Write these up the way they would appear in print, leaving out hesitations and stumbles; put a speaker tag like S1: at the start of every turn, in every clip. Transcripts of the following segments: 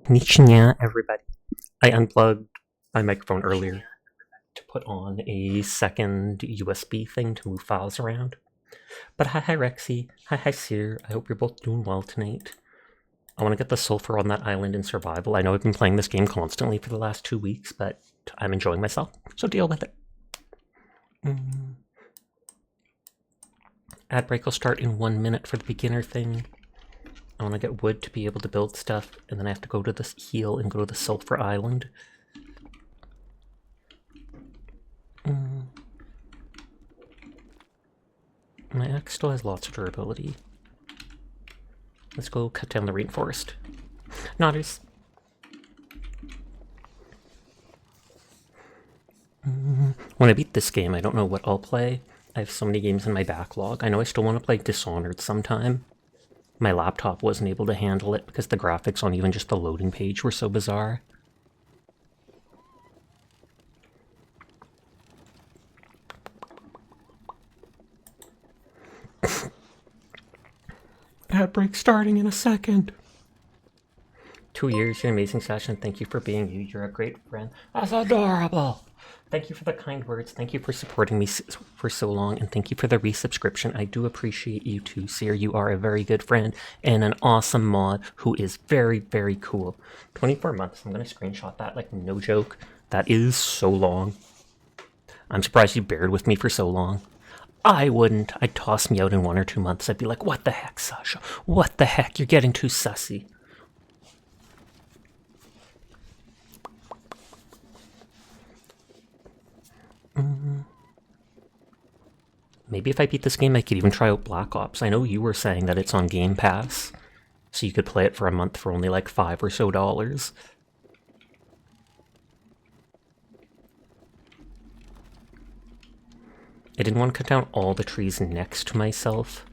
S1: Konnichiwa, everybody. I unplugged my microphone earlier to put on a second USB thing to move files around. But hi Rexy, hi Seer, I hope you're both doing well tonight. I want to get the sulfur on that island in survival. I know I've been playing this game constantly for the last 2 weeks, but I'm enjoying myself, so deal with it. Ad break will start in 1 minute for the beginner thing. I want to get wood to be able to build stuff, and then I have to go to this heal and go to the sulfur island. My axe still has lots of durability. Let's go cut down the rainforest. Nodders. When I beat this game, I don't know what I'll play. I have so many games in my backlog. I know I still want to play Dishonored sometime. My laptop wasn't able to handle it because the graphics on even just the loading page were so bizarre. Ad break starting in a second. 2 years, you're an amazing session. Thank you for being you. You're a great friend. That's adorable. Thank you for the kind words. Thank you for supporting me for so long, and thank you for the resubscription. I do appreciate you too, Seer. You are a very good friend and an awesome mod who is very, very cool. 24 months. I'm going to screenshot that, like, no joke. That is so long. I'm surprised you bared with me for so long. I wouldn't. I'd toss me out in 1 or 2 months. I'd be like, what the heck, Sasha? What the heck? You're getting too sussy. Maybe if I beat this game, I could even try out Black Ops. I know you were saying that it's on Game Pass, so you could play it for a month for only like $5 or so. I didn't want to cut down all the trees next to myself,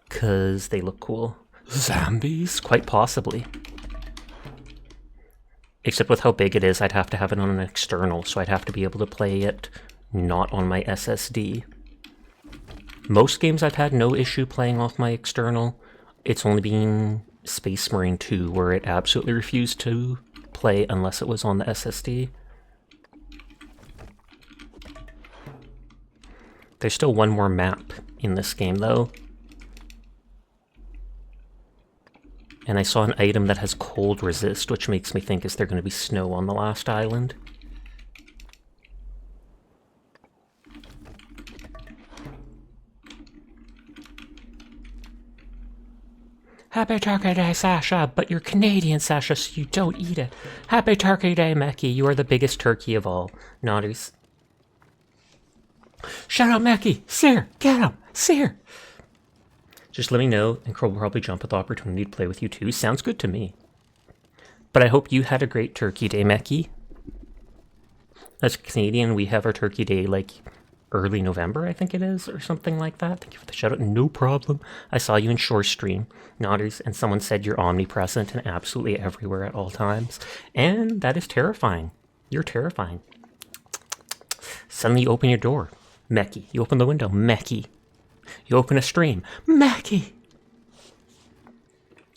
S1: because they look cool. Zombies? Quite possibly. Except with how big it is, I'd have to have it on an external, so I'd have to be able to play it not on my SSD. Most games I've had no issue playing off my external. It's only been Space Marine 2 where it absolutely refused to play unless it was on the SSD. There's still one more map in this game though. And I saw an item that has cold resist, which makes me think, is there going to be snow on the last island? Happy Turkey Day, Sasha, but you're Canadian, Sasha, so you don't eat it. Happy Turkey Day, Mecky, you are the biggest turkey of all. Nodders. Shout out, Mecky! Seer! Get him! Seer! Just let me know, and Crow will probably jump at the opportunity to play with you too. Sounds good to me. But I hope you had a great Turkey Day, Mecky. As Canadian, we have our Turkey Day, like, early November, I think it is, or something like that. Thank you for the shout out. No problem. I saw you in Shore Stream, Nodders, and someone said you're omnipresent and absolutely everywhere at all times. And that is terrifying. You're terrifying. Suddenly you open your door. Mecky. You open the window. Mecky. You open a stream. Mecky.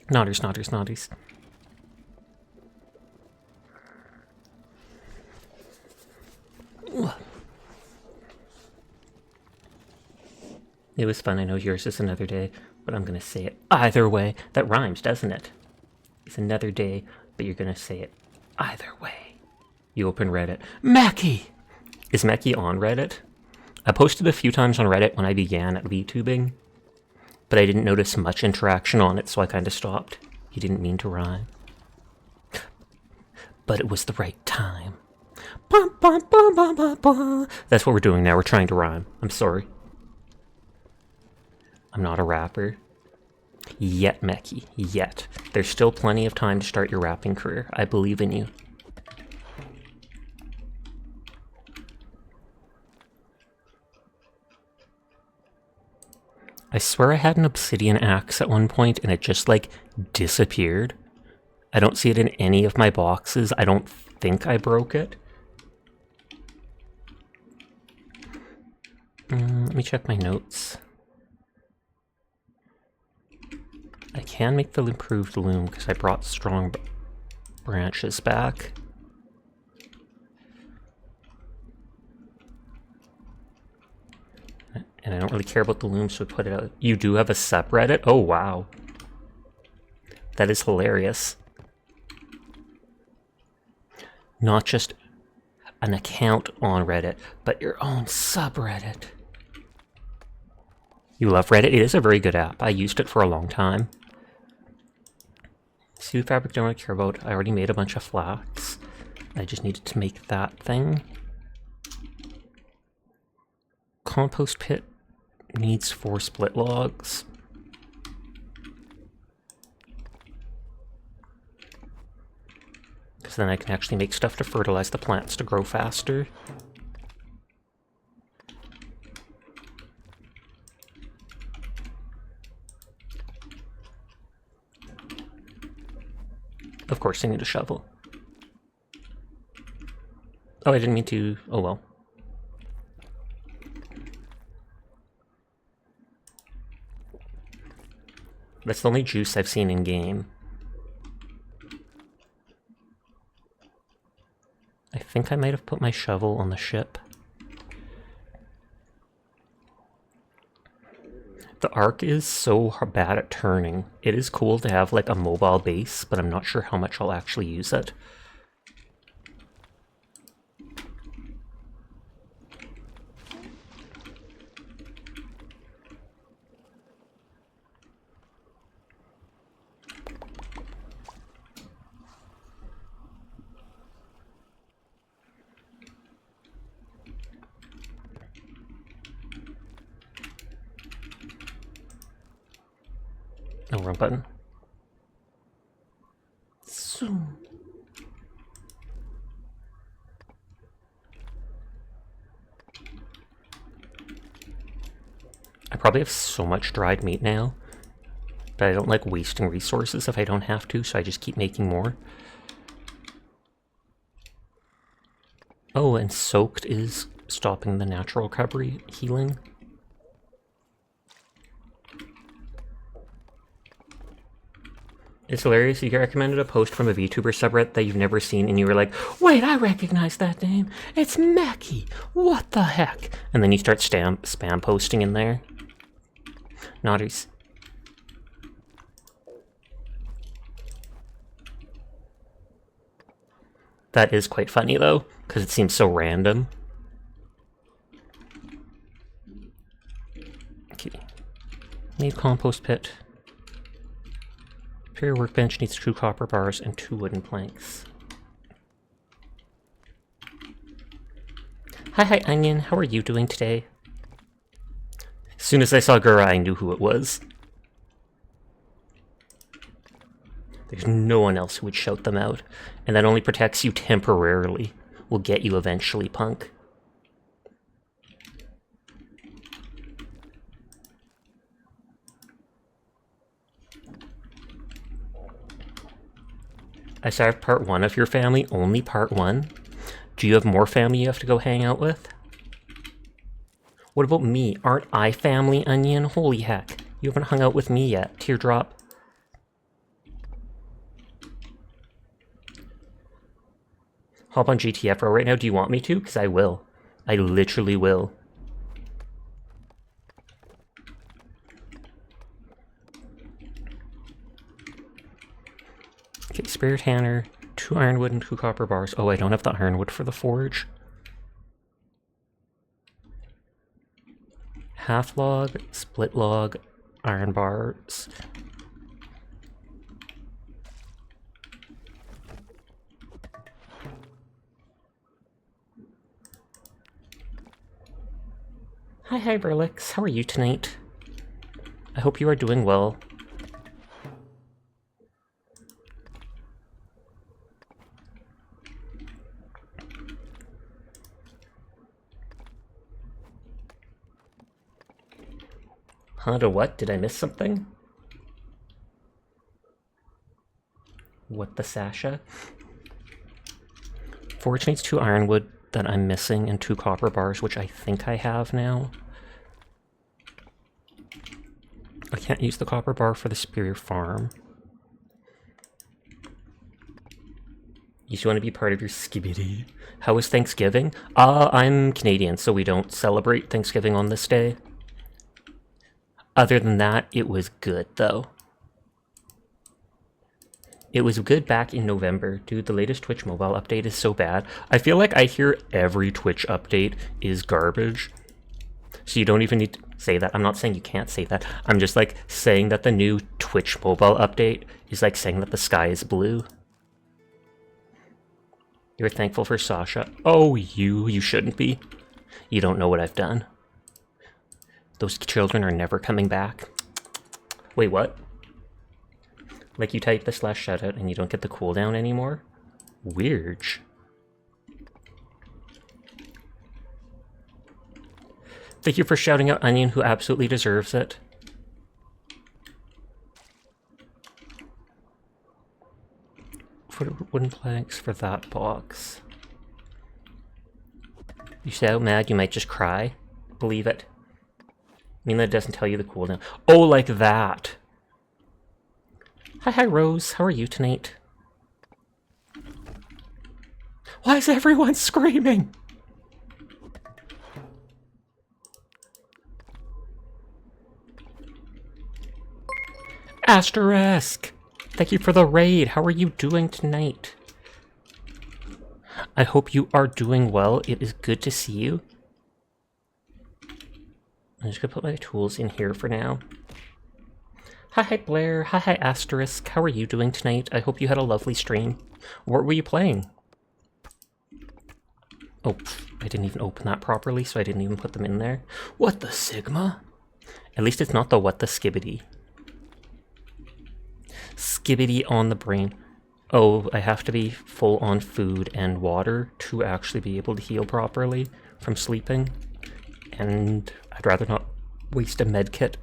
S1: Nodders, Nodders, Nodders. It was fun. I know yours is another day, but I'm going to say it either way. That rhymes, doesn't it? It's another day, but you're going to say it either way. You open Reddit. Mackie! Is Mackie on Reddit? I posted a few times on Reddit when I began at VTubing, but I didn't notice much interaction on it, so I kind of stopped. You didn't mean to rhyme. But it was the right time. Bum, bum, bum, bum, bum, bum. That's what we're doing now. We're trying to rhyme. I'm sorry. I'm not a rapper. Yet, Mecky. Yet. There's still plenty of time to start your rapping career. I believe in you. I swear I had an obsidian axe at one point and it just, like, disappeared. I don't see it in any of my boxes. I don't think I broke it. Let me check my notes. I can make the improved loom because I brought strong branches back. And I don't really care about the loom, so we put it out. You do have a subreddit? Oh, wow. That is hilarious. Not just an account on Reddit, but your own subreddit. You love Reddit? It is a very good app. I used it for a long time. Seaweed fabric, don't really care about. I already made a bunch of flax. I just needed to make that thing. Compost pit needs 4 split logs. Because then I can actually make stuff to fertilize the plants to grow faster. Of course I need a shovel. Oh, I didn't mean to... Oh well. That's the only juice I've seen in game. I think I might have put my shovel on the ship. The Ark is so bad at turning. It is cool to have like a mobile base, but I'm not sure how much I'll actually use it. No, wrong button. Zoom. I probably have so much dried meat now, but I don't like wasting resources if I don't have to, so I just keep making more. Oh, and soaked is stopping the natural recovery healing. It's hilarious. You get recommended a post from a VTuber subreddit that you've never seen, and you were like, wait, I recognize that name. It's Mackie. What the heck? And then you start spam posting in there. Naughties. That is quite funny, though, because it seems so random. Okay. Need compost pit. Your workbench needs 2 copper bars and 2 wooden planks. Hi, Onion. How are you doing today? As soon as I saw Gura, I knew who it was. There's no one else who would shout them out. And that only protects you temporarily. Will get you eventually, punk. I started part 1 of your family, only part 1. Do you have more family you have to go hang out with? What about me? Aren't I family, Onion? Holy heck. You haven't hung out with me yet. Teardrop. Hop on GTF Pro right now. Do you want me to? Because I will. I literally will. Okay, Spirit Hanner, 2 ironwood and 2 copper bars. Oh, I don't have the ironwood for the forge. Half log, split log, iron bars. Hi, Berlix. How are you tonight? I hope you are doing well. Huh, to what? Did I miss something? What the Sasha? Forge needs 2 ironwood that I'm missing and 2 copper bars, which I think I have now. I can't use the copper bar for the Spear Farm. You still want to be part of your skibidi. How was Thanksgiving? I'm Canadian, so we don't celebrate Thanksgiving on this day. Other than that, it was good, though. It was good back in November. Dude, the latest Twitch mobile update is so bad. I feel like I hear every Twitch update is garbage. So you don't even need to say that. I'm not saying you can't say that. I'm just like saying that the new Twitch mobile update is like saying that the sky is blue. You're thankful for Sasha. Oh, you shouldn't be. You don't know what I've done. Those children are never coming back. Wait, what? Like you type the /shoutout and you don't get the cooldown anymore? Weird. Thank you for shouting out Onion, who absolutely deserves it. For wooden planks for that box. You so mad you might just cry? Believe it. I mean, that doesn't tell you the cooldown. Oh, like that. Hi, Rose. How are you tonight? Why is everyone screaming? Asterisk! Thank you for the raid. How are you doing tonight? I hope you are doing well. It is good to see you. I'm just gonna put my tools in here for now. Hi, Blair. Hi, Asterisk. How are you doing tonight? I hope you had a lovely stream. What were you playing? Oh, I didn't even open that properly, so I didn't even put them in there. What the Sigma? At least it's not the what the skibidi. Skibidi on the brain. Oh, I have to be full on food and water to actually be able to heal properly from sleeping. And I'd rather not waste a med kit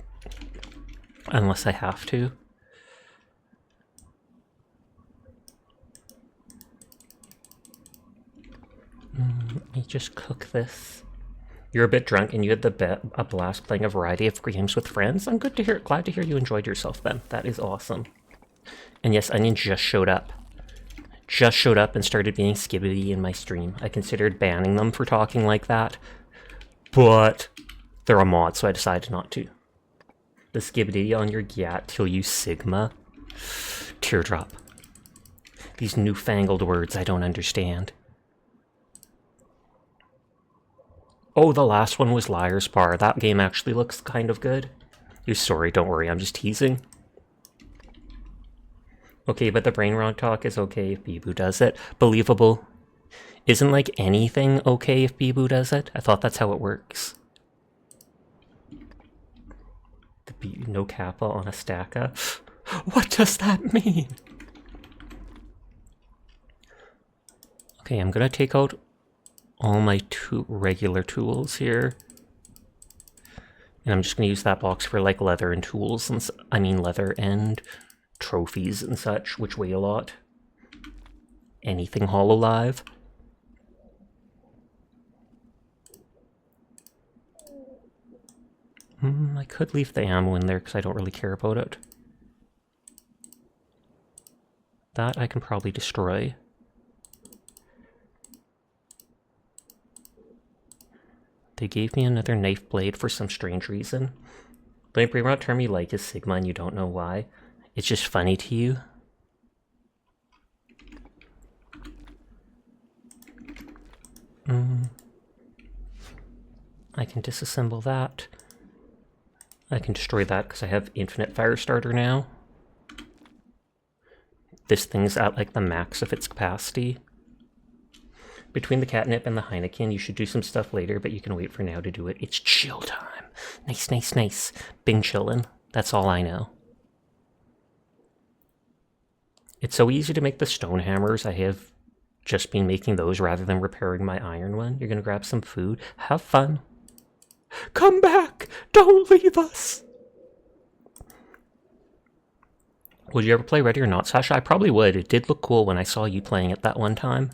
S1: unless I have to. Let me just cook this. You're a bit drunk and you had a blast playing a variety of games with friends. I'm glad to hear you enjoyed yourself, Ben. That is awesome. And yes, Onion just showed up. Just showed up and started being skibidi in my stream. I considered banning them for talking like that, but they're a mod, so I decided not to. The skibidi on your gat till you Sigma. Teardrop. These newfangled words I don't understand. Oh, the last one was Liar's Bar. That game actually looks kind of good. You're sorry, don't worry, I'm just teasing. Okay, but the brain rot talk is okay if Bibu does it. Believable. Isn't like anything okay if Bibu does it? I thought that's how it works. No kappa on a stacka. What does that mean? Okay, I'm gonna take out all my regular tools here. And I'm just gonna use that box for like leather and tools, and leather and trophies and such, which weigh a lot. Anything Hololive. I could leave the ammo in there because I don't really care about it. That I can probably destroy. They gave me another knife blade for some strange reason. The only brain term you like is Sigma and you don't know why. It's just funny to you. I can disassemble that. I can destroy that because I have infinite fire starter now. This thing's at like the max of its capacity. Between the catnip and the Heineken, you should do some stuff later, but you can wait for now to do it. It's chill time. Nice, nice, nice. Bing chillin'. That's all I know. It's so easy to make the stone hammers. I have just been making those rather than repairing my iron one. You're gonna grab some food. Have fun. Come back! Don't leave us! Would you ever play Ready or Not, Sasha? I probably would. It did look cool when I saw you playing it that one time.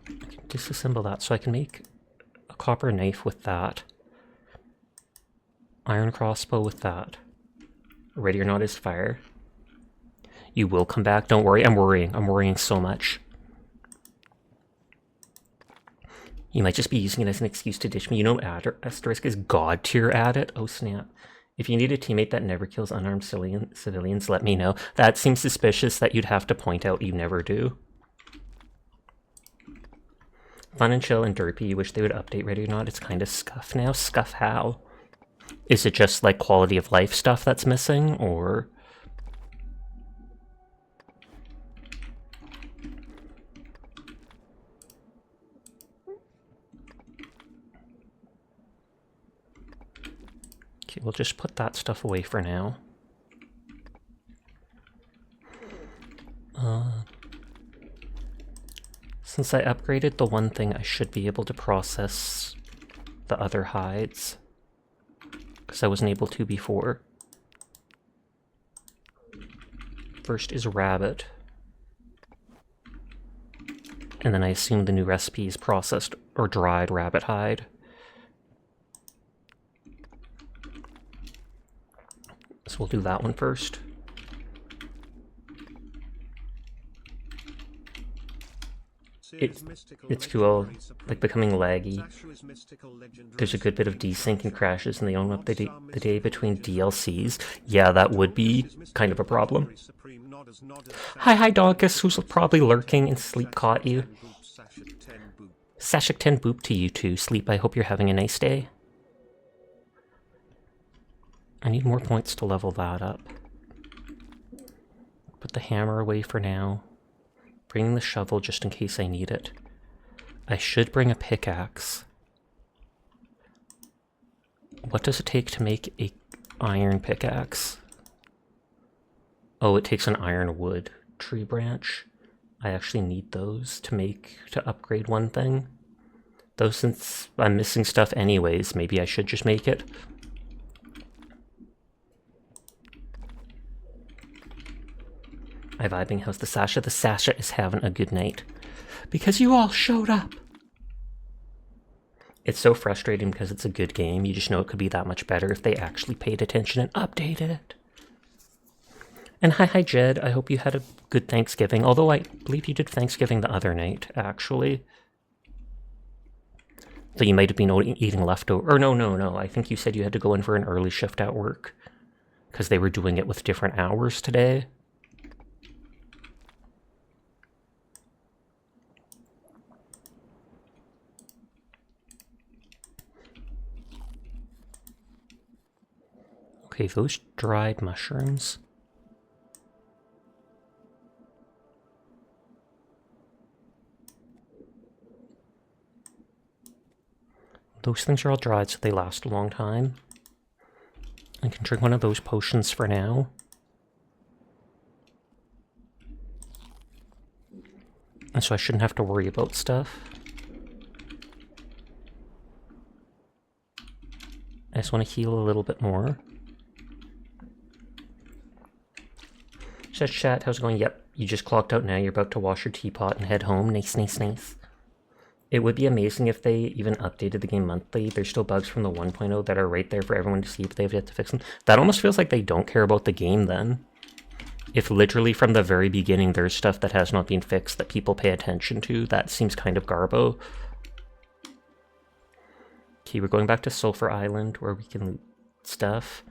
S1: I can disassemble that so I can make a copper knife with that. Iron crossbow with that. Ready or not is fire. You will come back. Don't worry. I'm worrying. I'm worrying so much. You might just be using it as an excuse to ditch me. You know Asterisk is god tier at it. Oh snap. If you need a teammate that never kills unarmed civilians, let me know. That seems suspicious that you'd have to point out you never do. Fun and chill and derpy. You wish they would update Ready or Not. It's kind of scuff now. Scuff how? Is it just like quality of life stuff that's missing, or... Okay, we'll just put that stuff away for now. Since I upgraded the one thing, I should be able to process the other hides, because I wasn't able to before. First is rabbit. And then I assume the new recipe is processed or dried rabbit hide. So we'll do that one first. It's cool, like becoming laggy. There's a good bit of desync and crashes, and they own up the day between DLCs. Yeah, that would be kind of a problem. Hi Donkus, who's probably lurking and Sleep caught you. Sashik 10 boop to you too. Sleep, I hope you're having a nice day. I need more points to level that up. Put the hammer away for now. Bring the shovel just in case I need it. I should bring a pickaxe. What does it take to make a iron pickaxe? Oh, it takes an iron wood tree branch. I actually need those to upgrade one thing. Though since I'm missing stuff anyways, maybe I should just make it. I'm vibing. How's the Sasha? The Sasha is having a good night. Because you all showed up! It's so frustrating because it's a good game. You just know it could be that much better if they actually paid attention and updated it. And hi Jed, I hope you had a good Thanksgiving. Although I believe you did Thanksgiving the other night, actually. So you might have been eating leftover. Or no. I think you said you had to go in for an early shift at work. Because they were doing it with different hours today. Okay, those dried mushrooms. Those things are all dried, so they last a long time. I can drink one of those potions for now. And so I shouldn't have to worry about stuff. I just want to heal a little bit more. Says chat, how's it going? Yep, you just clocked out now. You're about to wash your teapot and head home. Nice. It would be amazing if they even updated the game monthly. There's still bugs from the 1.0 that are right there for everyone to see if they've yet to fix them. That almost feels like they don't care about the game then. If literally from the very beginning there's stuff that has not been fixed that people pay attention to, that seems kind of garbo. Okay, we're going back to Sulphur Island where we can loot stuff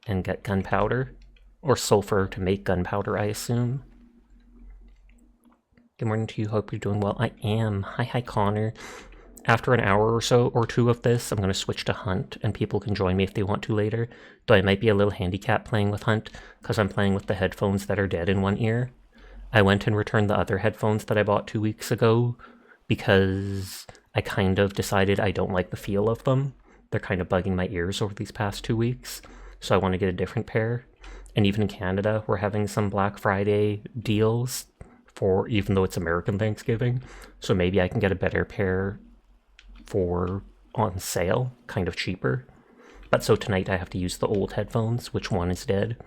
S1: and get gunpowder. Or sulfur to make gunpowder, I assume. Good morning to you, hope you're doing well. I am. Hi Connor. After an hour or so, or two of this, I'm going to switch to Hunt, and people can join me if they want to later. Though I might be a little handicapped playing with Hunt, because I'm playing with the headphones that are dead in one ear. I went and returned the other headphones that I bought 2 weeks ago, because I kind of decided I don't like the feel of them. They're kind of bugging my ears over these past 2 weeks, so I want to get a different pair. And even in Canada, we're having some Black Friday deals for, even though it's American Thanksgiving. So maybe I can get a better pair for on sale, kind of cheaper. But so tonight I have to use the old headphones, which one is dead.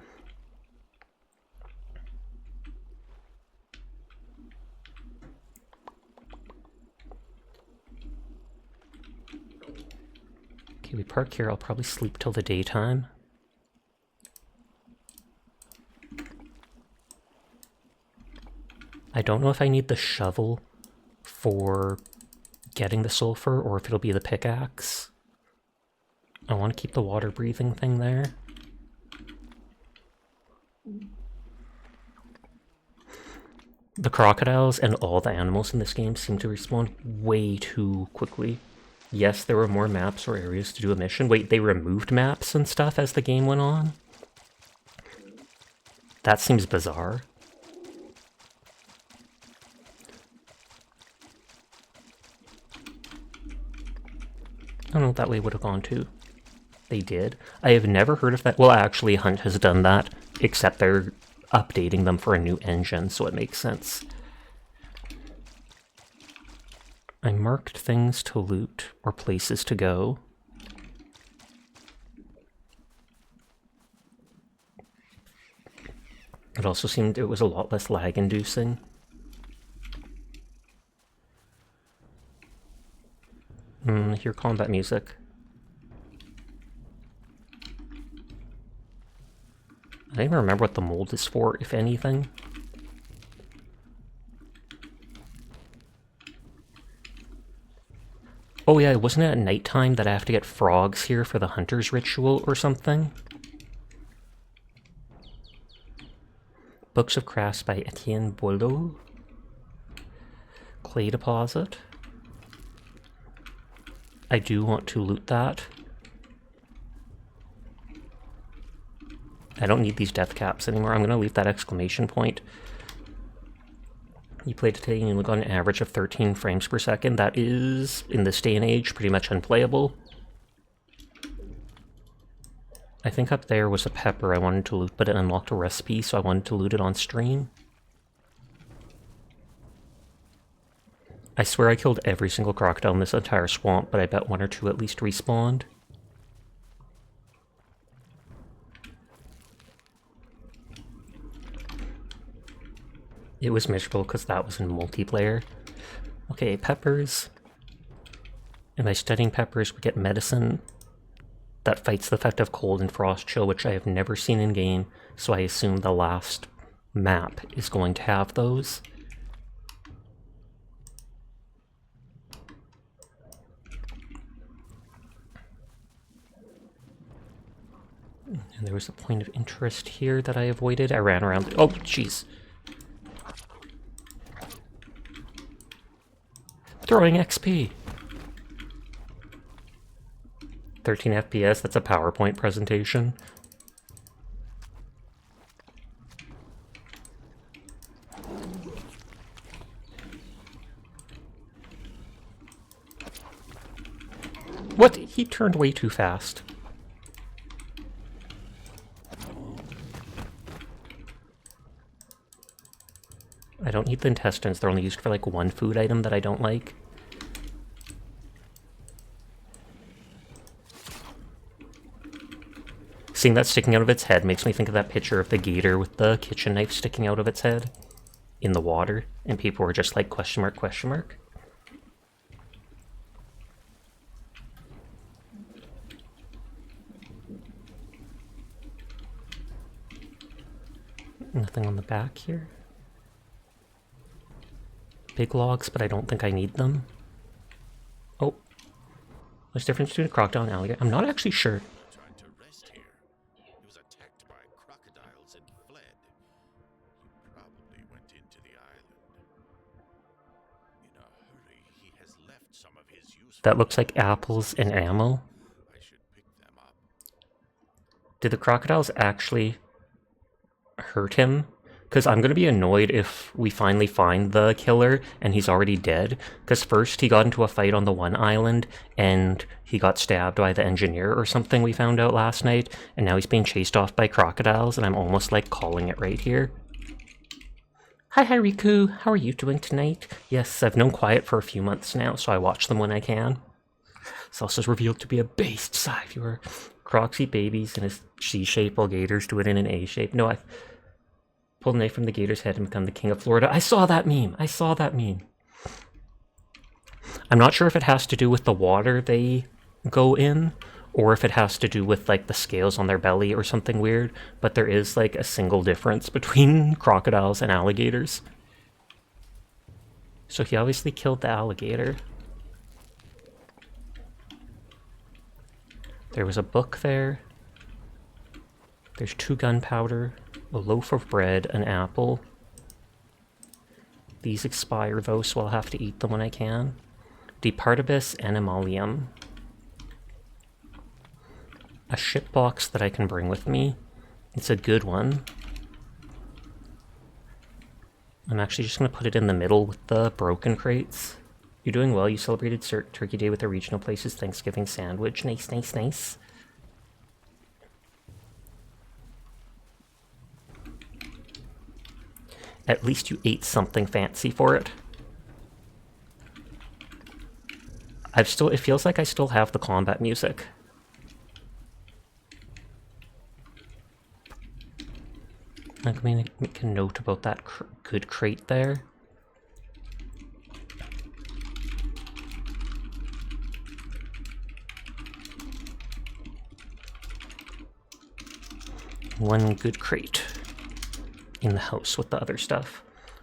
S1: Okay, Okay, we park here. I'll probably sleep till the daytime. I don't know if I need the shovel for getting the sulfur or if it'll be the pickaxe. I want to keep the water breathing thing there. The crocodiles and all the animals in this game seem to respawn way too quickly. Yes, there were more maps or areas to do a mission. Wait, they removed maps and stuff as the game went on? That seems bizarre. I don't know what that way would have gone to. They did. I have never heard of that. Well, actually, Hunt has done that, except they're updating them for a new engine, so it makes sense. I marked things to loot or places to go. It also seemed it was a lot less lag-inducing. Hear combat music. I don't even remember what the mold is for, if anything. Oh yeah, wasn't it at nighttime that I have to get frogs here for the hunter's ritual or something? Books of Crafts by Etienne Boileau. Clay deposit. I do want to loot that. I don't need these death caps anymore. I'm going to leave that exclamation point. You played today and you look on an average of 13 frames per second. That is, in this day and age, pretty much unplayable. I think up there was a pepper I wanted to loot, but it unlocked a recipe, so I wanted to loot it on stream. I swear I killed every single crocodile in this entire swamp, but I bet one or two at least respawned. It was miserable because that was in multiplayer. Okay, peppers. Am I studying peppers? We get medicine that fights the effect of cold and frost chill, which I have never seen in game, so I assume the last map is going to have those. And there was a point of interest here that I avoided. I ran around. Oh, jeez. Throwing XP. 13 FPS, that's a PowerPoint presentation. What? He turned way too fast. I don't need the intestines, they're only used for like one food item that I don't like. Seeing that sticking out of its head makes me think of that picture of the gator with the kitchen knife sticking out of its head in the water, and people were just like, question mark, question mark. Nothing on the back here. Big logs, but I don't think I need them. Oh. There's a difference between a crocodile and an alligator. I'm not actually sure.
S2: Tried to rest here. He was attacked by crocodiles and fled. He probably went into the island. In a hurry, he has left some of his useful...
S1: That looks like apples and ammo.
S2: I should pick them up.
S1: Did the crocodiles actually hurt him? Because I'm going to be annoyed if we finally find the killer and he's already dead. Because first he got into a fight on the one island and he got stabbed by the engineer or something we found out last night. And now he's being chased off by crocodiles and I'm almost like calling it right here. Hi Riku, how are you doing tonight? Yes, I've known Quiet for a few months now, so I watch them when I can. Salsa's revealed to be a based Psy viewer. Crocs eat babies in a C shape while gators do it in an A shape. No, I pulled a knife from the gator's head and become the king of Florida. I saw that meme. I saw that meme. I'm not sure if it has to do with the water they go in or if it has to do with like the scales on their belly or something weird, but there is like a single difference between crocodiles and alligators. So he obviously killed the alligator. There was a book there. There's 2 gunpowder, a loaf of bread, an apple. These expire though, so I'll have to eat them when I can. Departibus animalium. A ship box that I can bring with me. It's a good one. I'm actually just going to put it in the middle with the broken crates. You're doing well. You celebrated Turkey Day with the regional place's Thanksgiving sandwich. Nice, nice, nice. At least you ate something fancy for it. It feels like I still have the combat music. I'm going to make a note about that good crate there. One good crate in the house with the other stuff.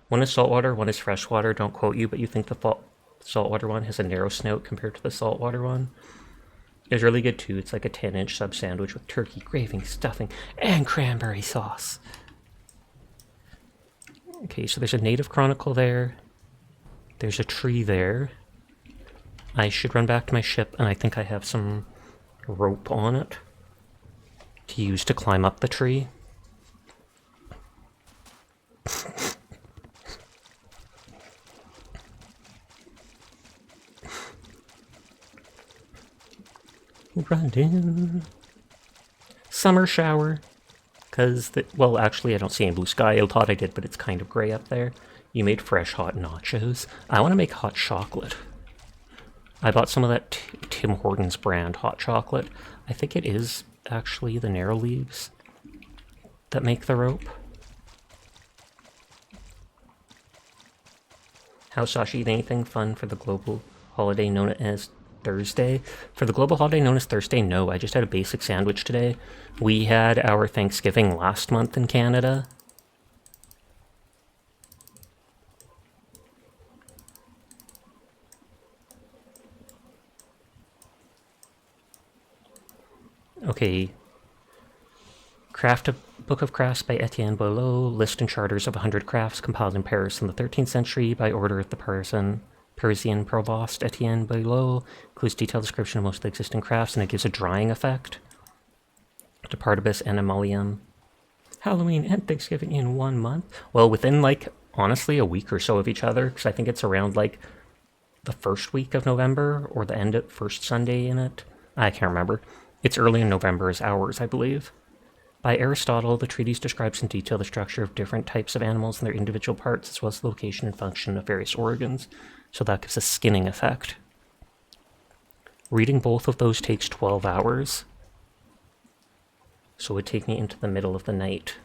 S1: One is saltwater, one is freshwater. Don't quote you, but you think the saltwater one has a narrow snout compared to the saltwater one. It's really good too. It's like a 10-inch sub sandwich with turkey, gravy, stuffing, and cranberry sauce. Okay, so there's a native chronicle there. There's a tree there. I should run back to my ship, and I think I have some rope on it to use to climb up the tree. Running. Summer shower. Well, actually, I don't see any blue sky. I thought I did, but it's kind of gray up there. You made fresh hot nachos. I want to make hot chocolate. I bought some of that Tim Hortons brand hot chocolate. I think it is actually the narrow leaves that make the rope. How's Sashi? Anything fun for the global holiday known as Thursday? For the global holiday known as Thursday, no. I just had a basic sandwich today. We had our Thanksgiving last month in Canada. Okay. Craft a Book of Crafts by Etienne Boileau. List and charters of 100 crafts compiled in Paris in the 13th century by order of the Parisian provost Etienne Boileau. Includes detailed description of most of the existing crafts, and it gives a drying effect. Departibus animalium. Halloween and Thanksgiving in 1 month. Well, within, like, honestly, a week or so of each other, because I think it's around, like, the first week of November, or the end of first Sunday in it. I can't remember. It's early in November as ours, I believe. By Aristotle, the treatise describes in detail the structure of different types of animals and their individual parts, as well as the location and function of various organs. So that gives a skinning effect. Reading both of those takes 12 hours. So it would take me into the middle of the night.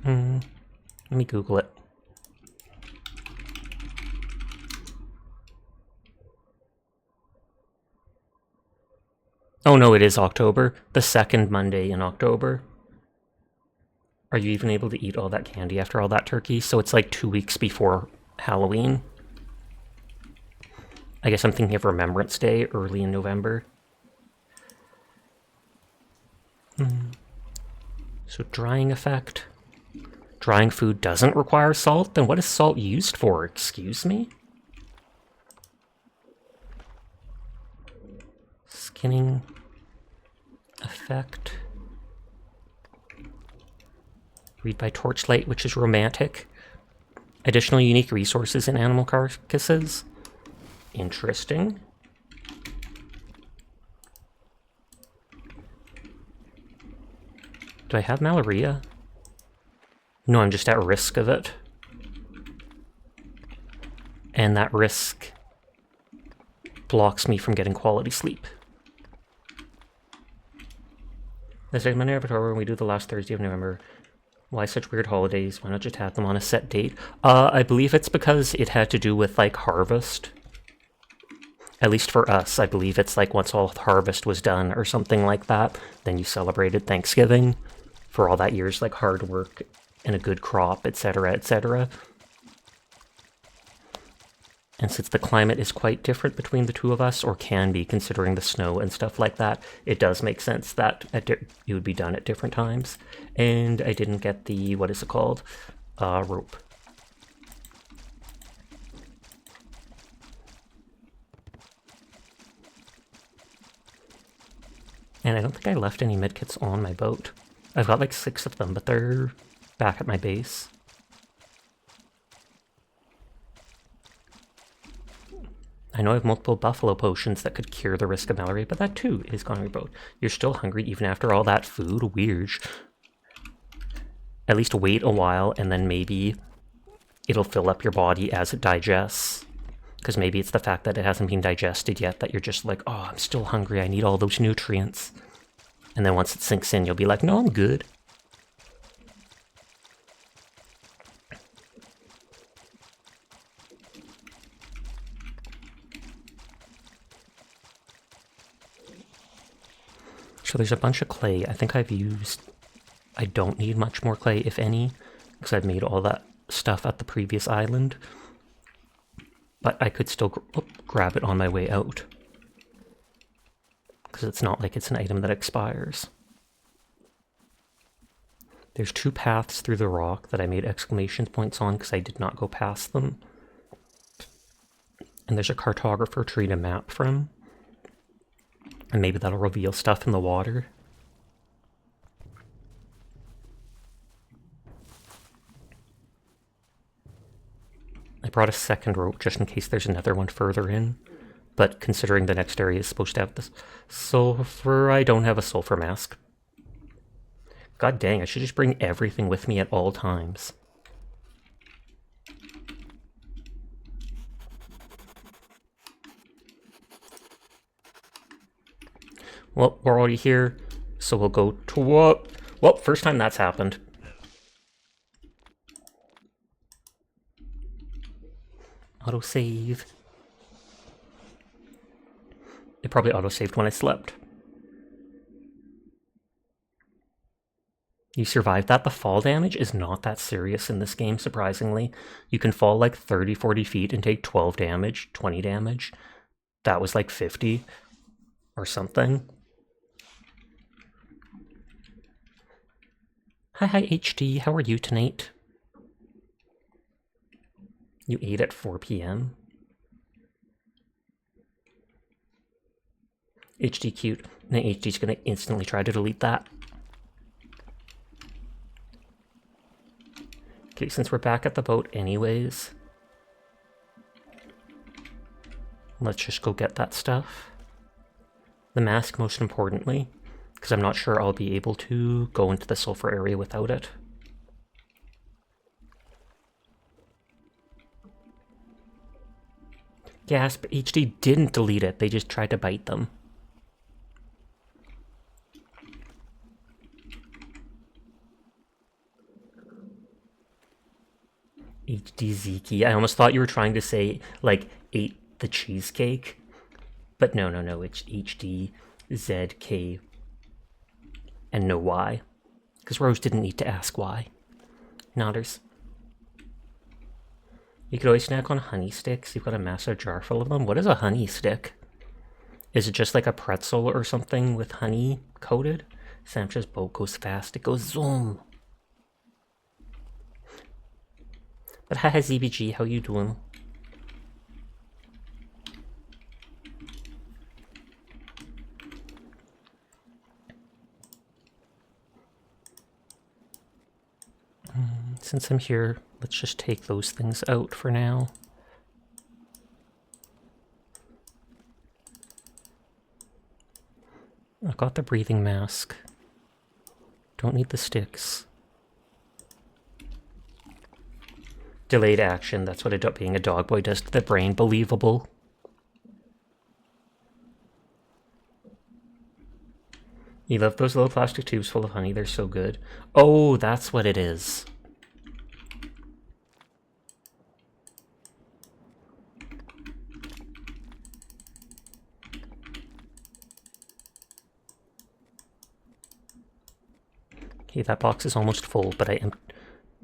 S1: Let me Google it. Oh no, it is October. The second Monday in October. Are you even able to eat all that candy after all that turkey? So it's like 2 weeks before Halloween. I guess I'm thinking of Remembrance Day, early in November. So drying effect. Drying food doesn't require salt? Then what is salt used for? Excuse me? Skinning effect. Read by torchlight, which is romantic. Additional unique resources in animal carcasses. Interesting. Do I have malaria? No, I'm just at risk of it. And that risk blocks me from getting quality sleep. This is Monday of October, and we do the last Thursday of November. Why such weird holidays? Why not just have them on a set date? I believe it's because it had to do with, like, harvest. At least for us, I believe it's like once all harvest was done or something like that, then you celebrated Thanksgiving for all that year's like hard work and a good crop, etc., etc. And since the climate is quite different between the two of us, or can be considering the snow and stuff like that, it does make sense that it would be done at different times. And I didn't get the, what is it called, rope. And I don't think I left any medkits on my boat. I've got like 6 of them, but they're back at my base. I know I have multiple buffalo potions that could cure the risk of malaria, but that too is gone on your boat. You're still hungry even after all that food? Weird. At least wait a while and then maybe it'll fill up your body as it digests. Because maybe it's the fact that it hasn't been digested yet that you're just like, oh, I'm still hungry, I need all those nutrients. And then once it sinks in, you'll be like, no, I'm good. So there's a bunch of clay. I think I've used... I don't need much more clay, if any, because I've made all that stuff at the previous island. But I could still grab it on my way out. Because it's not like it's an item that expires. There's 2 paths through the rock that I made exclamation points on because I did not go past them. And there's a cartographer tree to map from. And maybe that'll reveal stuff in the water. I brought a second rope just in case there's another one further in. But considering the next area is supposed to have this sulfur, I don't have a sulfur mask. God dang, I should just bring everything with me at all times. Well, we're already here, so we'll go to what? Well, first time that's happened. Autosave. It probably autosaved when I slept. You survived that? The fall damage is not that serious in this game, surprisingly. You can fall like 30, 40 feet and take 12 damage, 20 damage. That was like 50 or something. Hi HD, how are you tonight? You ate at 4 p.m.? HD cute. Now HD's gonna instantly try to delete that. Okay, since we're back at the boat anyways, let's just go get that stuff. The mask, most importantly, because I'm not sure I'll be able to go into the sulfur area without it. Gasp, HD didn't delete it, they just tried to bite them. HD Zeki. I almost thought you were trying to say, like, ate the cheesecake. But no, it's HD ZK and no Y. Because Rose didn't need to ask why. Nodders. You could always snack on honey sticks. You've got a massive jar full of them. What is a honey stick? Is it just like a pretzel or something with honey coated? Samcha's boat goes fast. It goes zoom. But haha ZBG, how you doing? Since I'm here, let's just take those things out for now. I got the breathing mask. Don't need the sticks. Delayed action, that's what being a dog boy does to the brain. Believable. You love those little plastic tubes full of honey, they're so good. Oh, that's what it is. Okay, that box is almost full, but I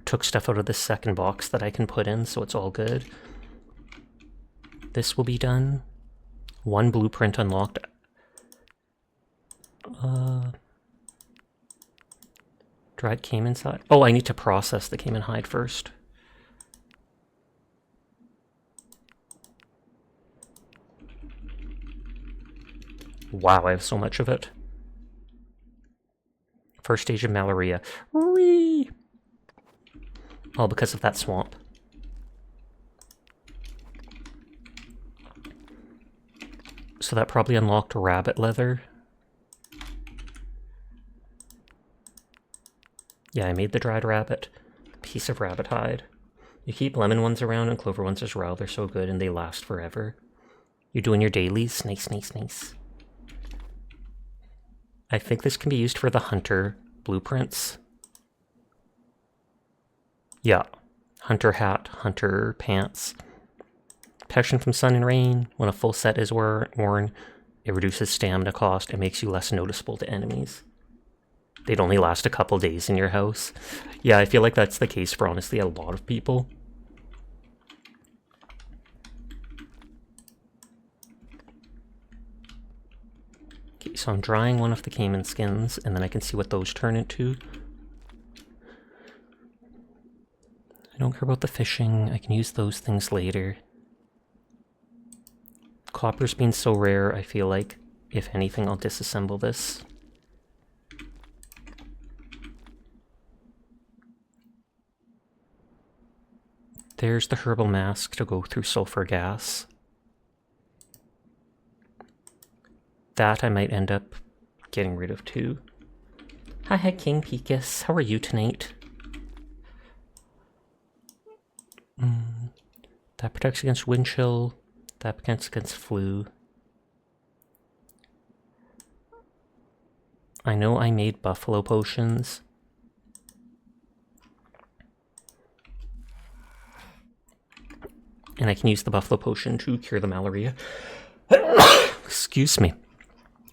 S1: took stuff out of the second box that I can put in, so it's all good. This will be done. 1 blueprint unlocked. Dried caiman hide. Oh, I need to process the caiman hide first. Wow, I have so much of it. First stage of malaria. Whee! All because of that swamp. So that probably unlocked rabbit leather. Yeah, I made the dried rabbit. Piece of rabbit hide. You keep lemon ones around and clover ones as well. They're so good and they last forever. You're doing your dailies? Nice, nice, nice. I think this can be used for the hunter blueprints. Yeah. Hunter hat, hunter pants. Protection from sun and rain. When a full set is worn, it reduces stamina cost and makes you less noticeable to enemies. They'd only last a couple days in your house. Yeah, I feel like that's the case for honestly a lot of people. Okay, so I'm drying one of the caiman skins, and then I can see what those turn into. I don't care about the fishing. I can use those things later. Copper's being so rare, I feel like, if anything, I'll disassemble this. There's the herbal mask to go through sulfur gas. That I might end up getting rid of too. Hi, King Picus. How are you tonight? That protects against wind chill. That protects against flu. I know I made buffalo potions. And I can use the buffalo potion to cure the malaria. Excuse me.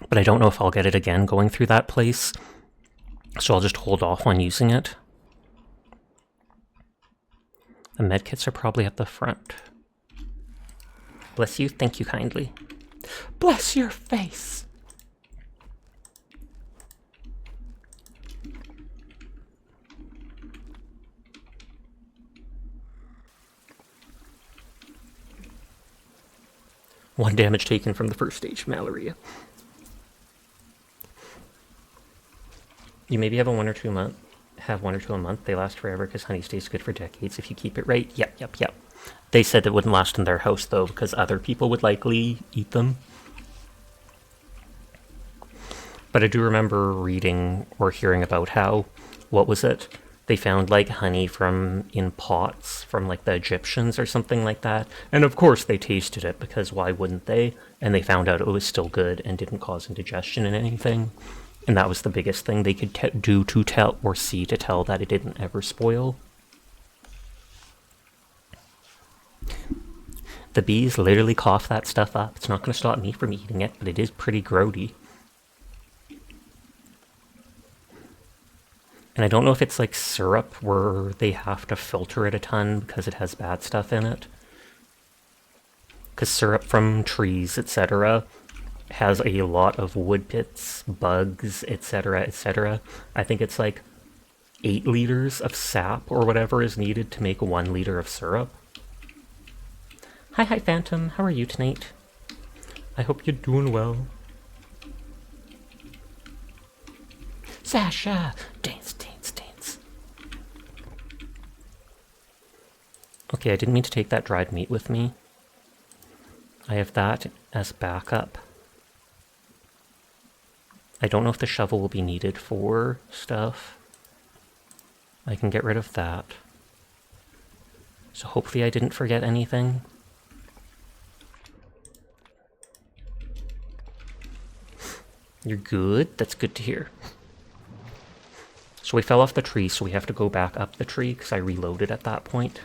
S1: But I don't know if I'll get it again going through that place. So I'll just hold off on using it. The medkits are probably at the front. Bless you, thank you kindly. Bless your face! One damage taken from the first stage of malaria. You maybe have one or two a month. They last forever because honey stays good for decades if you keep it right. Yep. They said it wouldn't last in their house though because other people would likely eat them. But I do remember reading or hearing about how, what was it? They found like honey in pots from like the Egyptians or something like that. And of course they tasted it because why wouldn't they? And they found out it was still good and didn't cause indigestion in anything. And that was the biggest thing they could do to tell or see to tell that it didn't ever spoil. The bees literally cough that stuff up. It's not going to stop me from eating it, but it is pretty grody. And I don't know if it's like syrup where they have to filter it a ton because it has bad stuff in it. Because syrup from trees, etc., has a lot of wood pits, bugs, etc., etc. I think it's like 8 liters of sap or whatever is needed to make 1 liter of syrup. Hi, Phantom. How are you tonight? I hope you're doing well. Sasha! Dance, dance, dance. Okay, I didn't mean to take that dried meat with me. I have that as backup. I don't know if the shovel will be needed for stuff. I can get rid of that. So hopefully I didn't forget anything. You're good? That's good to hear. So we fell off the tree, so we have to go back up the tree because I reloaded at that point.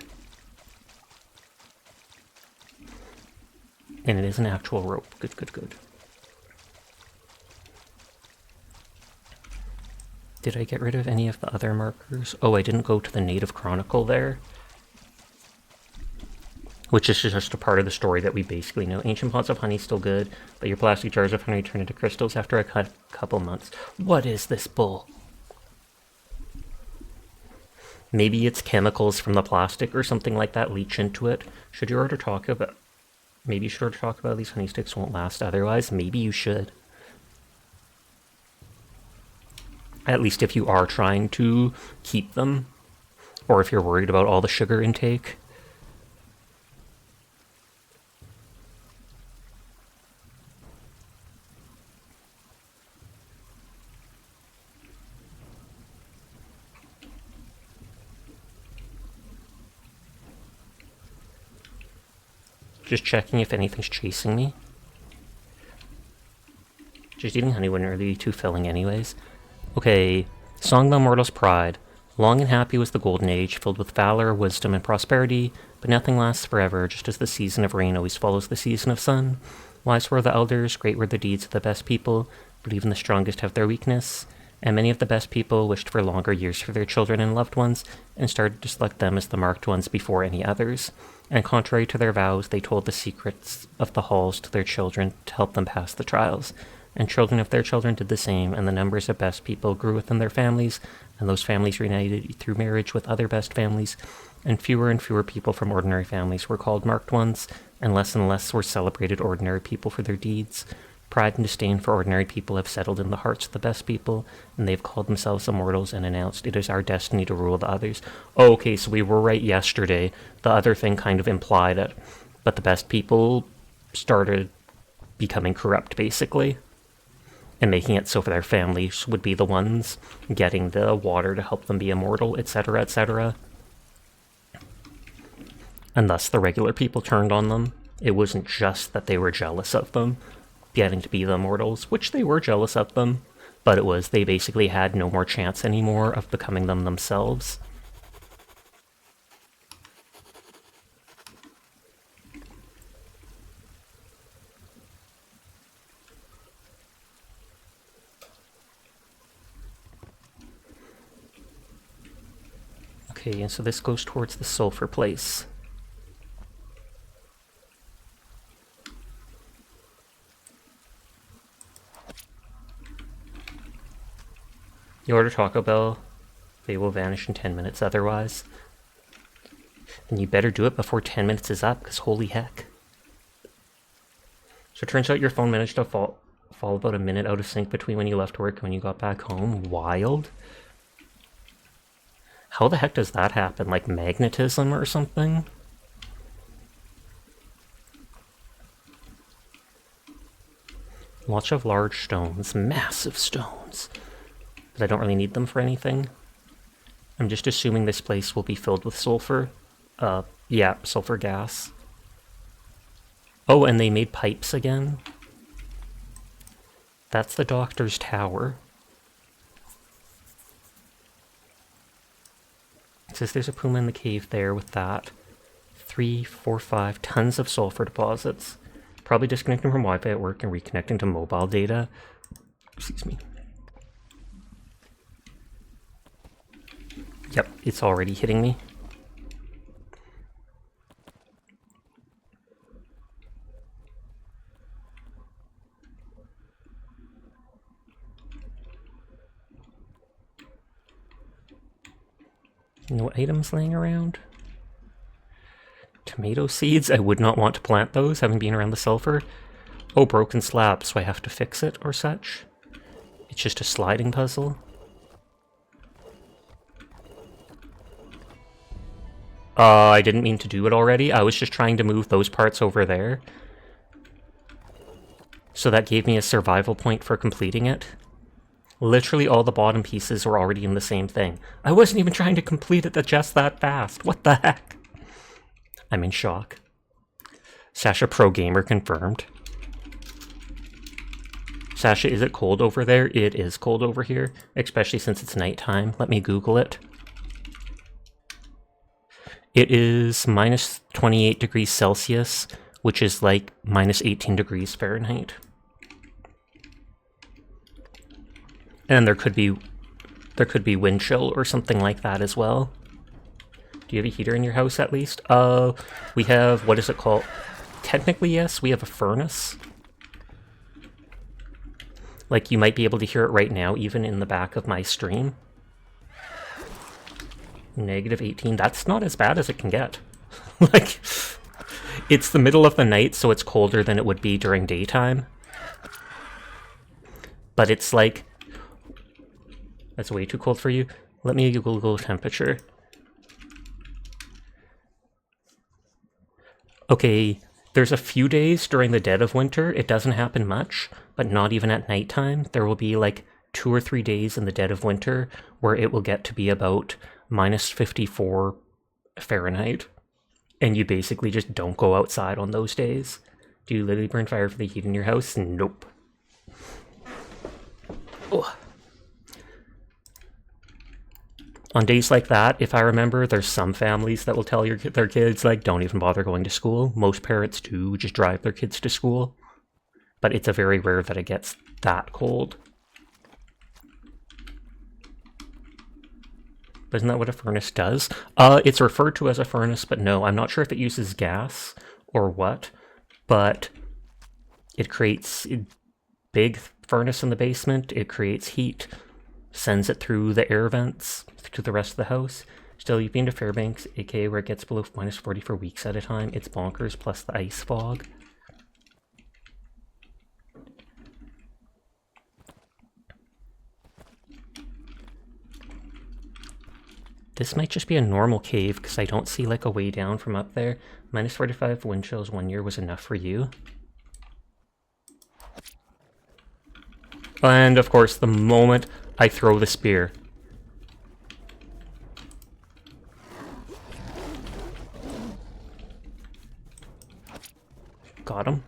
S1: And it is an actual rope. Good. Did I get rid of any of the other markers? Oh, I didn't go to the Native Chronicle there. Which is just a part of the story that we basically know. Ancient pots of honey still good, but your plastic jars of honey turn into crystals after a couple months. What is this bull? Maybe it's chemicals from the plastic or something like that leach into it. Should you order talk about... Maybe you should order talk about these honey sticks won't last otherwise. Maybe you should. At least if you are trying to keep them. Or if you're worried about all the sugar intake. Just checking if anything's chasing me. Just eating honey wouldn't really be too filling anyways. Okay, Song of the Immortal's Pride. Long and happy was the Golden Age, filled with valor, wisdom, and prosperity, but nothing lasts forever, just as the season of rain always follows the season of sun. Wise were the elders, great were the deeds of the best people, but even the strongest have their weakness. And many of the best people wished for longer years for their children and loved ones, and started to select them as the marked ones before any others. And contrary to their vows, they told the secrets of the halls to their children to help them pass the trials. And children of their children did the same, and the numbers of best people grew within their families, and those families reunited through marriage with other best families, and fewer people from ordinary families were called marked ones, and less were celebrated ordinary people for their deeds. Pride and disdain for ordinary people have settled in the hearts of the best people, and they've called themselves immortals and announced it is our destiny to rule the others. Oh, okay, so we were right yesterday. The other thing kind of implied it, but the best people started becoming corrupt, basically, and making it so for their families would be the ones getting the water to help them be immortal, etc., etc. And thus the regular people turned on them. It wasn't just that they were jealous of them getting to be the immortals, which they were jealous of them, but it was they basically had no more chance anymore of becoming them themselves. Okay, and so this goes towards the sulfur place. You order Taco Bell, they will vanish in 10 minutes otherwise. And you better do it before 10 minutes is up, because holy heck. So it turns out your phone managed to fall about a minute out of sync between when you left work and when you got back home. Wild. How the heck does that happen? Like magnetism or something? Lots of large stones, massive stones. But I don't really need them for anything. I'm just assuming this place will be filled with sulfur. Yeah, sulfur gas. Oh, and they made pipes again. That's the doctor's tower. It says there's a puma in the cave there with that. 3, 4, 5 tons of sulfur deposits. Probably disconnecting from Wi-Fi at work and reconnecting to mobile data. Excuse me. Yep, it's already hitting me. No items laying around? Tomato seeds? I would not want to plant those, having been around the sulfur. Oh, broken slab, so I have to fix it or such? It's just a sliding puzzle? I didn't mean to do it already. I was just trying to move those parts over there. So that gave me a survival point for completing it. Literally all the bottom pieces were already in the same thing. I wasn't even trying to complete it just that fast. What the heck? I'm in shock. Sasha Pro Gamer confirmed. Sasha, is it cold over there? It is cold over here, especially since it's nighttime. Let me Google it. It is minus 28 degrees Celsius, which is like minus 18 degrees Fahrenheit. And there could be There could be wind chill or something like that as well. Do you have a heater in your house at least? We have, what is it called? Technically, yes, we have a furnace. Like, you might be able to hear it right now, even in the back of my stream. -18, that's not as bad as it can get. Like, it's the middle of the night, so it's colder than it would be during daytime. But it's like, that's way too cold for you. Let me Google temperature. Okay, there's a few days during the dead of winter, it doesn't happen much, but not even at nighttime. There will be like 2 or 3 days in the dead of winter where it will get to be about -54 Fahrenheit. And you basically just don't go outside on those days. Do you literally burn fire for the heat in your house? Nope. Oh. On days like that, if I remember, there's some families that will tell their kids, like, don't even bother going to school. Most parents do just drive their kids to school. But it's a very rare that it gets that cold. Isn't that what a furnace does? It's referred to as a furnace, but no, I'm not sure if it uses gas or what. But it creates a big furnace in the basement. It creates heat, sends it through the air vents to the rest of the house. Still, you've been to Fairbanks, aka where it gets below -40 for weeks at a time. It's bonkers, plus the ice fog. This might just be a normal cave, because I don't see like a way down from up there. -45 wind chills 1 year was enough for you. And of course, the moment I throw the spear. Got him.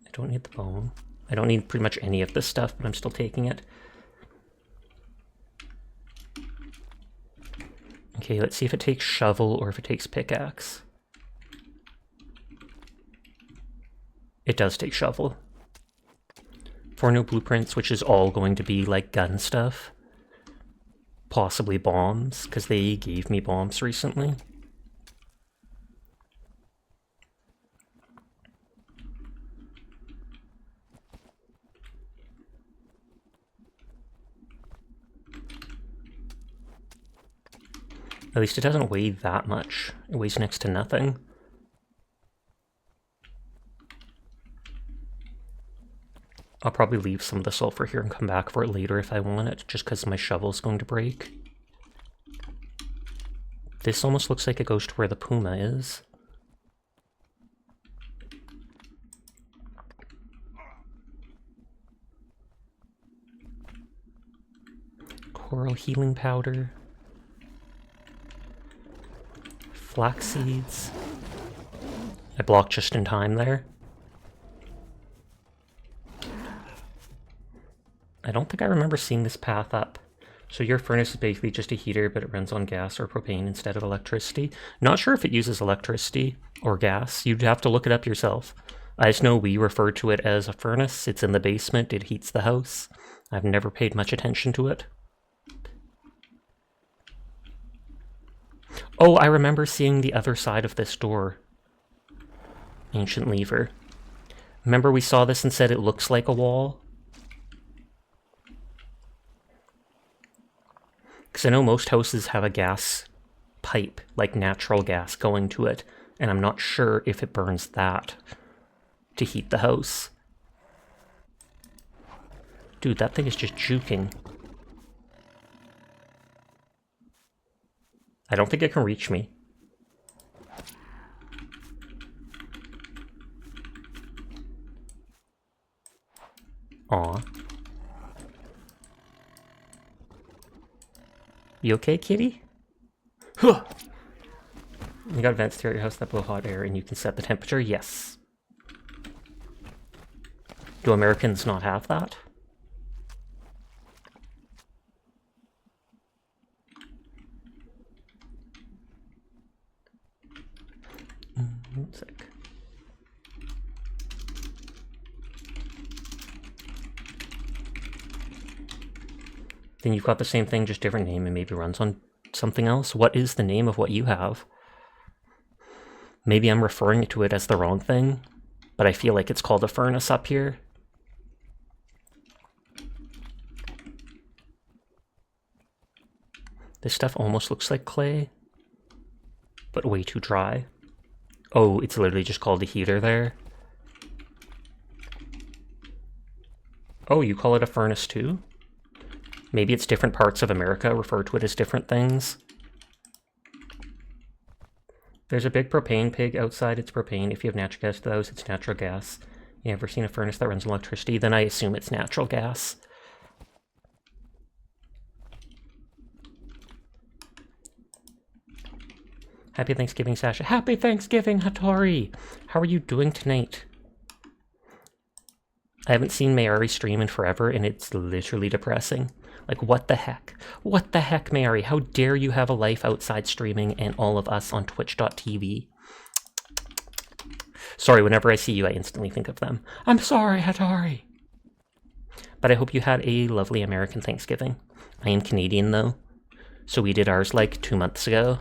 S1: I don't need the bone. I don't need pretty much any of this stuff, but I'm still taking it. Okay, let's see if it takes shovel or if it takes pickaxe. It does take shovel. 4 new blueprints, which is all going to be like gun stuff. Possibly bombs, because they gave me bombs recently. At least it doesn't weigh that much. It weighs next to nothing. I'll probably leave some of the sulfur here and come back for it later if I want it, just because my shovel's going to break. This almost looks like it goes to where the puma is. Coral healing powder. Flax seeds. I blocked just in time there. I don't think I remember seeing this path up. So your furnace is basically just a heater, but it runs on gas or propane instead of electricity. Not sure if it uses electricity or gas. You'd have to look it up yourself. I just know we refer to it as a furnace. It's in the basement. It heats the house. I've never paid much attention to it. Oh, I remember seeing the other side of this door. Ancient lever. Remember we saw this and said it looks like a wall? Because I know most houses have a gas pipe, like natural gas, going to it, and I'm not sure if it burns that to heat the house. Dude, that thing is just juking. I don't think it can reach me. Aw. You okay, kitty? Huh. You got vents throughout your house that blow hot air and you can set the temperature? Yes. Do Americans not have that? Then you've got the same thing, just different name, and maybe runs on something else. What is the name of what you have? Maybe I'm referring to it as the wrong thing, but I feel like it's called a furnace up here. This stuff almost looks like clay, but way too dry. Oh, it's literally just called a heater there. Oh, you call it a furnace too? Maybe it's different parts of America refer to it as different things. There's a big propane pig outside. It's propane. If you have natural gas to those, it's natural gas. You ever seen a furnace that runs on electricity? Then I assume it's natural gas. Happy Thanksgiving, Sasha. Happy Thanksgiving, Hattori! How are you doing tonight? I haven't seen Mayari stream in forever, and it's literally depressing. Like, what the heck? What the heck, Mayari? How dare you have a life outside streaming and all of us on twitch.tv? Sorry, whenever I see you, I instantly think of them. I'm sorry, Hattori! But I hope you had a lovely American Thanksgiving. I am Canadian, though, so we did ours like 2 months ago.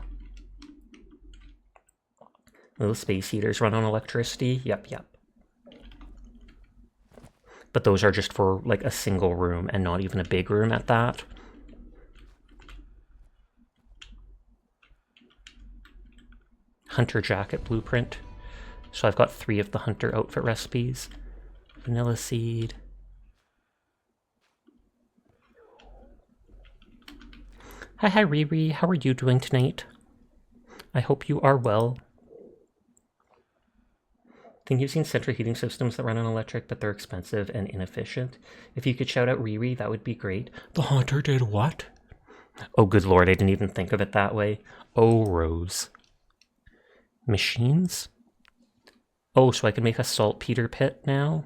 S1: Little space heaters run on electricity. Yep. But those are just for like a single room and not even a big room at that. Hunter jacket blueprint. So I've got 3 of the hunter outfit recipes. Vanilla seed. Hi Riri, how are you doing tonight? I hope you are well. I think you've seen central heating systems that run on electric, but they're expensive and inefficient. If you could shout out Riri, that would be great. The Hunter did what? Oh, good lord, I didn't even think of it that way. Oh, Rose. Machines? Oh, so I can make a saltpeter pit now?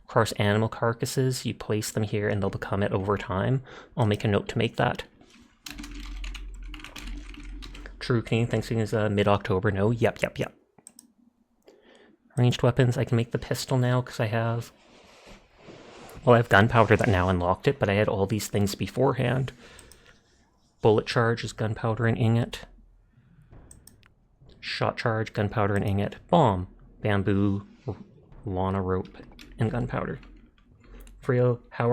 S1: Across animal carcasses, you place them here and they'll become it over time. I'll make a note to make that. True, Canadian Thanksgiving is mid-October. No, yep. Ranged weapons, I can make the pistol now because I have... Well, I have gunpowder that now unlocked it, but I had all these things beforehand. Bullet charge is gunpowder and ingot. Shot charge, gunpowder and ingot. Bomb, bamboo, Lana rope, and gunpowder. Frio, how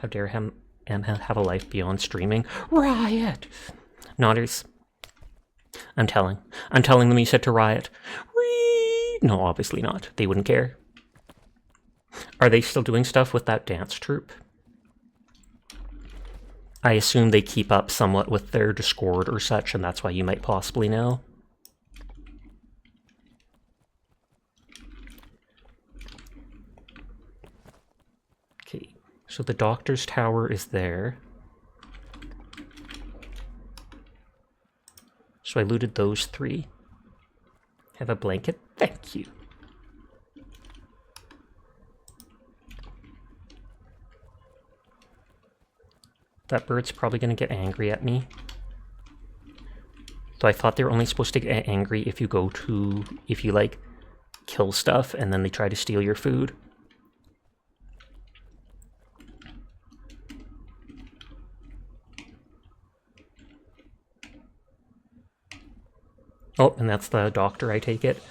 S1: dare him have a life beyond streaming? Riot! Nodders. I'm telling them you said to riot. No, obviously not. They wouldn't care. Are they still doing stuff with that dance troupe? I assume they keep up somewhat with their Discord or such, and that's why you might possibly know. Okay, so the doctor's tower is there. So I looted those 3. Have a blanket? Thank you. That bird's probably going to get angry at me. So I thought they were only supposed to get angry if you like kill stuff and then they try to steal your food. Oh, and that's the doctor, I take it.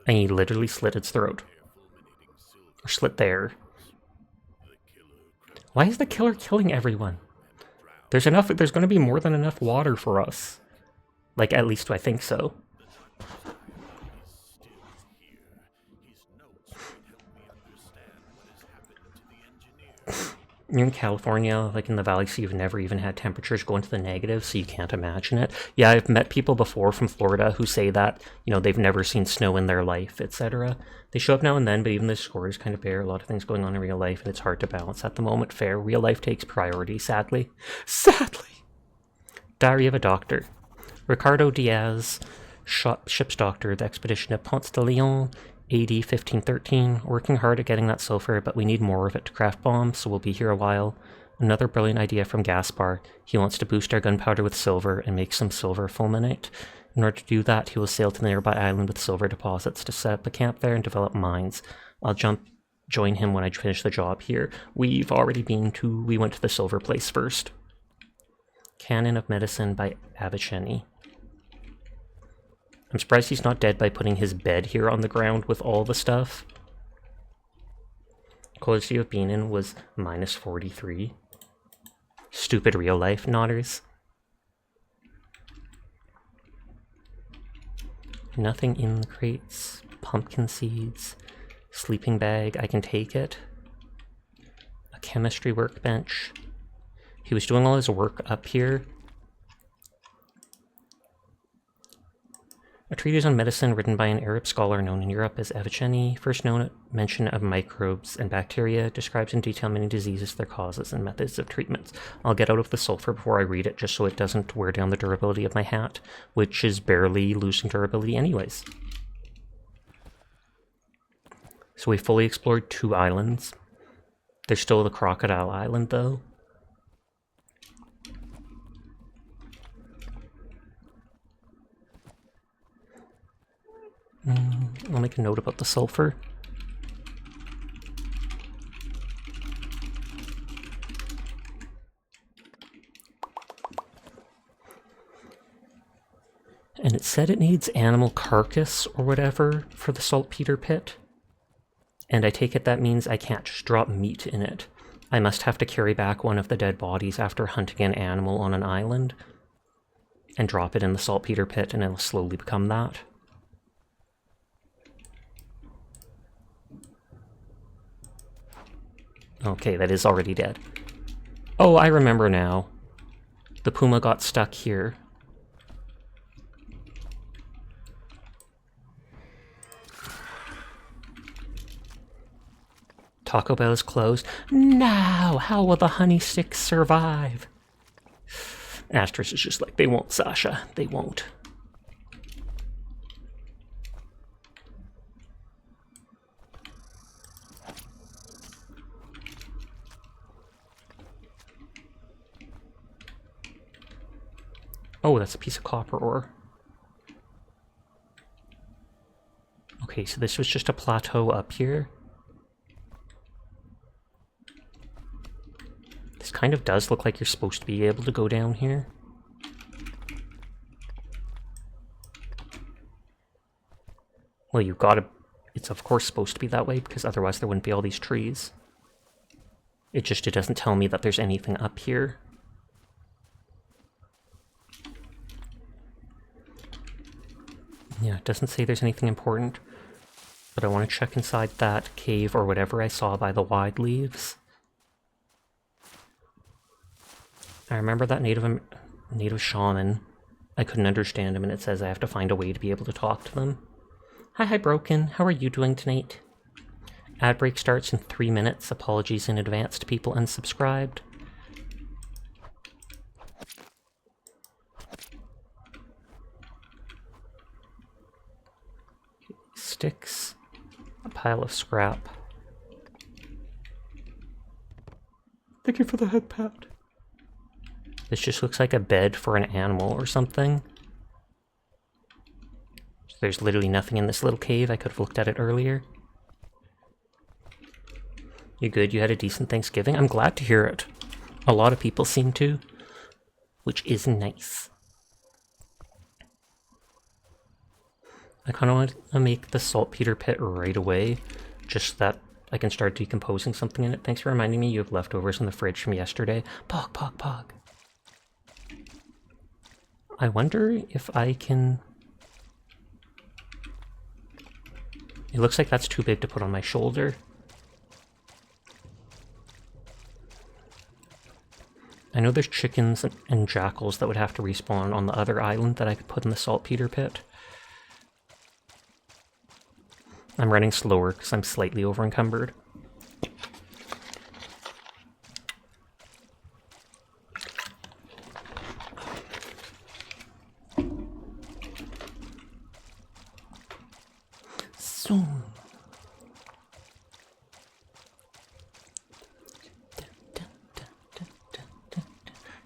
S1: And he literally slit its throat. Or slit there. Why is the killer killing everyone? There's going to be more than enough water for us. Like, at least I think so. You're in California, like in the valley, so you've never even had temperatures go into the negative, so you can't imagine it. Yeah, I've met people before from Florida who say that, you know, they've never seen snow in their life, etc. They show up now and then, but even the score is kind of bare. A lot of things going on in real life, and it's hard to balance at the moment. Fair. Real life takes priority, sadly. Sadly! Diary of a Doctor. Ricardo Diaz, ship's doctor, the expedition of Ponce de Leon, AD 1513, working hard at getting that sulfur, but we need more of it to craft bombs, so we'll be here a while. Another brilliant idea from Gaspar. He wants to boost our gunpowder with silver and make some silver fulminate. In order to do that, he will sail to the nearby island with silver deposits to set up a camp there and develop mines. I'll jump join him when I finish the job here. We went to the silver place first. Canon of Medicine by Avicenni. I'm surprised he's not dead by putting his bed here on the ground with all the stuff. Quality of being in was minus 43. Stupid real life nodders. Nothing in the crates. Pumpkin seeds. Sleeping bag, I can take it. A chemistry workbench. He was doing all his work up here. A treatise on medicine written by an Arab scholar known in Europe as Avicenni, first known mention of microbes and bacteria, describes in detail many diseases, their causes, and methods of treatments. I'll get out of the sulfur before I read it, just so it doesn't wear down the durability of my hat, which is barely losing durability anyways. So we fully explored 2 islands. There's still the Crocodile Island, though. I'll make a note about the sulfur. And it said it needs animal carcass or whatever for the saltpeter pit. And I take it that means I can't just drop meat in it. I must have to carry back one of the dead bodies after hunting an animal on an island and drop it in the saltpeter pit, and it'll slowly become that. Okay, that is already dead. Oh, I remember now. The puma got stuck here. Taco Bell is closed. Now, how will the honey sticks survive? Asterisk is just like, they won't, Sasha. They won't. Oh, that's a piece of copper ore. Okay, so this was just a plateau up here. This kind of does look like you're supposed to be able to go down here. Well, you've got to... It's of course supposed to be that way, because otherwise there wouldn't be all these trees. It doesn't tell me that there's anything up here. Yeah, it doesn't say there's anything important, but I want to check inside that cave or whatever I saw by the wide leaves. I remember that native shaman. I couldn't understand him, and it says I have to find a way to be able to talk to them. Hi, Broken. How are you doing tonight? Ad break starts in 3 minutes. Apologies in advance to people unsubscribed. Sticks, a pile of scrap. Thank you for the head pat. This just looks like a bed for an animal or something. So there's literally nothing in this little cave. I could have looked at it earlier. You good? You had a decent Thanksgiving? I'm glad to hear it. A lot of people seem to, which is nice. I kind of want to make the saltpeter pit right away, just that I can start decomposing something in it. Thanks for reminding me you have leftovers in the fridge from yesterday. Pog. I wonder if I can... It looks like that's too big to put on my shoulder. I know there's chickens and jackals that would have to respawn on the other island that I could put in the saltpeter pit. I'm running slower because I'm slightly over-encumbered. So...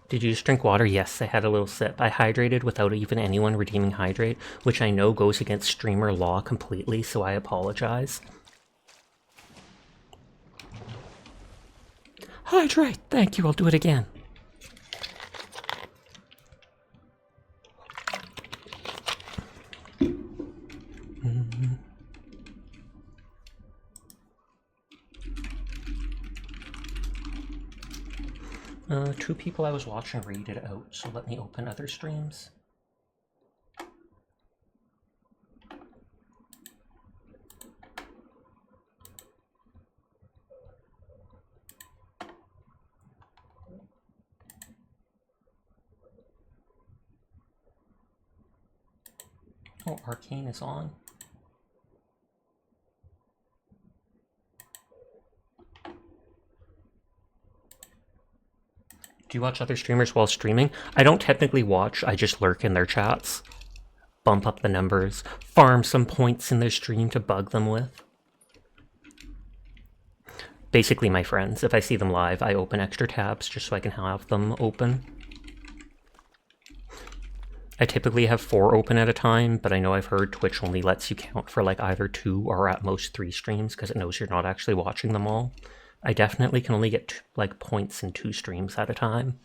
S1: Did you just drink water? Yes, I had a little sip. I hydrated without even anyone redeeming hydrate, which I know goes against streamer law completely, so I apologize. Hydrate! Thank you, I'll do it again. Two people I was watching read it out, so let me open other streams. Oh, Arcane is on. Do you watch other streamers while streaming? I don't technically watch, I just lurk in their chats. Bump up the numbers, farm some points in their stream to bug them with. Basically my friends, if I see them live, I open extra tabs just so I can have them open. I typically have 4 open at a time, but I know I've heard Twitch only lets you count for like either 2 or at most 3 streams because it knows you're not actually watching them all. I definitely can only get like points in 2 streams at a time.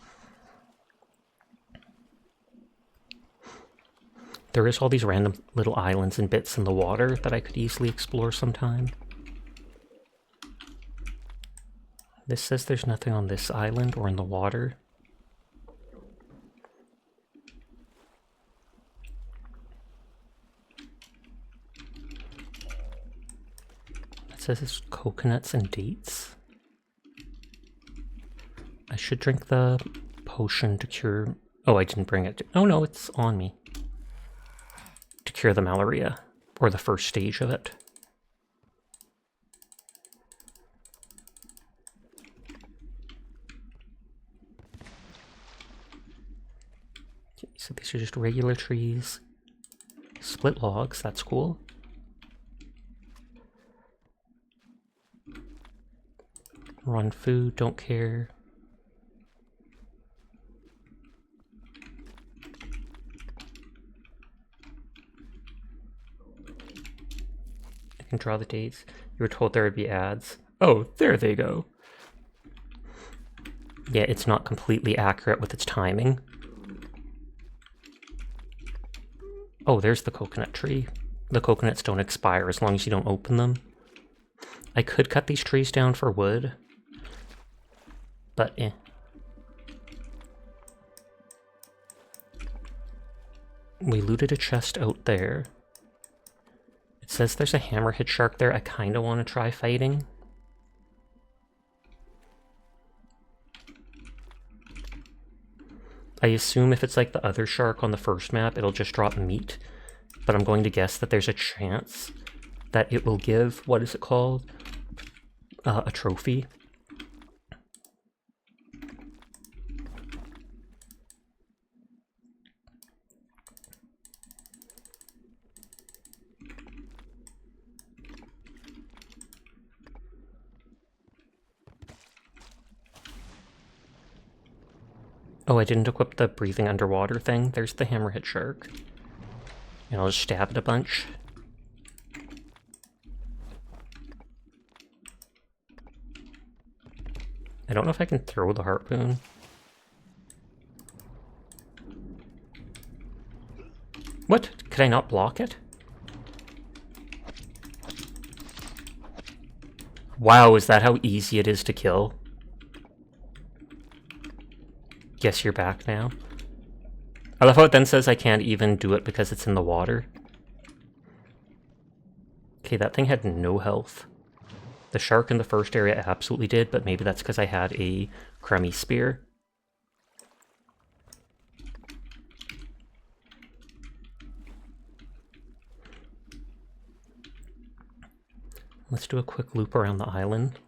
S1: There is all these random little islands and bits in the water that I could easily explore sometime. This says there's nothing on this island or in the water. It says it's coconuts and dates. I should drink the potion to cure... Oh, I didn't bring it. Oh no, it's on me. To cure the malaria, or the first stage of it. Okay, so these are just regular trees. Split logs, that's cool. Run food, don't care. I can draw the dates. You were told there would be ads. Oh, there they go. Yeah, it's not completely accurate with its timing. Oh, there's the coconut tree. The coconuts don't expire as long as you don't open them. I could cut these trees down for wood, but eh. We looted a chest out there. It says there's a hammerhead shark there. I kind of want to try fighting. I assume if it's like the other shark on the first map, it'll just drop meat. But I'm going to guess that there's a chance that it will give, what is it called? A trophy. Oh, I didn't equip the breathing underwater thing. There's the hammerhead shark. And I'll just stab it a bunch. I don't know if I can throw the harpoon. What? Could I not block it? Wow, is that how easy it is to kill? Guess you're back now. I love how it then says I can't even do it because it's in the water. Okay, that thing had no health. The shark in the first area absolutely did, but maybe that's because I had a crummy spear. Let's do a quick loop around the island,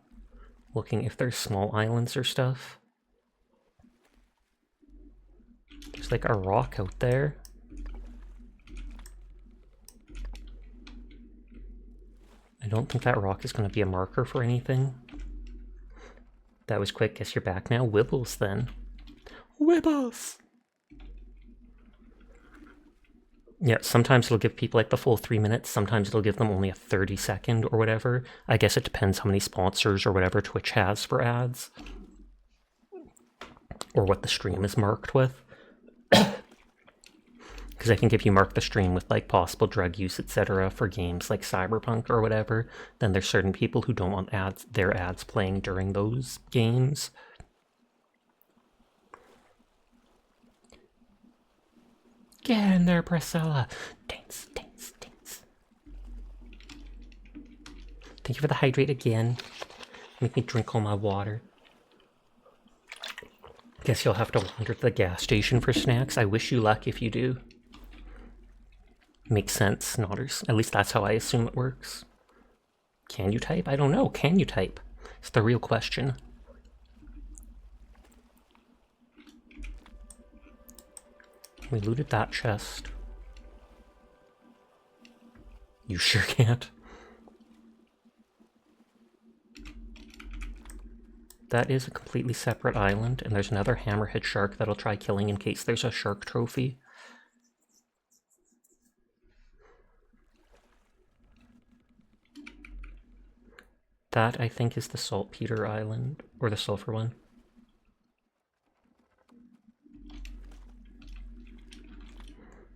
S1: looking if there's small islands or stuff. There's like a rock out there. I don't think that rock is going to be a marker for anything. That was quick. Guess you're back now. Wibbles then. Wibbles! Yeah, sometimes it'll give people like the full 3 minutes. Sometimes it'll give them only a 30-second or whatever. I guess it depends how many sponsors or whatever Twitch has for ads. or what the stream is marked with. Because I think if you mark the stream with like possible drug use, etc., for games like Cyberpunk or whatever, then there's certain people who don't want their ads playing during those games. Get in there, Priscilla. Dance, dance, dance. Thank you for the hydrate again. Make me drink all my water. Guess you'll have to wander to the gas station for snacks. I wish you luck if you do. Makes sense, Nodders. At least that's how I assume it works. Can you type? I don't know. Can you type? It's the real question. We looted that chest. You sure can't. That is a completely separate island, and there's another hammerhead shark that I'll try killing in case there's a shark trophy. That, I think, is the Saltpeter Island, or the sulfur one.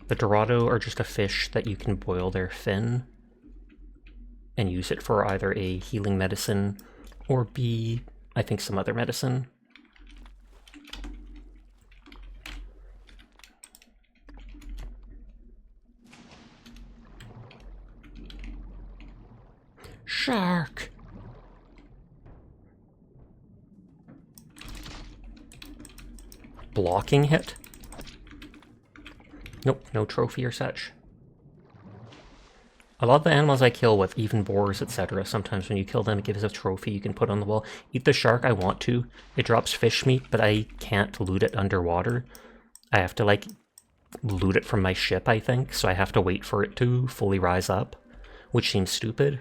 S1: The Dorado are just a fish that you can boil their fin and use it for either a healing medicine or B, I think, some other medicine. Shark! Blocking hit? Nope, no trophy or such. A lot of the animals I kill with, even boars, etc., sometimes when you kill them it gives a trophy you can put on the wall. Eat the shark, I want to. It drops fish meat, but I can't loot it underwater. I have to, like, loot it from my ship, I think, so I have to wait for it to fully rise up, which seems stupid.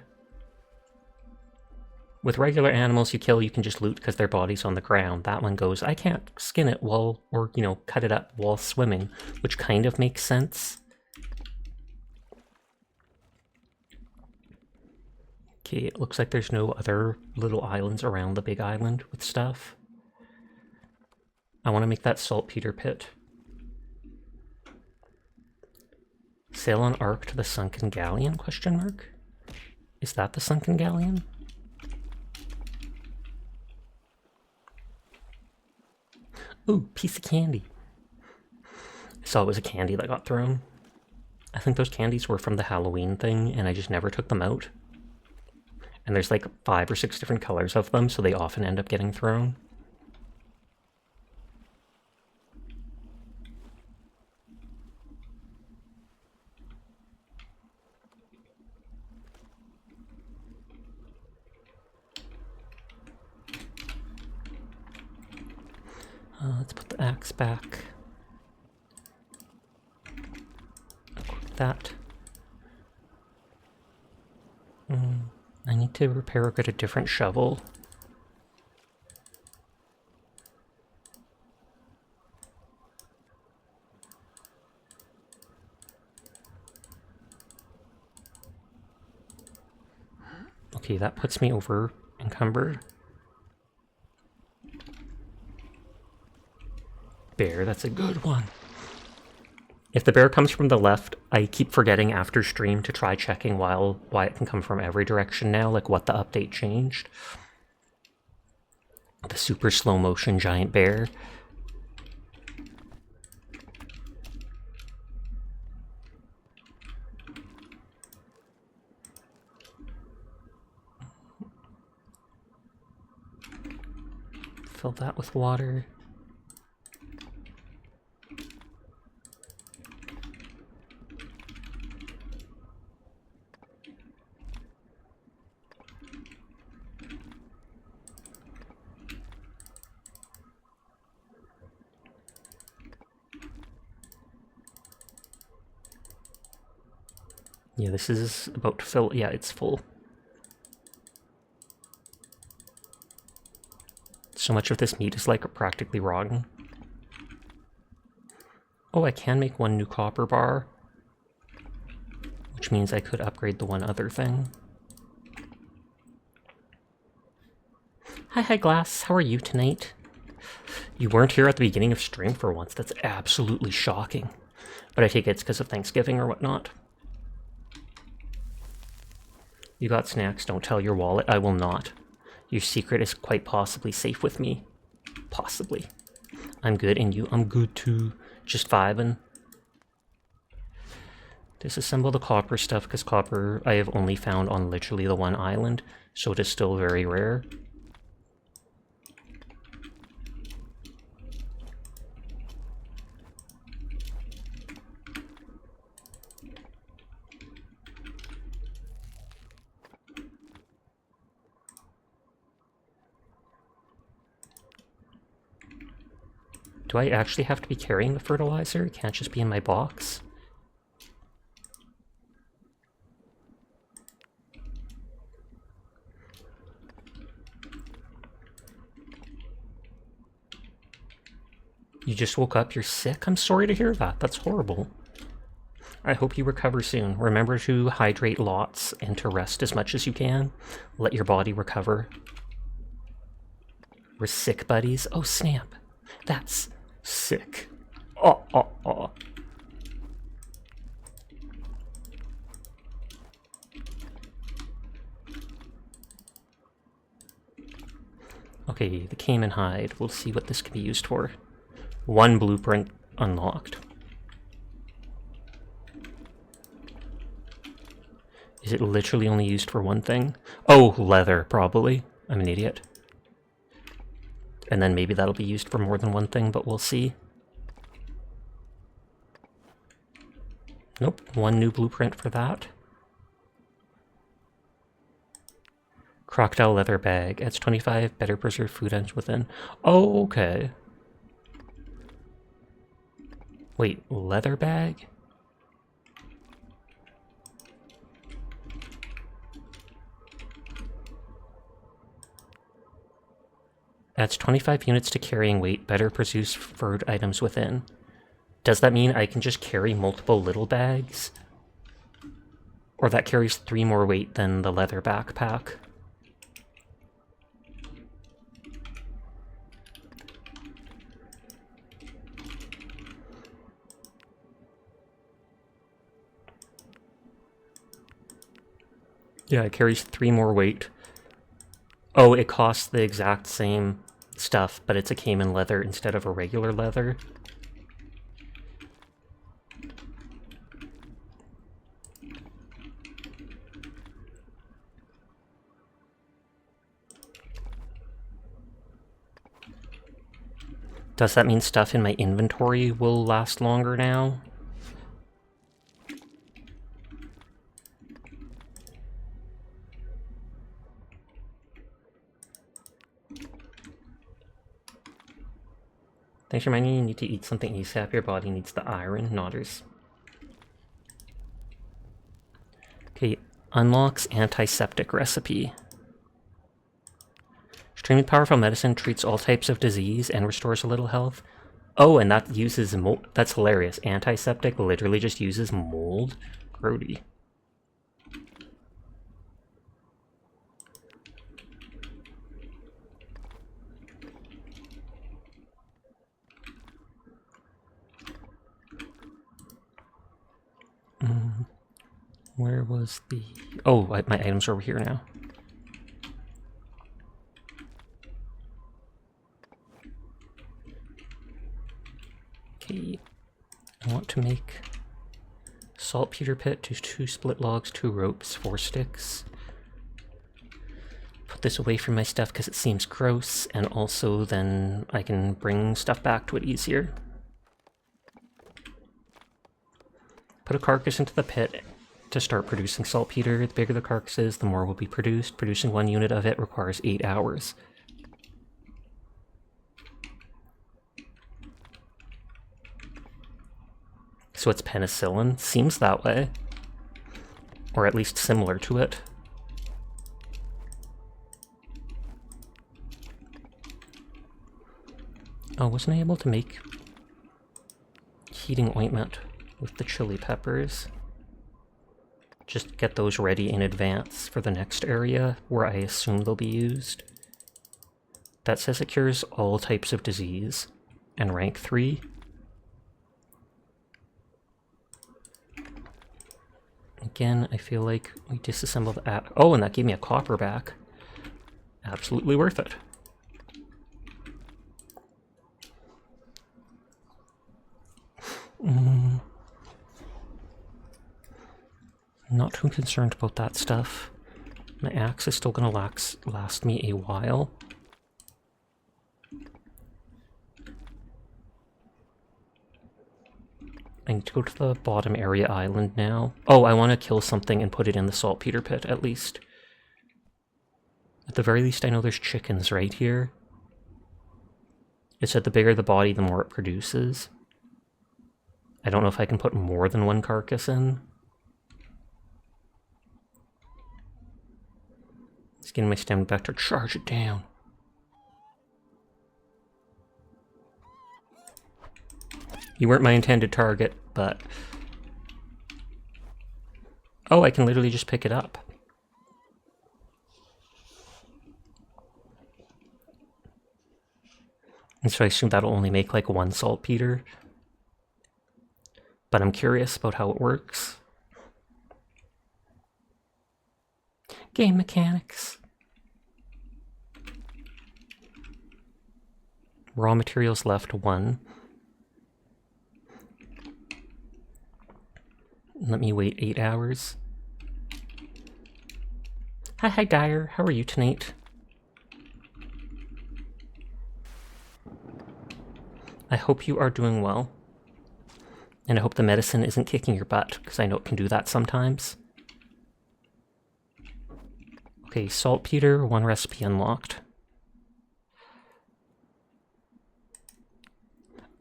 S1: With regular animals you kill, you can just loot because their body's on the ground. That one goes, I can't skin it while, or, you know, cut it up while swimming, which kind of makes sense. Okay, it looks like there's no other little islands around the big island with stuff. I want to make that saltpeter pit. Sail on arc to the sunken galleon, question mark? Is that the sunken galleon? Ooh, piece of candy. I saw it was a candy that got thrown. I think those candies were from the Halloween thing, and I just never took them out. And there's like 5 or 6 different colors of them, so they often end up getting thrown. Let's put the axe back. Equip that. I need to repair or get a different shovel. Okay, that puts me over encumbered. Bear, that's a good one. If the bear comes from the left, I keep forgetting after stream to try checking why it can come from every direction now, like what the update changed. The super slow motion giant bear. Fill that with water. Yeah, this is about to fill. Yeah, it's full. So much of this meat is like practically rotten. Oh, I can make 1 new copper bar, which means I could upgrade the one other thing. Hi, Glass. How are you tonight? You weren't here at the beginning of stream for once. That's absolutely shocking. But I take it's because of Thanksgiving or whatnot. You got snacks, don't tell your wallet. I will not. Your secret is quite possibly safe with me. Possibly. I'm good, and you? I'm good too. Just vibing. Disassemble the copper stuff, because copper I have only found on literally the one island, so it is still very rare. Do I actually have to be carrying the fertilizer? It can't just be in my box? You just woke up, you're sick? I'm sorry to hear that. That's horrible. I hope you recover soon. Remember to hydrate lots and to rest as much as you can. Let your body recover. We're sick buddies. Oh, snap. That's sick. Oh. Okay, the caiman hide. We'll see what this can be used for. One blueprint unlocked. Is it literally only used for one thing? Oh, leather, probably. I'm an idiot. And then maybe that'll be used for more than one thing, but we'll see. Nope, one new blueprint for that. Crocodile leather bag. Adds 25 better preserved food items within. Oh, okay. Wait, leather bag? Adds 25 units to carrying weight, better preserved items within. Does that mean I can just carry multiple little bags? Or that carries 3 more weight than the leather backpack? Yeah, it carries 3 more weight. Oh, it costs the exact same stuff, but it's a caiman leather instead of a regular leather. Does that mean stuff in my inventory will last longer now? Thanks for reminding you need to eat something ASAP. Your body needs the iron. Nodders. Okay, unlocks antiseptic recipe. Extremely powerful medicine treats all types of disease and restores a little health. Oh, and that uses mold. That's hilarious. Antiseptic literally just uses mold. Grody. Where was the... Oh, my items are over here now. Okay. I want to make saltpeter pit, 2 split logs, 2 ropes, 4 sticks. Put this away from my stuff because it seems gross, and also then I can bring stuff back to it easier. Put a carcass into the pit to start producing saltpeter. The bigger the carcass is, the more will be produced. Producing 1 unit of it requires 8 hours. So it's penicillin? Seems that way. Or at least similar to it. Oh, wasn't I able to make heating ointment with the chili peppers? Just get those ready in advance for the next area where I assume they'll be used. That says it cures all types of disease. And rank 3. Again, I feel like we disassembled that. Oh, and that gave me a copper back. Absolutely worth it. Not too concerned about that stuff. My axe is still going to last me a while. I need to go to the bottom area island now. Oh, I want to kill something and put it in the saltpeter pit, at least. At the very least, I know there's chickens right here. It said the bigger the body, the more it produces. I don't know if I can put more than one carcass in. Just getting my stem back to charge it down. You weren't my intended target, but... Oh, I can literally just pick it up. And so I assume that'll only make like one saltpeter. But I'm curious about how it works. Game mechanics. Raw materials left 1. Let me wait 8 hours. Hi, Dyer. How are you tonight? I hope you are doing well. And I hope the medicine isn't kicking your butt, because I know it can do that sometimes. Okay, saltpeter, 1 recipe unlocked.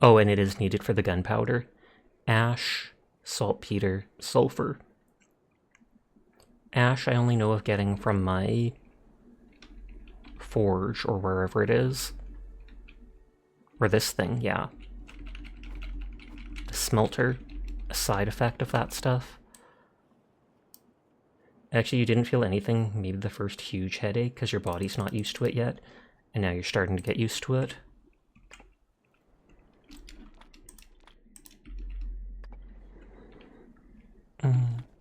S1: Oh, and it is needed for the gunpowder. Ash, saltpeter, sulfur. Ash I only know of getting from my forge, or wherever it is. Or this thing, yeah. The smelter, a side effect of that stuff. Actually, you didn't feel anything, maybe the first huge headache, because your body's not used to it yet, and now you're starting to get used to it.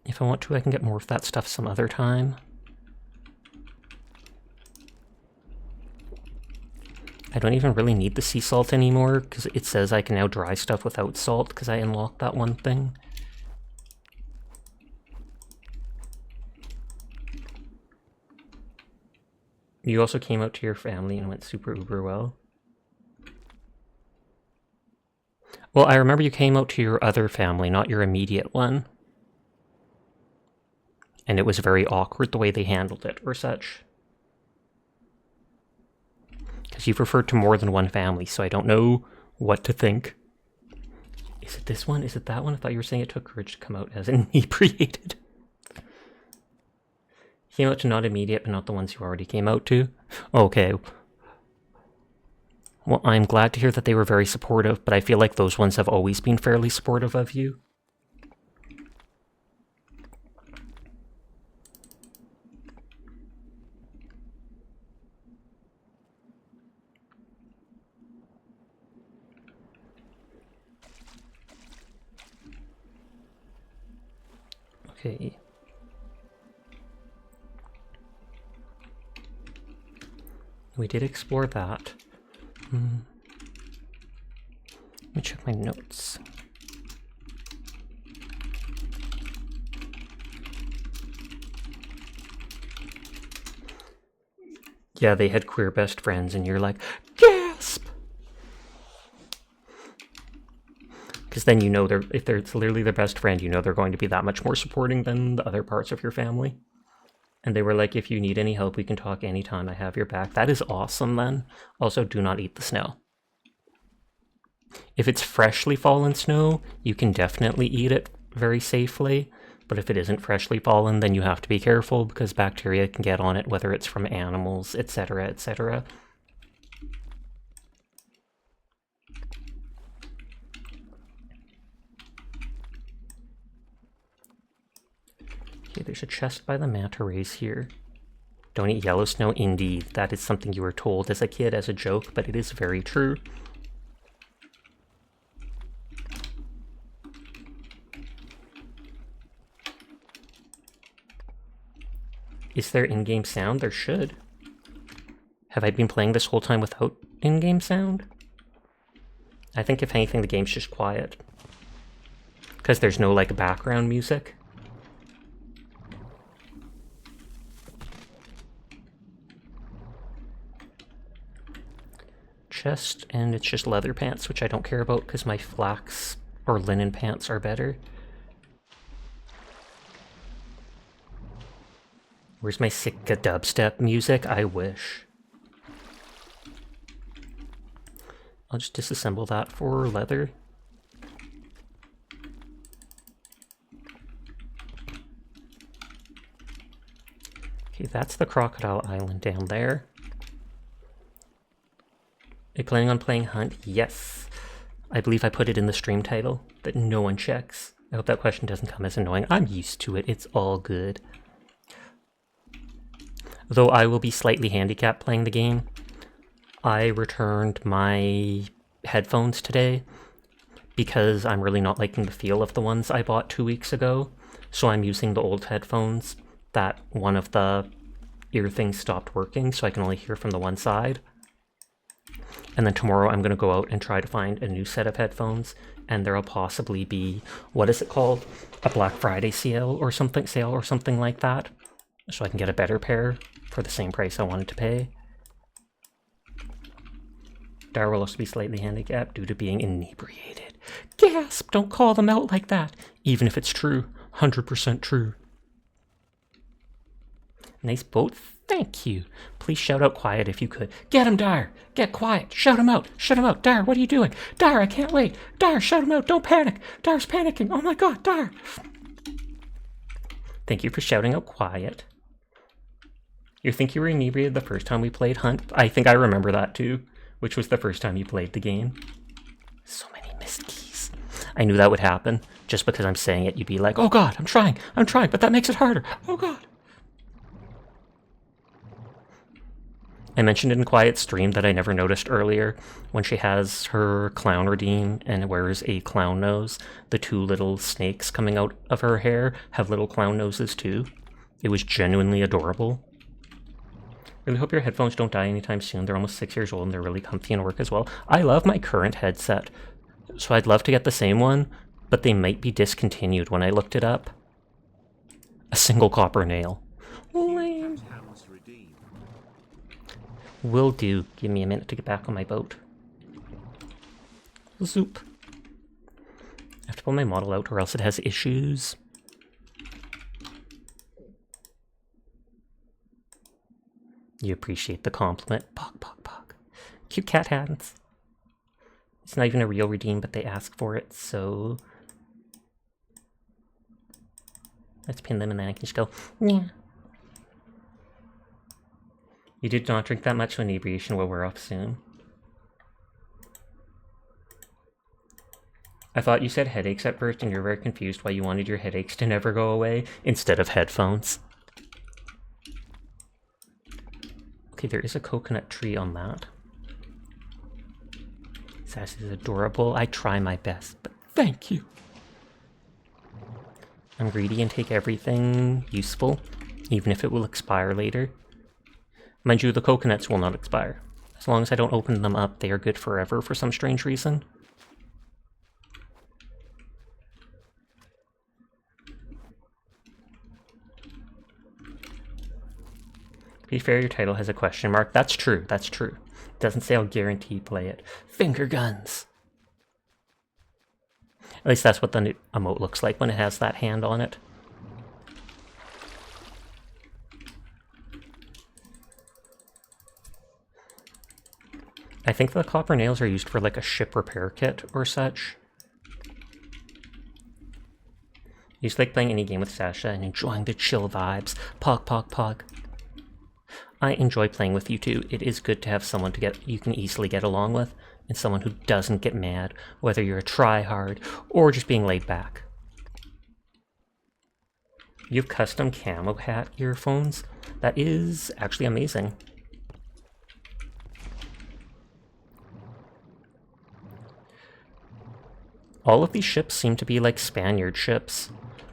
S1: If I want to, I can get more of that stuff some other time. I don't even really need the sea salt anymore, because it says I can now dry stuff without salt, because I unlocked that one thing. You also came out to your family and went super uber well. Well, I remember you came out to your other family, not your immediate one. And it was very awkward the way they handled it, or such. Because you've referred to more than one family, so I don't know what to think. Is it this one? Is it that one? I thought you were saying it took courage to come out as inebriated. Came out to not immediate, but not the ones you already came out to? Okay. Well, I'm glad to hear that they were very supportive, but I feel like those ones have always been fairly supportive of you. Okay. We did explore that. Let me check my notes. Yeah, they had queer best friends, and you're like, gasp! Because then you know if it's literally their best friend, you know they're going to be that much more supporting than the other parts of your family. And they were like, if you need any help, we can talk anytime. I have your back. That is awesome, then. Also, do not eat the snow. If it's freshly fallen snow, you can definitely eat it very safely. But if it isn't freshly fallen, then you have to be careful because bacteria can get on it, whether it's from animals, etc., etc. Okay, there's a chest by the manta rays here. Don't eat yellow snow? Indeed. That is something you were told as a kid as a joke, but it is very true. Is there in-game sound? There should. Have I been playing this whole time without in-game sound? I think if anything the game's just quiet. Because there's no like background music. Chest, and it's just leather pants, which I don't care about because my flax or linen pants are better. Where's my sick dubstep music? I wish. I'll just disassemble that for leather. Okay, that's the Crocodile Island down there. Are you planning on playing Hunt? Yes. I believe I put it in the stream title that no one checks. I hope that question doesn't come as annoying. I'm used to it. It's all good. Though I will be slightly handicapped playing the game. I returned my headphones today because I'm really not liking the feel of the ones I bought 2 weeks ago. So I'm using the old headphones that one of the ear things stopped working, so I can only hear from the one side. And then tomorrow I'm going to go out and try to find a new set of headphones, and there'll possibly be, what is it called? A Black Friday sale or something like that. So I can get a better pair for the same price I wanted to pay. Dar will also be slightly handicapped due to being inebriated. Gasp! Don't call them out like that, even if it's true. 100% true. Nice boat. Thank you. Please shout out quiet if you could. Get him, Dar! Get quiet! Shout him out! Shut him out! Dar, what are you doing? Dar, I can't wait! Dar, shout him out! Don't panic! Dar's panicking! Oh my god, Dar! Thank you for shouting out quiet. You think you were inebriated the first time we played Hunt? I think I remember that too, which was the first time you played the game. So many missed keys. I knew that would happen. Just because I'm saying it, you'd be like, oh god, I'm trying, but that makes it harder. Oh god. I mentioned in Quiet's stream that I never noticed earlier. When she has her clown redeem and wears a clown nose, the two little snakes coming out of her hair have little clown noses too. It was genuinely adorable. Really hope your headphones don't die anytime soon. They're almost 6 years old and they're really comfy and work as well. I love my current headset, so I'd love to get the same one, but they might be discontinued when I looked it up. A single copper nail. Lame. Will do. Give me a minute to get back on my boat. Zoop. I have to pull my model out or else it has issues. You appreciate the compliment. Pog, pog, pog. Cute cat hands. It's not even a real redeem, but they ask for it, so... Let's pin them and then I can just go, yeah. You did not drink that much, so inebriation will wear off soon. I thought you said headaches at first and you're very confused why you wanted your headaches to never go away instead of headphones. Okay, there is a coconut tree on that. Sass is adorable. I try my best, but thank you. I'm greedy and take everything useful, even if it will expire later. Mind you, the coconuts will not expire. As long as I don't open them up, they are good forever for some strange reason. To be fair, your title has a question mark. That's true, that's true. It doesn't say I'll guarantee play it. Finger guns! At least that's what the emote looks like when it has that hand on it. I think the copper nails are used for like a ship repair kit or such. I used to like playing any game with Sasha and enjoying the chill vibes. Pog, pog, pog. I enjoy playing with you too. It is good to have someone you can easily get along with, and someone who doesn't get mad, whether you're a try-hard or just being laid back. You have custom camo hat earphones? That is actually amazing. All of these ships seem to be like Spaniard ships.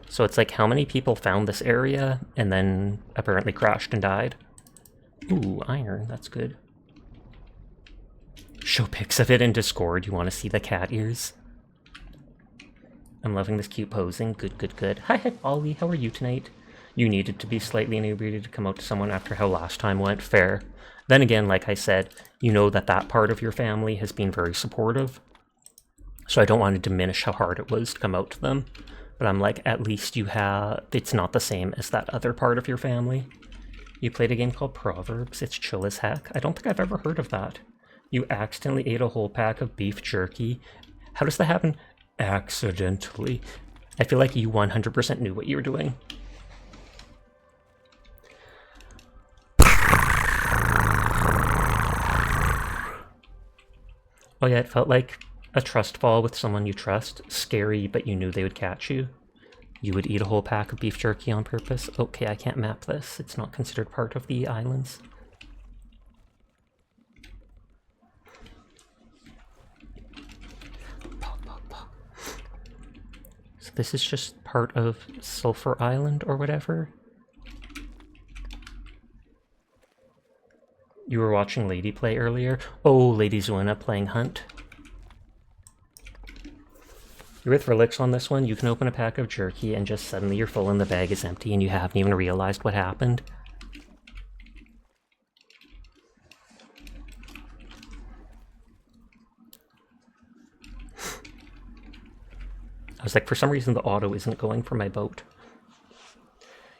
S1: So it's like how many people found this area and then apparently crashed and died. Ooh, iron, that's good. Show pics of it in Discord. You want to see the cat ears? I'm loving this cute posing. Good, good, good. Hi, Ollie. How are you tonight? You needed to be slightly inebriated to come out to someone after how last time went. Fair. Then again, like I said, you know that that part of your family has been very supportive. So I don't want to diminish how hard it was to come out to them. But I'm like, at least you have... It's not the same as that other part of your family. You played a game called Proverbs. It's chill as heck. I don't think I've ever heard of that. You accidentally ate a whole pack of beef jerky. How does that happen? Accidentally. I feel like you 100% knew what you were doing. Oh yeah, it felt like a trust fall with someone you trust. Scary, but you knew they would catch you. You would eat a whole pack of beef jerky on purpose. Okay, I can't map this. It's not considered part of the islands. So this is just part of Sulphur Island or whatever. You were watching Lady play earlier? Oh, Lady Zuena playing Hunt. You're with Relix on this one. You can open a pack of jerky and just suddenly you're full and the bag is empty and you haven't even realized what happened. I was like, for some reason the auto isn't going for my boat.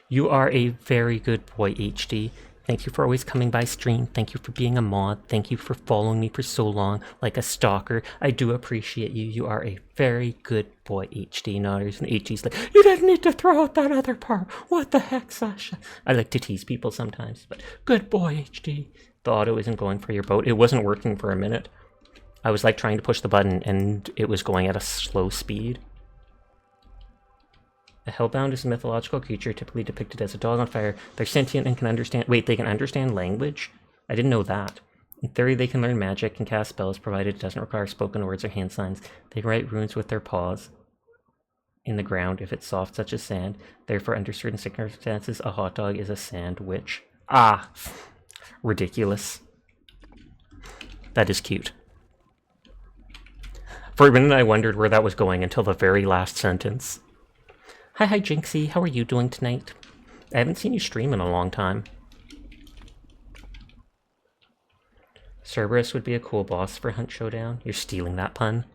S1: You are a very good boy, HD. Thank you for always coming by stream. Thank you for being a mod. Thank you for following me for so long, like a stalker. I do appreciate you. You are a very good boy, HD. Nodders and HD's like, you didn't need to throw out that other part. What the heck, Sasha? I like to tease people sometimes, but good boy, HD. The auto isn't going for your boat. It wasn't working for a minute. I was like trying to push the button and it was going at a slow speed. A hellbound is a mythological creature typically depicted as a dog on fire. They're sentient and can understand... Wait, they can understand language? I didn't know that. In theory, they can learn magic and cast spells, provided it doesn't require spoken words or hand signs. They can write runes with their paws in the ground if it's soft, such as sand. Therefore, under certain circumstances, a hot dog is a sandwich. Ah! Ridiculous. That is cute. For a minute, I wondered where that was going until the very last sentence. Hi, Jinxie. How are you doing tonight? I haven't seen you stream in a long time. Cerberus would be a cool boss for Hunt Showdown. You're stealing that pun.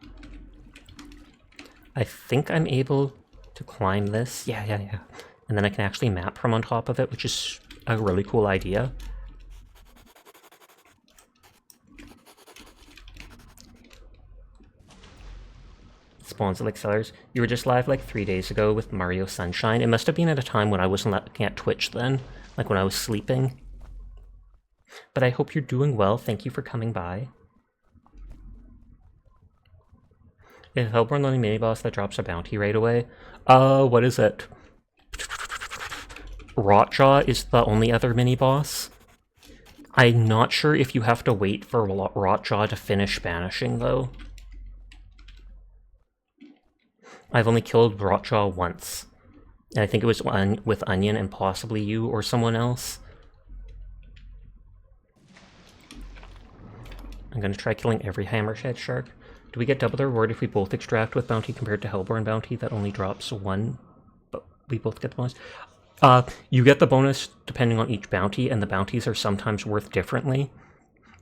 S1: I think I'm able to climb this. Yeah. And then I can actually map from on top of it, which is a really cool idea. Spawns like sellers. You were just live like 3 days ago with Mario Sunshine. It must have been at a time when I wasn't looking at Twitch then, like when I was sleeping. But I hope you're doing well. Thank you for coming by. Is Hellborn the only mini-boss that drops a bounty right away? What is it? Rotjaw is the only other mini-boss. I'm not sure if you have to wait for Rotjaw to finish banishing, though. I've only killed Rotjaw once. And I think it was with Onion and possibly you or someone else. I'm going to try killing every hammerhead shark. Do we get double the reward if we both extract with bounty compared to Hellborn bounty that only drops one? But we both get the bonus. You get the bonus depending on each bounty, and the bounties are sometimes worth differently.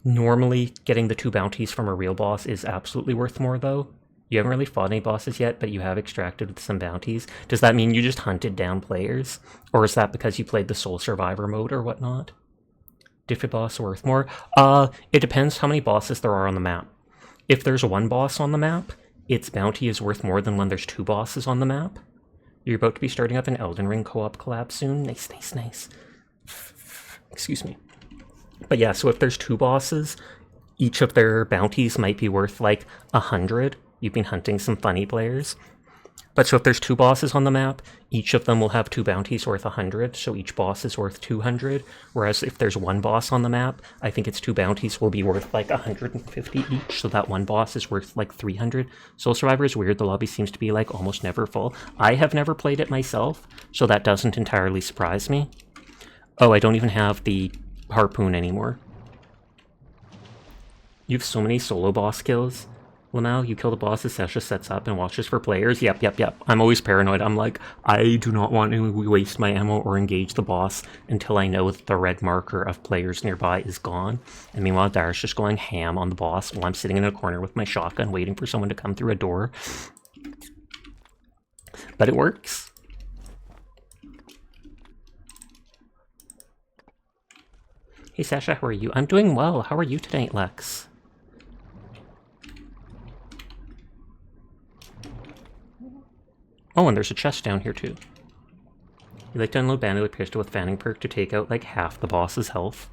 S1: Normally, getting the 2 bounties from a real boss is absolutely worth more, though. You haven't really fought any bosses yet, but you have extracted with some bounties. Does that mean you just hunted down players? Or is that because you played the Soul Survivor mode or whatnot? Different boss worth more? It depends how many bosses there are on the map. If there's 1 boss on the map, its bounty is worth more than when there's 2 bosses on the map. You're about to be starting up an Elden Ring co-op collab soon. Nice. Excuse me. But yeah, so if there's 2 bosses, each of their bounties might be worth like 100. You've been hunting some funny players. But so if there's 2 bosses on the map, each of them will have 2 bounties worth 100, so each boss is worth 200. Whereas if there's 1 boss on the map, I think its 2 bounties will be worth like 150 each, so that 1 boss is worth like 300. Soul Survivor is weird, the lobby seems to be like almost never full. I have never played it myself, so that doesn't entirely surprise me. Oh, I don't even have the harpoon anymore. You have so many solo boss kills. Lamau, you kill the boss as Sasha sets up and watches for players. Yep. I'm always paranoid. I'm like, I do not want to waste my ammo or engage the boss until I know that the red marker of players nearby is gone. And meanwhile, Dara's just going ham on the boss while I'm sitting in a corner with my shotgun waiting for someone to come through a door. But it works. Hey Sasha, how are you? I'm doing well. How are you tonight, Lex? Oh, and there's a chest down here too. You like to unload Bandit Pistol with Fanning perk to take out like half the boss's health.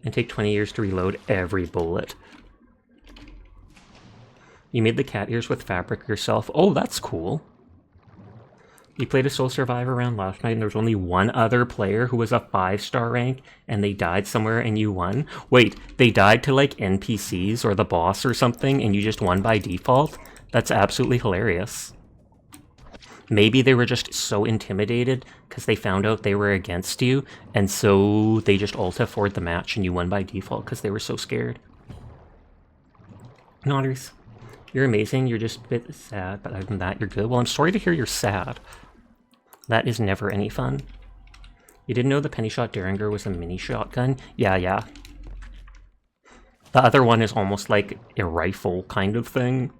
S1: And take 20 years to reload every bullet. You made the cat ears with fabric yourself. Oh, that's cool. You played a Soul Survivor round last night and there was only 1 other player who was a 5-star rank and they died somewhere and you won? Wait, they died to like NPCs or the boss or something and you just won by default? That's absolutely hilarious. Maybe they were just so intimidated because they found out they were against you and so they just ult-F4'd the match and you won by default because they were so scared. Notters, you're amazing, you're just a bit sad, but other than that, you're good. Well, I'm sorry to hear you're sad. That is never any fun. You didn't know the penny shot Derringer was a mini shotgun? Yeah. The other one is almost like a rifle kind of thing.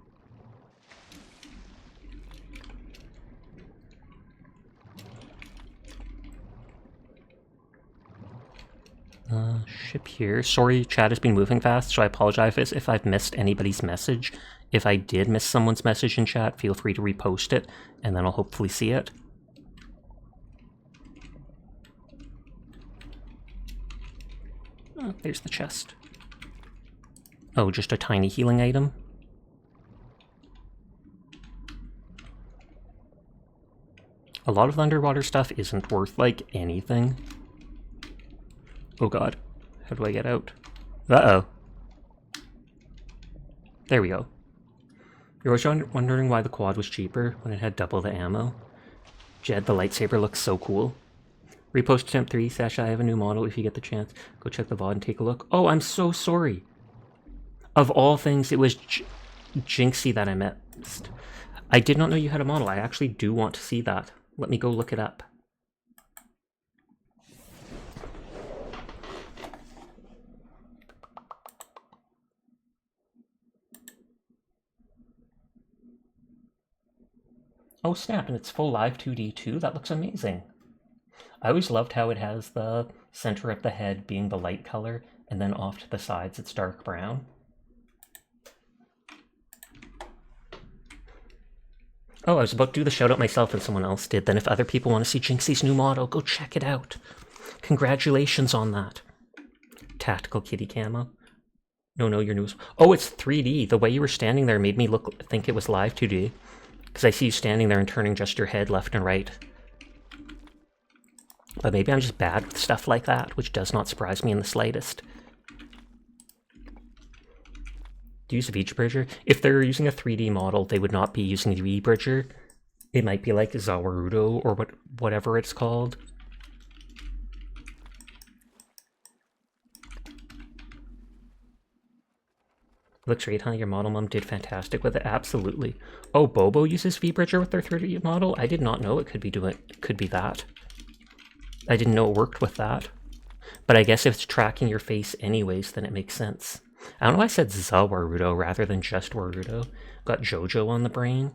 S1: Ship here. Sorry, chat has been moving fast, so I apologize if I've missed anybody's message. If I did miss someone's message in chat, feel free to repost it, and then I'll hopefully see it. Oh, there's the chest. Oh, just a tiny healing item. A lot of the underwater stuff isn't worth, like, anything. Oh god. How do I get out? Uh-oh. There we go. You're always wondering why the quad was cheaper when it had double the ammo. Jed, the lightsaber looks so cool. Repost attempt 3, Sasha, I have a new model if you get the chance. Go check the VOD and take a look. Oh, I'm so sorry. Of all things, it was Jinxie that I missed. I did not know you had a model. I actually do want to see that. Let me go look it up. Oh snap, and it's full live 2D too? That looks amazing. I always loved how it has the center of the head being the light color, and then off to the sides it's dark brown. Oh, I was about to do the shout out myself and someone else did. Then if other people want to see Jinxie's new model, go check it out. Congratulations on that. Tactical kitty camo. No, your news. Oh, it's 3D. The way you were standing there made me think it was live 2D. Because I see you standing there and turning just your head left and right. But maybe I'm just bad with stuff like that, which does not surprise me in the slightest. Do you use a V-Bridger? If they're using a 3D model, they would not be using the V-Bridger. It might be like Zawarudo or whatever it's called. Looks great, huh? Your model mom did fantastic with it. Absolutely. Oh, Bobo uses V-Bridger with their 3D model? I did not know it could be that. I didn't know it worked with that. But I guess if it's tracking your face anyways, then it makes sense. I don't know why I said Zawarudo rather than just Warudo. Got JoJo on the brain.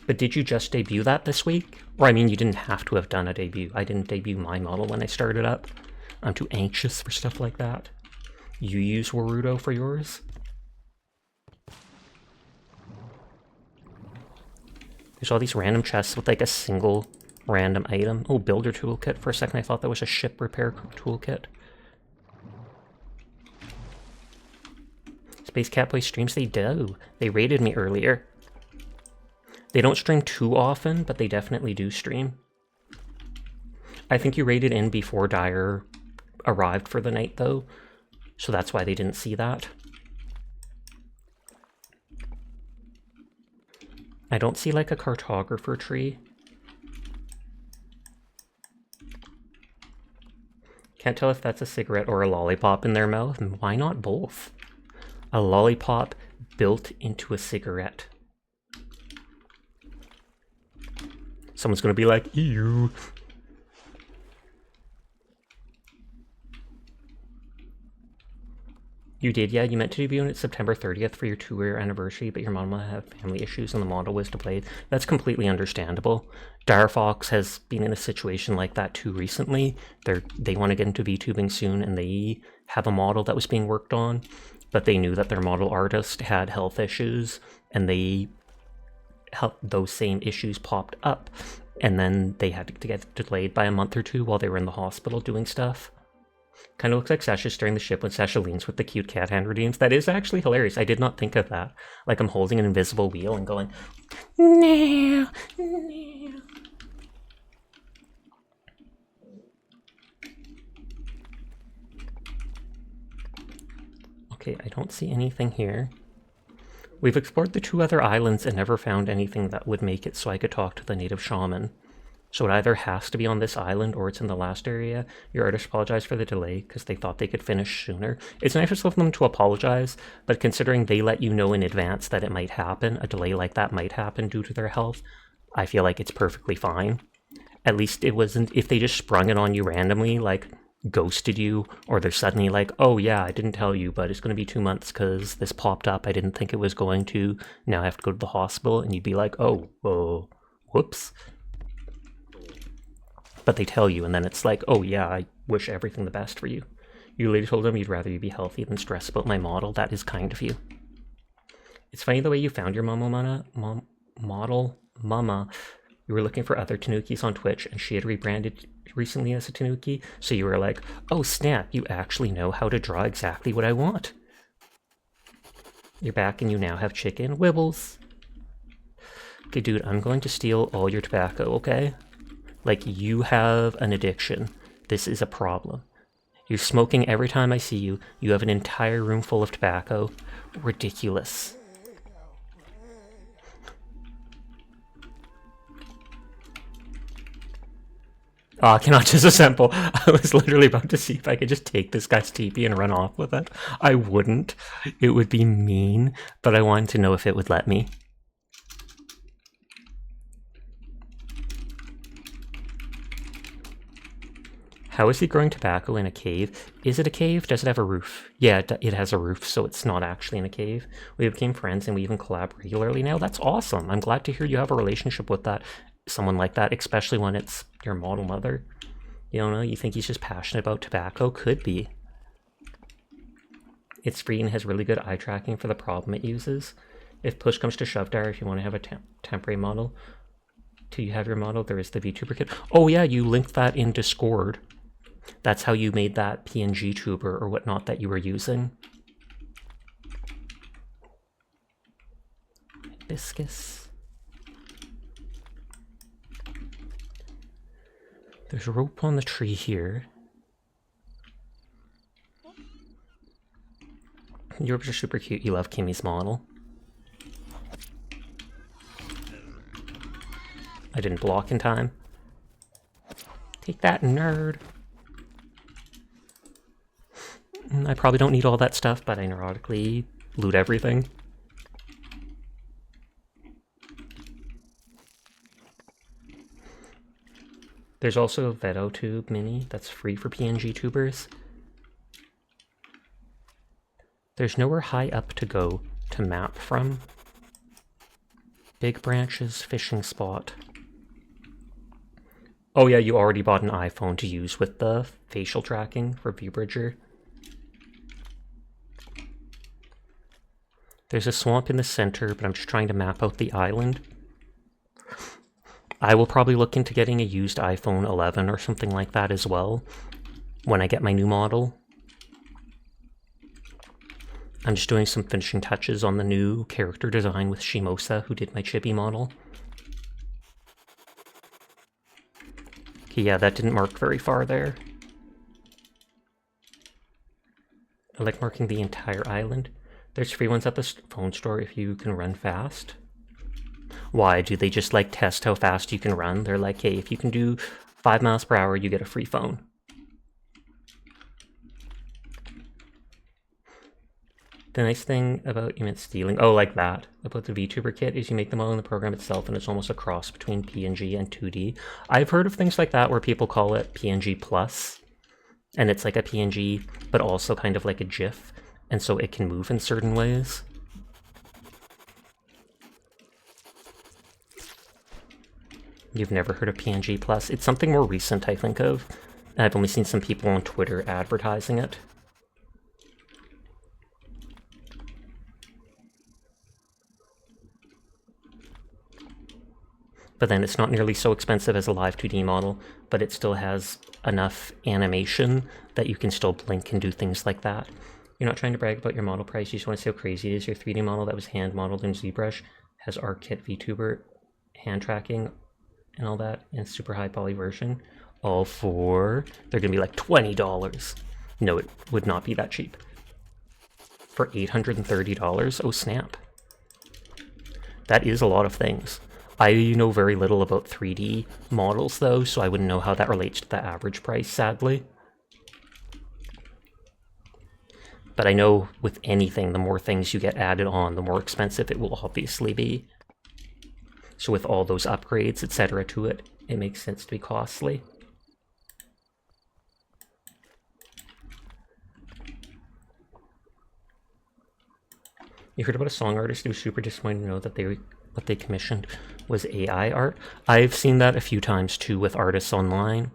S1: But did you just debut that this week? Or I mean, you didn't have to have done a debut. I didn't debut my model when I started up. I'm too anxious for stuff like that. You use Warudo for yours? There's all these random chests with like a single random item. Oh, builder toolkit. For a second I thought that was a ship repair toolkit. Space Catboy streams, they do. They raided me earlier. They don't stream too often, but they definitely do stream. I think you raided in before Dyer arrived for the night, though, so that's why they didn't see that. I don't see, like, a cartographer tree. Can't tell if that's a cigarette or a lollipop in their mouth, and why not both? A lollipop built into a cigarette. Someone's gonna be like, ew. You did, yeah. You meant to debut on it September 30th for your 2-year anniversary, but your mom might have family issues and the model was delayed. That's completely understandable. Direfox has been in a situation like that too recently. They want to get into VTubing soon, and they have a model that was being worked on, but they knew that their model artist had health issues, and those same issues popped up, and then they had to get delayed by a month or two while they were in the hospital doing stuff. Kind of looks like Sasha stirring the ship when Sasha leans with the cute cat hand routines. That is actually hilarious. I did not think of that. Like I'm holding an invisible wheel and going, no, no. Okay, I don't see anything here. We've explored the 2 other islands and never found anything that would make it so I could talk to the native shaman. So it either has to be on this island or it's in the last area. Your artist apologized for the delay because they thought they could finish sooner. It's nice of them to apologize, but considering they let you know in advance that it might happen, a delay like that might happen due to their health, I feel like it's perfectly fine. At least it wasn't, if they just sprung it on you randomly, like ghosted you, or they're suddenly like, oh yeah, I didn't tell you, but it's going to be 2 months because this popped up, I didn't think it was going to, now I have to go to the hospital, and you'd be like, oh, whoops. But they tell you, and then it's like, oh yeah, I wish everything the best for you. You later told them you'd rather you be healthy than stress about my model. That is kind of you. It's funny the way you found your model, Mama. You were looking for other Tanukis on Twitch, and she had rebranded recently as a Tanuki, so you were like, oh snap, you actually know how to draw exactly what I want. You're back and you now have chicken wibbles. Okay, dude, I'm going to steal all your tobacco, okay? Like, you have an addiction. This is a problem. You're smoking every time I see you. You have an entire room full of tobacco. Ridiculous. Oh, I cannot disassemble. I was literally about to see if I could just take this guy's TP and run off with it. I wouldn't. It would be mean, but I wanted to know if it would let me. How is he growing tobacco in a cave? Is it a cave? Does it have a roof? Yeah, it has a roof, so it's not actually in a cave. We became friends and we even collab regularly now. That's awesome. I'm glad to hear you have a relationship with someone like that, especially when it's your model mother. You don't know, you think he's just passionate about tobacco? Could be. It's free and has really good eye tracking for the problem it uses. If push comes to shove, Dara, if you want to have a temporary model, till you have your model, there is the VTuber kit. Oh yeah, you linked that in Discord. That's how you made that PNG tuber or whatnot that you were using. Hibiscus. There's a rope on the tree here. Your ropes are super cute. You love Kimmy's model. I didn't block in time. Take that, nerd. I probably don't need all that stuff, but I neurotically loot everything. There's also a VetoTube mini that's free for PNG tubers. There's nowhere high up to go to map from. Big branches, fishing spot. Oh yeah, you already bought an iPhone to use with the facial tracking for ViewBridger. There's a swamp in the center, but I'm just trying to map out the island. I will probably look into getting a used iPhone 11 or something like that as well when I get my new model. I'm just doing some finishing touches on the new character design with Shimosa, who did my chibi model. Okay, yeah, that didn't mark very far there. I like marking the entire island. There's free ones at the phone store if you can run fast. Why? Do they just like test how fast you can run? They're like, hey, if you can do 5 miles per hour, you get a free phone. The nice thing about, you meant stealing, oh, like that, about the VTuber kit is you make them all in the program itself and it's almost a cross between PNG and 2D. I've heard of things like that where people call it PNG Plus, and it's like a PNG, but also kind of like a GIF, and so it can move in certain ways. You've never heard of PNG Plus? It's something more recent, I think of. And I've only seen some people on Twitter advertising it. But then it's not nearly so expensive as a live 2D model, but it still has enough animation that you can still blink and do things like that. You're not trying to brag about your model price, you just want to see how crazy it is. Your 3D model that was hand modeled in ZBrush has ArtKit VTuber hand tracking and all that, and super high poly version, all for, they're gonna be like $20. No, it would not be that cheap. For $830, oh snap. That is a lot of things. I know very little about 3D models though, so I wouldn't know how that relates to the average price, sadly. But I know with anything, the more things you get added on, the more expensive it will obviously be. So with all those upgrades, etc. to it, it makes sense to be costly. You heard about a song artist who was super disappointed to know that what they commissioned was AI art? I've seen that a few times too with artists online,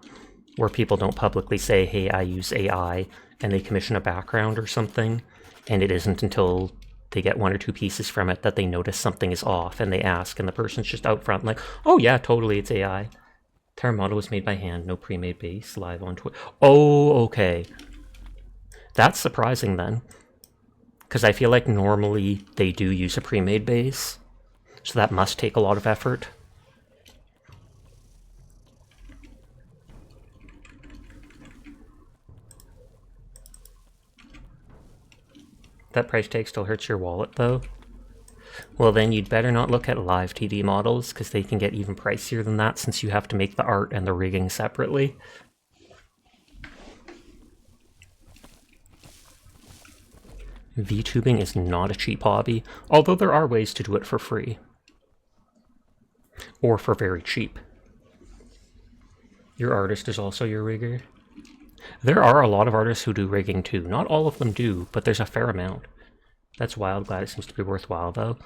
S1: where people don't publicly say, hey, I use AI, and they commission a background or something, and it isn't until they get 1 or 2 pieces from it that they notice something is off, and they ask, and the person's just out front like, oh yeah, totally, it's AI. Their model was made by hand, no pre-made base, live on Twitter. Oh, okay. That's surprising then, because I feel like normally they do use a pre-made base, so that must take a lot of effort. That price tag still hurts your wallet though. Well then you'd better not look at live TD models, because they can get even pricier than that since you have to make the art and the rigging separately. VTubing is not a cheap hobby, although there are ways to do it for free. Or for very cheap. Your artist is also your rigger? There are a lot of artists who do rigging too. Not all of them do, but there's a fair amount. That's wild. Glad it seems to be worthwhile though.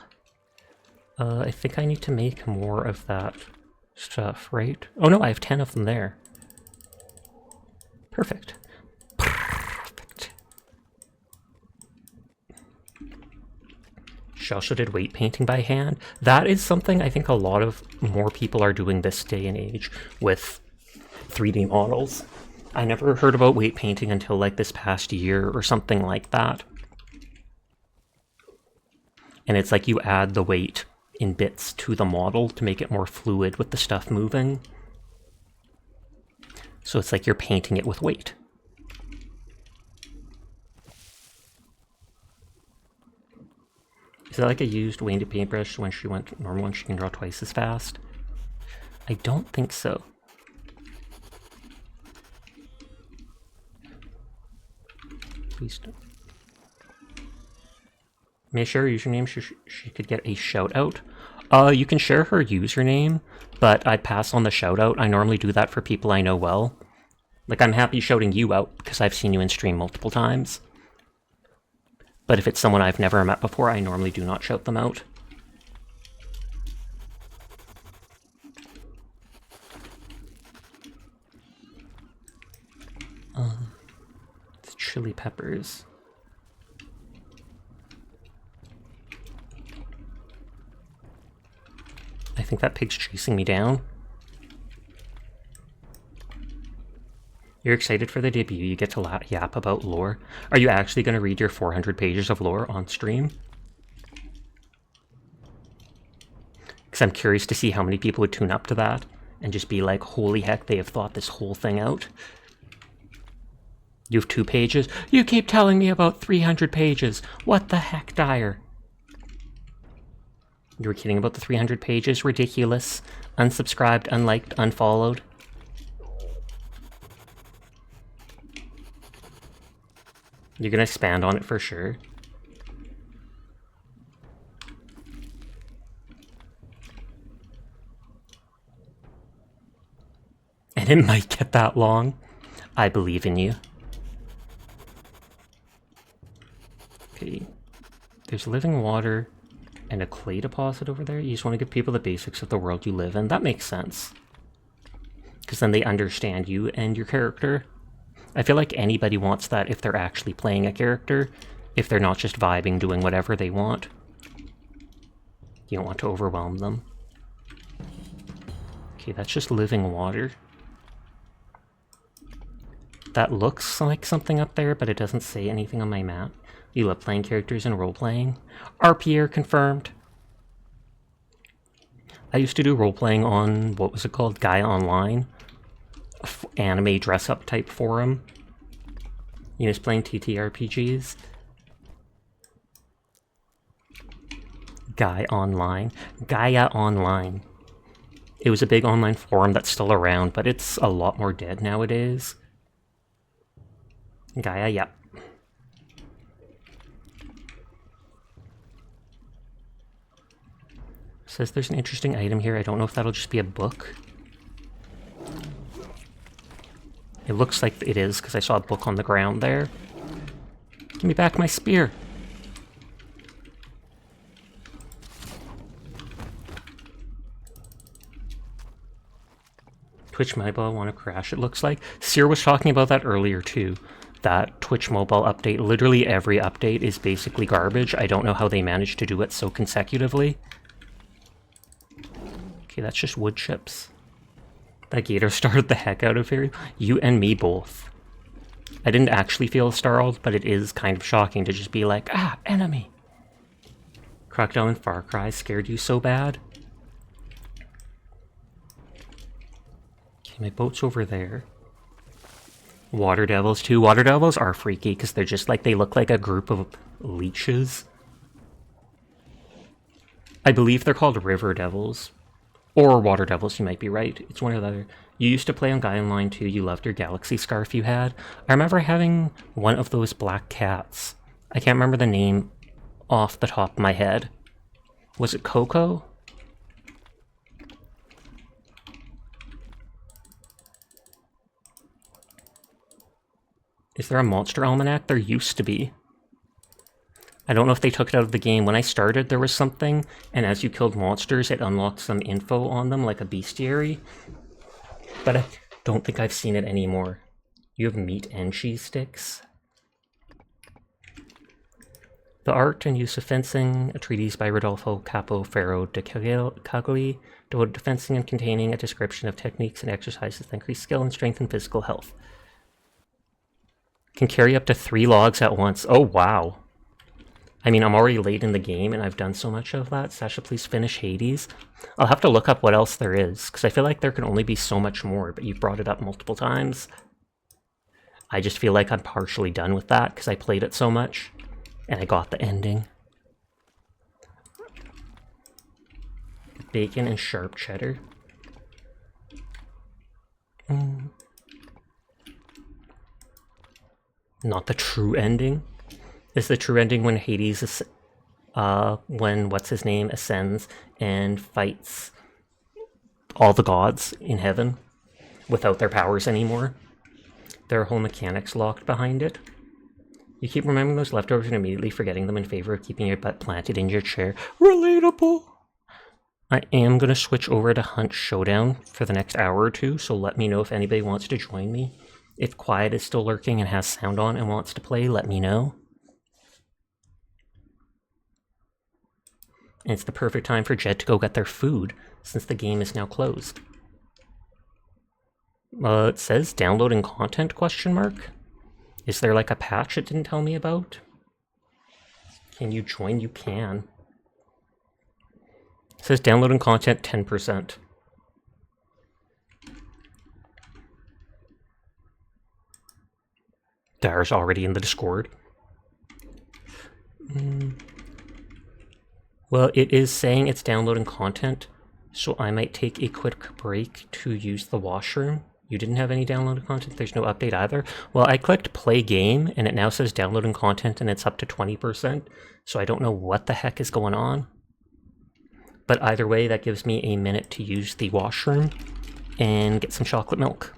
S1: I think I need to make more of that stuff, right? Oh no, I have 10 of them there. Perfect. Perfect. She also did weight painting by hand. That is something I think a lot of more people are doing this day and age with 3D models. I never heard about weight painting until like this past year or something like that. And it's like you add the weight in bits to the model to make it more fluid with the stuff moving. So it's like you're painting it with weight. Is that like a used weighted paintbrush? When she went normal one, she can draw twice as fast? I don't think so. Please don't. May I share her username? She could get a shout out. You can share her username, but I'd pass on the shout out. I normally do that for people I know well. Like, I'm happy shouting you out because I've seen you in stream multiple times. But if it's someone I've never met before, I normally do not shout them out. It's chili peppers. I think that pig's chasing me down. You're excited for the debut. You get to yap about lore. Are you actually going to read your 400 pages of lore on stream? Because I'm curious to see how many people would tune up to that and just be like, holy heck, they have thought this whole thing out. You have 2 pages? You keep telling me about 300 pages. What the heck, Dyer? You were kidding about the 300 pages? Ridiculous. Unsubscribed, unliked, unfollowed. You're gonna expand on it for sure. And it might get that long. I believe in you. Okay. There's living water and a clay deposit over there. You just want to give people the basics of the world you live in. That makes sense. Because then they understand you and your character. I feel like anybody wants that if they're actually playing a character. If they're not just vibing, doing whatever they want. You don't want to overwhelm them. Okay, that's just living water. That looks like something up there, but it doesn't say anything on my map. You love playing characters and role-playing. RPR confirmed. I used to do role-playing on, what was it called? Gaia Online. Anime dress-up type forum. You know, just playing TTRPGs. Gaia Online. Gaia Online. It was a big online forum that's still around, but it's a lot more dead nowadays. Gaia, yep. Says there's an interesting item here. I don't know if that'll just be a book. It looks like it is, because I saw a book on the ground there. Give me back my spear. Twitch Mobile want to crash, it looks like. Seer was talking about that earlier too. That Twitch Mobile update, literally every update is basically garbage. I don't know how they managed to do it so consecutively. Okay, that's just wood chips. That gator startled the heck out of here. You and me both. I didn't actually feel startled, but it is kind of shocking to just be like, ah, enemy. Crocodile and Far Cry scared you so bad. Okay, my boat's over there. Water devils too. Water devils are freaky because they're just like, they look like a group of leeches. I believe they're called river devils. Or water devils, you might be right. It's one or the other. You used to play on Gaia Online too. You loved your galaxy scarf you had. I remember having one of those black cats. I can't remember the name off the top of my head. Was it Coco? Is there a monster almanac? There used to be. I don't know if they took it out of the game. When I started, there was something, and as you killed monsters, it unlocked some info on them, like a bestiary. But I don't think I've seen it anymore. You have meat and cheese sticks. The art and use of fencing, a treatise by Rodolfo Capo Ferro de Cagli, devoted to fencing and containing a description of techniques and exercises that increase skill and strengthen physical health. Can carry up to 3 logs at once. Oh, wow. I mean, I'm already late in the game, and I've done so much of that. Sasha, please finish Hades. I'll have to look up what else there is, because I feel like there can only be so much more, but you've brought it up multiple times. I just feel like I'm partially done with that, because I played it so much, and I got the ending. Bacon and sharp cheddar. Not the true ending. Is the true ending when Hades is, when what's-his-name ascends and fights all the gods in heaven without their powers anymore? There are whole mechanics locked behind it. You keep remembering those leftovers and immediately forgetting them in favor of keeping your butt planted in your chair. Relatable! I am going to switch over to Hunt Showdown for the next hour or two, so let me know if anybody wants to join me. If Quiet is still lurking and has sound on and wants to play, let me know. And it's the perfect time for Jed to go get their food, since the game is now closed. It says downloading content, question mark. Is there like a patch it didn't tell me about? Can you join? You can. It says downloading content 10%. There's already in the Discord. Well, it is saying it's downloading content, so I might take a quick break to use the washroom. You didn't have any downloaded content? There's no update either? Well, I clicked play game, and it now says downloading content, and it's up to 20%, so I don't know what the heck is going on. But either way, that gives me a minute to use the washroom and get some chocolate milk.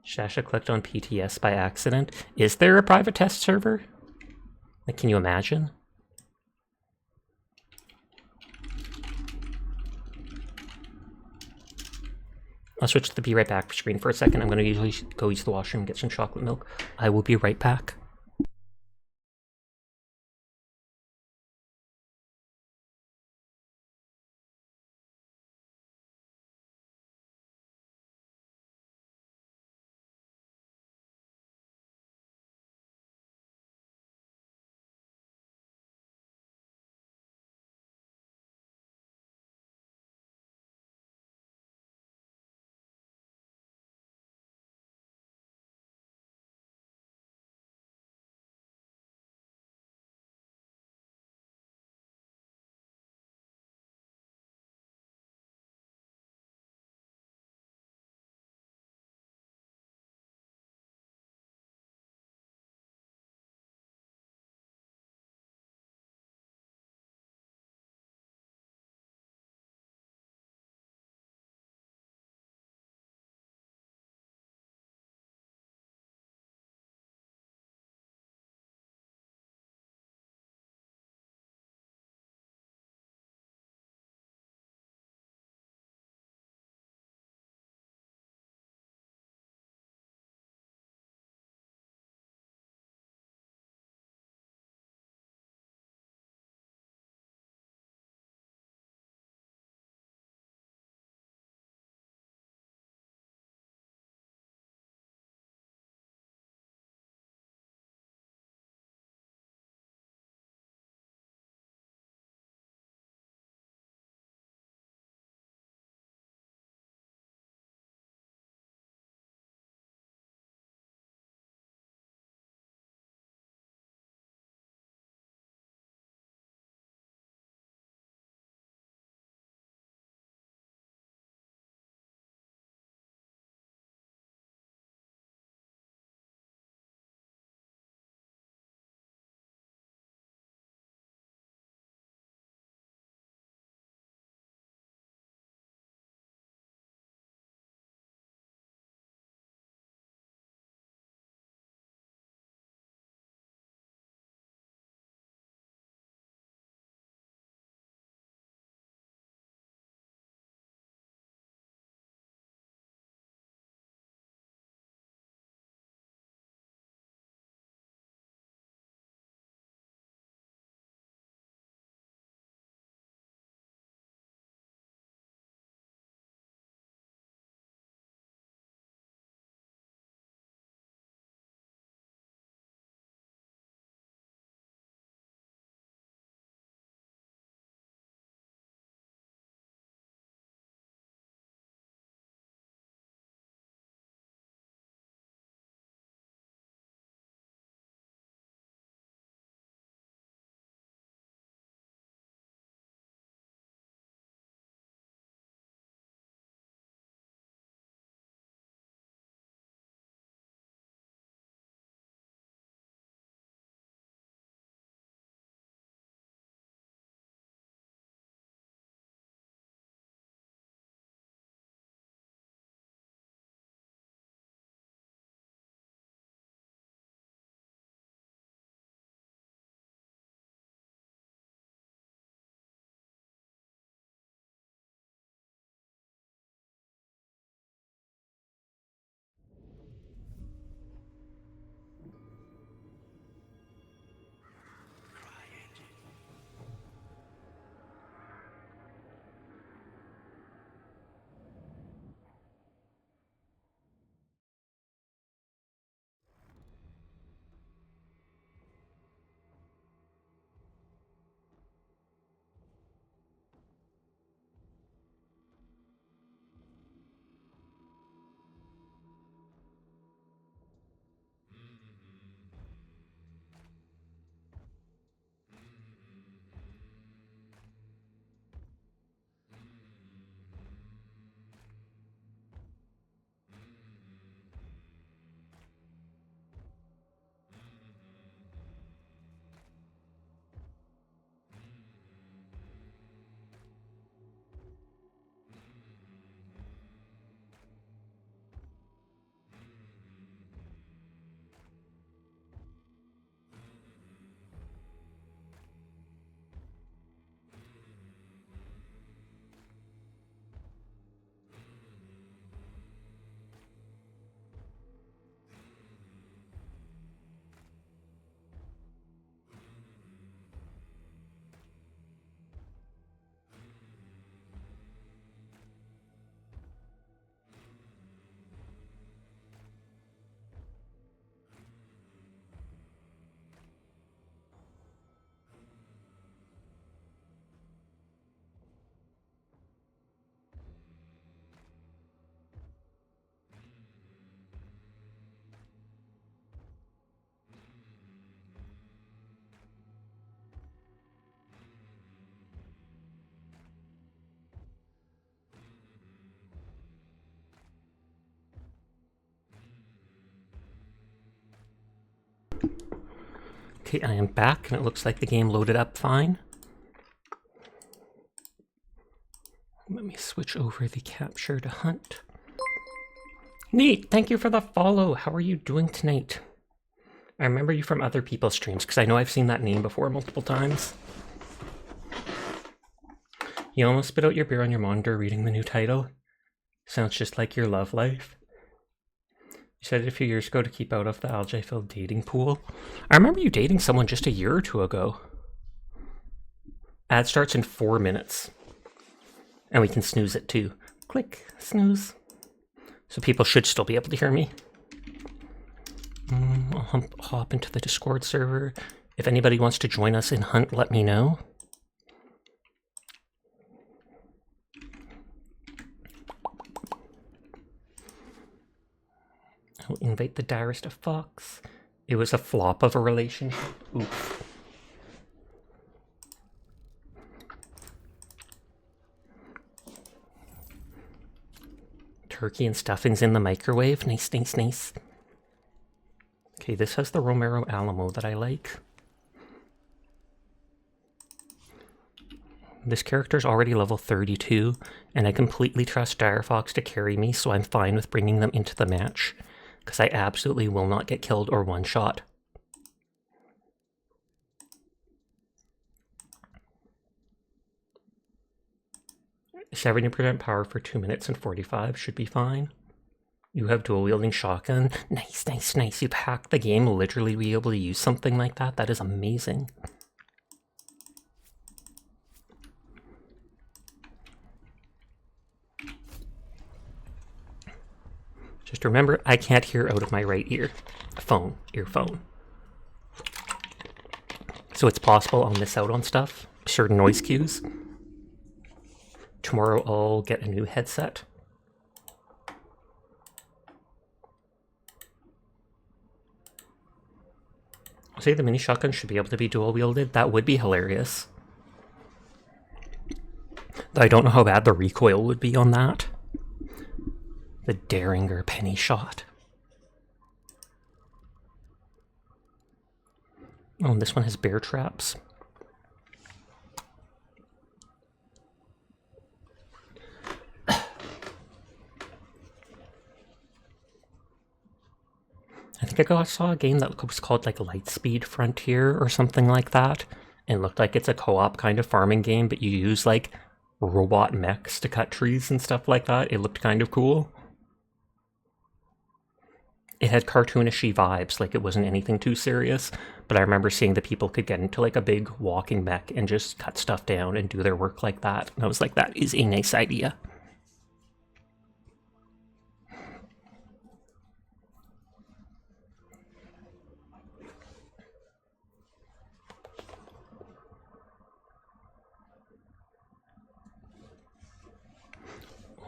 S1: Shasha clicked on PTS by accident. Is there a private test server? Like, can you imagine? I'll switch to the be right back screen for a second. I'm going to usually go use the washroom and get some chocolate milk. I will be right back. Okay, I am back, and it looks like the game loaded up fine. Let me switch over the capture to hunt. Neat, thank you for the follow. How are you doing tonight? I remember you from other people's streams, because I know I've seen that name before multiple times. You almost spit out your beer on your monitor reading the new title. Sounds just like your love life. You said it a few years ago to keep out of the algae-filled dating pool. I remember you dating someone just a year or two ago. Ad starts in 4 minutes. And we can snooze it too. Click, snooze. So people should still be able to hear me. I'll hop into the Discord server. If anybody wants to join us in Hunt, let me know. I'll invite the direst of Fox. It was a flop of a relationship. Oof. Turkey and stuffing's in the microwave. Nice, nice, nice. Okay, this has the Romero Alamo that I like. This character's already level 32, and I completely trust Direfox to carry me, so I'm fine with bringing them into the match, because I absolutely will not get killed or one-shot. "70% power for 2 minutes and 45 should be fine. You have dual-wielding shotgun. Nice, nice, nice. You've hacked the game literally be able to use something like that. That is amazing. Just remember, I can't hear out of my right ear. Earphone. So it's possible I'll miss out on stuff, certain noise cues. Tomorrow I'll get a new headset. I'll say the mini shotgun should be able to be dual wielded. That would be hilarious. Though I don't know how bad the recoil would be on that. The Derringer penny shot. Oh, and this one has bear traps. I think I saw a game that was called like Lightspeed Frontier or something like that. And it looked like it's a co-op kind of farming game, but you use like robot mechs to cut trees and stuff like that. It looked kind of cool. It had cartoonishy vibes, like it wasn't anything too serious, but I remember seeing that people could get into like a big walking mech and just cut stuff down and do their work like that. And I was like, that is a nice idea.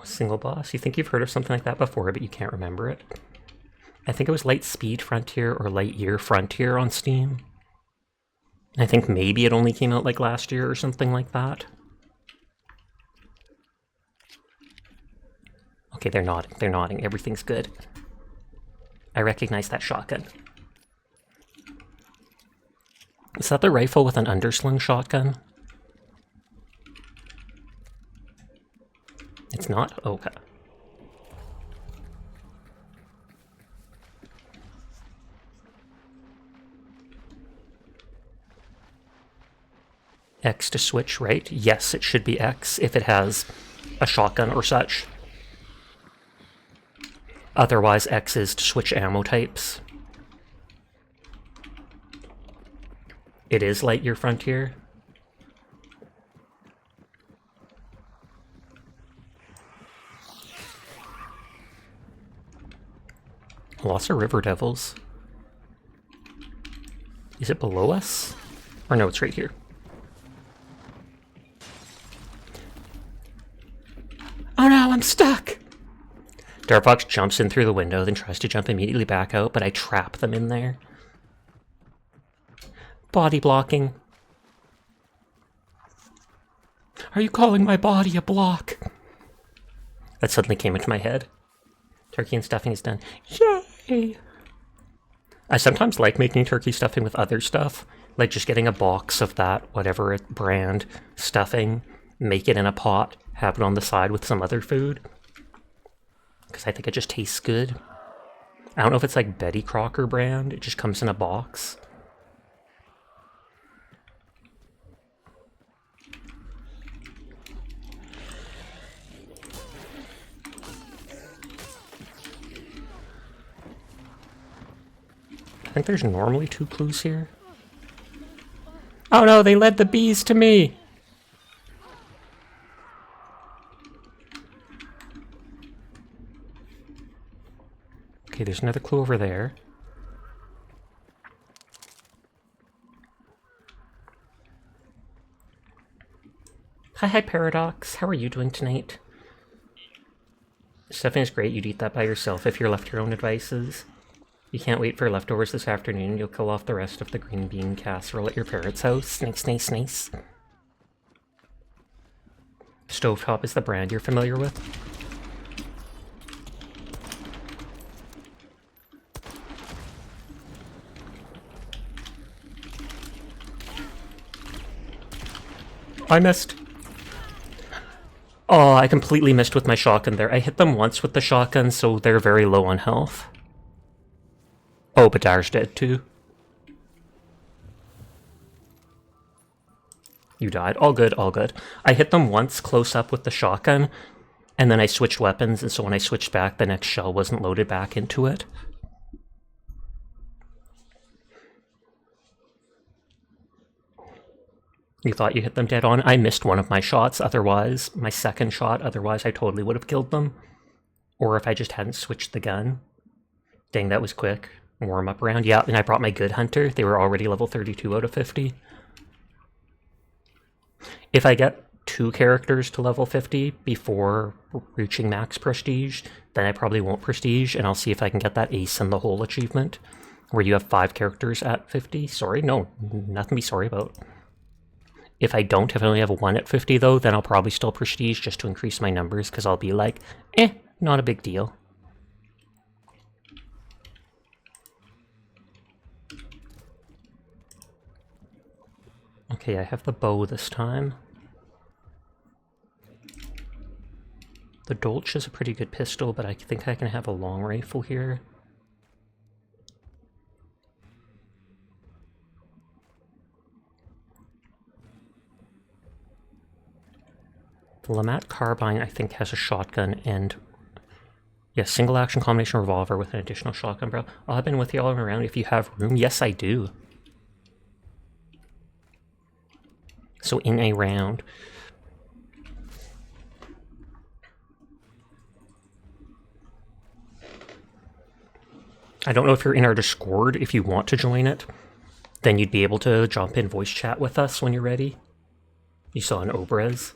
S1: Single boss? You think you've heard of something like that before, but you can't remember it? I think it was Lightspeed Frontier or Lightyear Frontier on Steam. I think maybe it only came out like last year or something like that. Okay, they're nodding. They're nodding. Everything's good. I recognize that shotgun. Is that the rifle with an underslung shotgun? It's not? Okay. X to switch, right? Yes, it should be X if it has a shotgun or such. Otherwise, X is to switch ammo types. It is Lightyear Frontier. Lots of river devils. Is it below us? Or no, it's right here. Oh no, I'm stuck! Darfox jumps in through the window, then tries to jump immediately back out, but I trap them in there. Body blocking. Are you calling my body a block? That suddenly came into my head. Turkey and stuffing is done. Yay! I sometimes like making turkey stuffing with other stuff, like just getting a box of that, whatever brand, stuffing, make it in a pot, have it on the side with some other food. Because I think it just tastes good. I don't know if it's like Betty Crocker brand, it just comes in a box. I think there's normally 2 clues here. Oh no, they led the bees to me! Okay, there's another clue over there. Hi, Paradox. How are you doing tonight? Stuffing is great. You'd eat that by yourself if you're left your own devices. You can't wait for leftovers this afternoon. You'll kill off the rest of the green bean casserole at your parrot's house. Nice, nice, nice. Stovetop is the brand you're familiar with. I missed. Oh, I completely missed with my shotgun there. I hit them once with the shotgun, so they're very low on health. Oh, but Dar's dead too. You died. All good, all good. I hit them once close up with the shotgun, and then I switched weapons, and so when I switched back, the next shell wasn't loaded back into it. You thought you hit them dead on? I missed one of my shots, otherwise, my second shot, otherwise I totally would have killed them. Or if I just hadn't switched the gun. Dang, that was quick. Warm-up round. Yeah, and I brought my good hunter. They were already level 32 out of 50. If I get 2 characters to level 50 before reaching max prestige, then I probably won't prestige, and I'll see if I can get that ace in the hole achievement, where you have 5 characters at 50. Sorry, no, nothing to be sorry about. If I don't, if I only have 1 at 50 though, then I'll probably still prestige just to increase my numbers, because I'll be like, not a big deal. Okay, I have the bow this time. The Dolch is a pretty good pistol, but I think I can have a long rifle here. The Lamat Carbine, I think, has a shotgun and... yeah, single action combination revolver with an additional shotgun barrel. Oh, I've been with you all around if you have room. Yes, I do. So in a round. I don't know if you're in our Discord. If you want to join it, then you'd be able to jump in voice chat with us when you're ready. You saw an Obrez.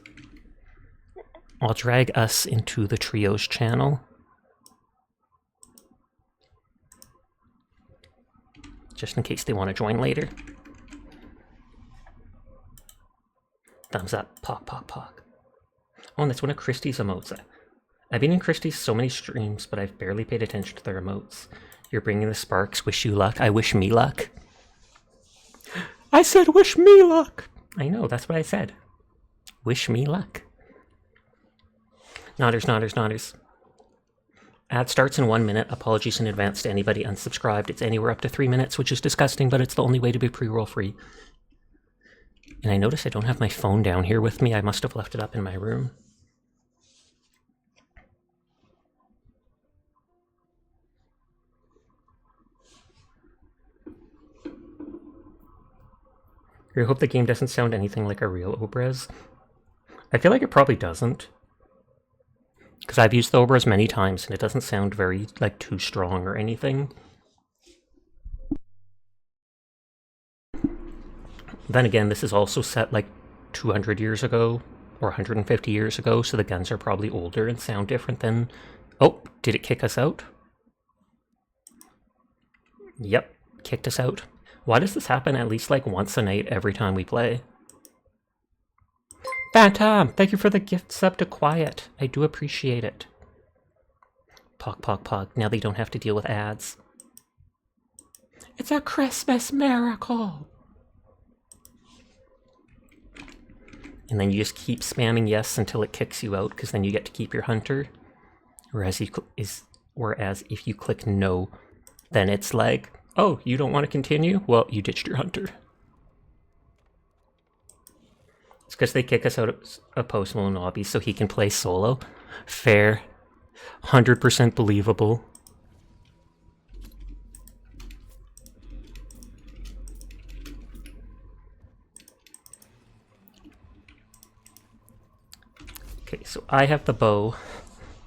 S1: I'll drag us into the Trios channel. Just in case they want to join later. Thumbs up. Pog, pog, pog. Oh, and that's one of Christie's emotes. I've been in Christie's so many streams, but I've barely paid attention to their emotes. You're bringing the sparks. Wish you luck. I wish me luck. I said wish me luck. I know, that's what I said. Wish me luck. Nodders, nodders, nodders. Ad starts in 1 minute. Apologies in advance to anybody unsubscribed. It's anywhere up to 3 minutes, which is disgusting, but it's the only way to be pre-roll free. And I notice I don't have my phone down here with me. I must have left it up in my room. I hope the game doesn't sound anything like a real Obrez. I feel like it probably doesn't. Because I've used the Obrez many times and it doesn't sound very, like, too strong or anything. Then again, this is also set like 200 years ago or 150 years ago, so the guns are probably older and sound different than... Oh, did it kick us out? Yep, kicked us out. Why does this happen at least like once a night every time we play? Phantom, thank you for the gift sub to Quiet. I do appreciate it. Pog, pog, pog. Now they don't have to deal with ads. It's a Christmas miracle. And then you just keep spamming yes until it kicks you out, because then you get to keep your hunter. Whereas if you click no, then it's like, oh, you don't want to continue? Well, you ditched your hunter. It's because they kick us out of Post Malone lobby so he can play solo. Fair. 100% believable. Okay, so I have the bow,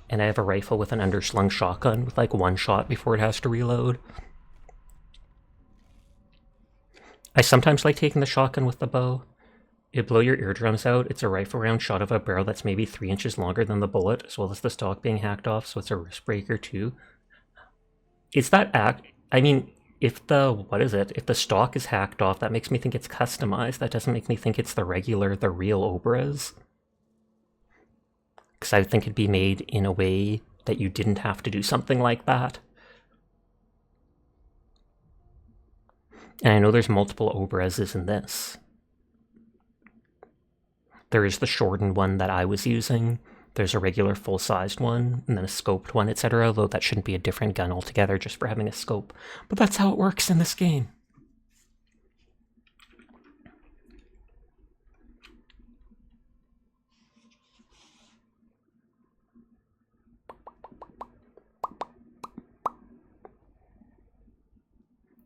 S1: and I have a rifle with an underslung shotgun with like one shot before it has to reload. I sometimes like taking the shotgun with the bow. It'd blow your eardrums out. It's a rifle round shot of a barrel that's maybe 3 inches longer than the bullet, as well as the stock being hacked off, so it's a wrist breaker too. Is that I mean, if the stock is hacked off, that makes me think it's customized. That doesn't make me think it's the real Obras. Because I think it'd be made in a way that you didn't have to do something like that. And I know there's multiple Obrases in this. There is the shortened one that I was using. There's a regular full-sized one, and then a scoped one, etc. Although that shouldn't be a different gun altogether just for having a scope. But that's how it works in this game.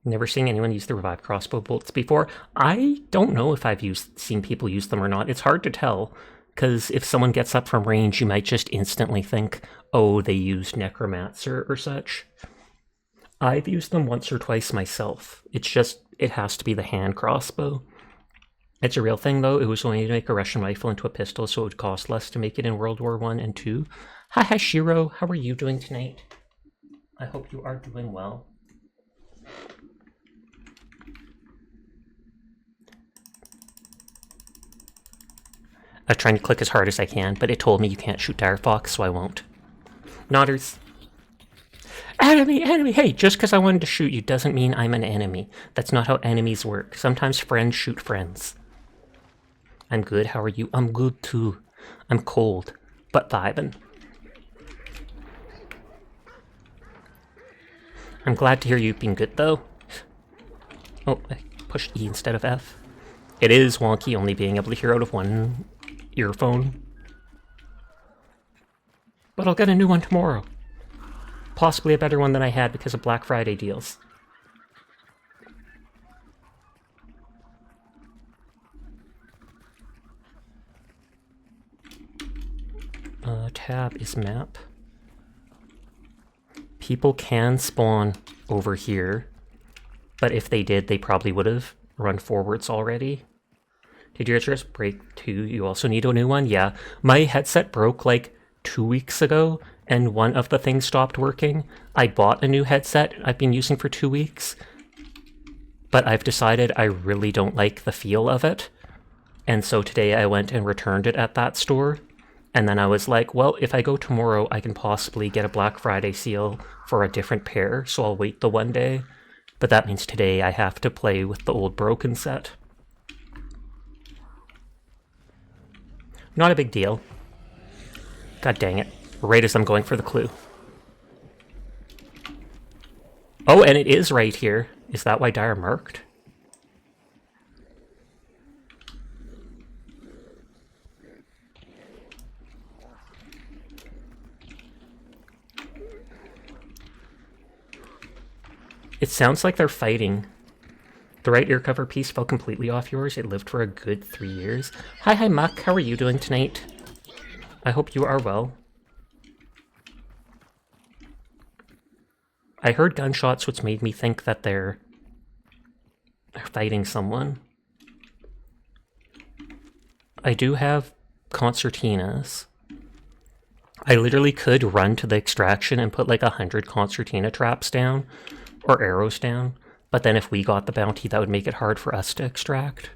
S1: Never seen anyone use the revived crossbow bolts before. I don't know if I've seen people use them or not. It's hard to tell, because if someone gets up from range, you might just instantly think, oh, they used Necromancer or such. I've used them once or twice myself. It has to be the hand crossbow. It's a real thing, though. It was going to make a Russian rifle into a pistol, so it would cost less to make it in World War I and II. Hi, Shiro. How are you doing tonight? I hope you are doing well. I'm trying to click as hard as I can, but it told me you can't shoot Direfox, so I won't. Nodders. Enemy, enemy! Hey, just because I wanted to shoot you doesn't mean I'm an enemy. That's not how enemies work. Sometimes friends shoot friends. I'm good, how are you? I'm good too. I'm cold, but vibing. I'm glad to hear you being good, though. Oh, I pushed E instead of F. It is wonky only being able to hear out of one earphone. But I'll get a new one tomorrow. Possibly a better one than I had because of Black Friday deals. Tab is map. People can spawn over here, but if they did, they probably would have run forwards already. Did yours just break too? You also need a new one? Yeah. My headset broke like 2 weeks ago, and one of the things stopped working. I bought a new headset I've been using for 2 weeks, but I've decided I really don't like the feel of it. And so today I went and returned it at that store. And then I was like, well, if I go tomorrow, I can possibly get a Black Friday sale for a different pair, so I'll wait the one day. But that means today I have to play with the old broken set. Not a big deal. God dang it. Right as I'm going for the clue. Oh, and it is right here. Is that why Dire marked? It sounds like they're fighting. The right ear cover piece fell completely off yours. It lived for a good 3 years. Hi, Muck. How are you doing tonight? I hope you are well. I heard gunshots, which made me think that they're fighting someone. I do have concertinas. I literally could run to the extraction and put like 100 concertina traps down, or arrows down, but then if we got the bounty, that would make it hard for us to extract.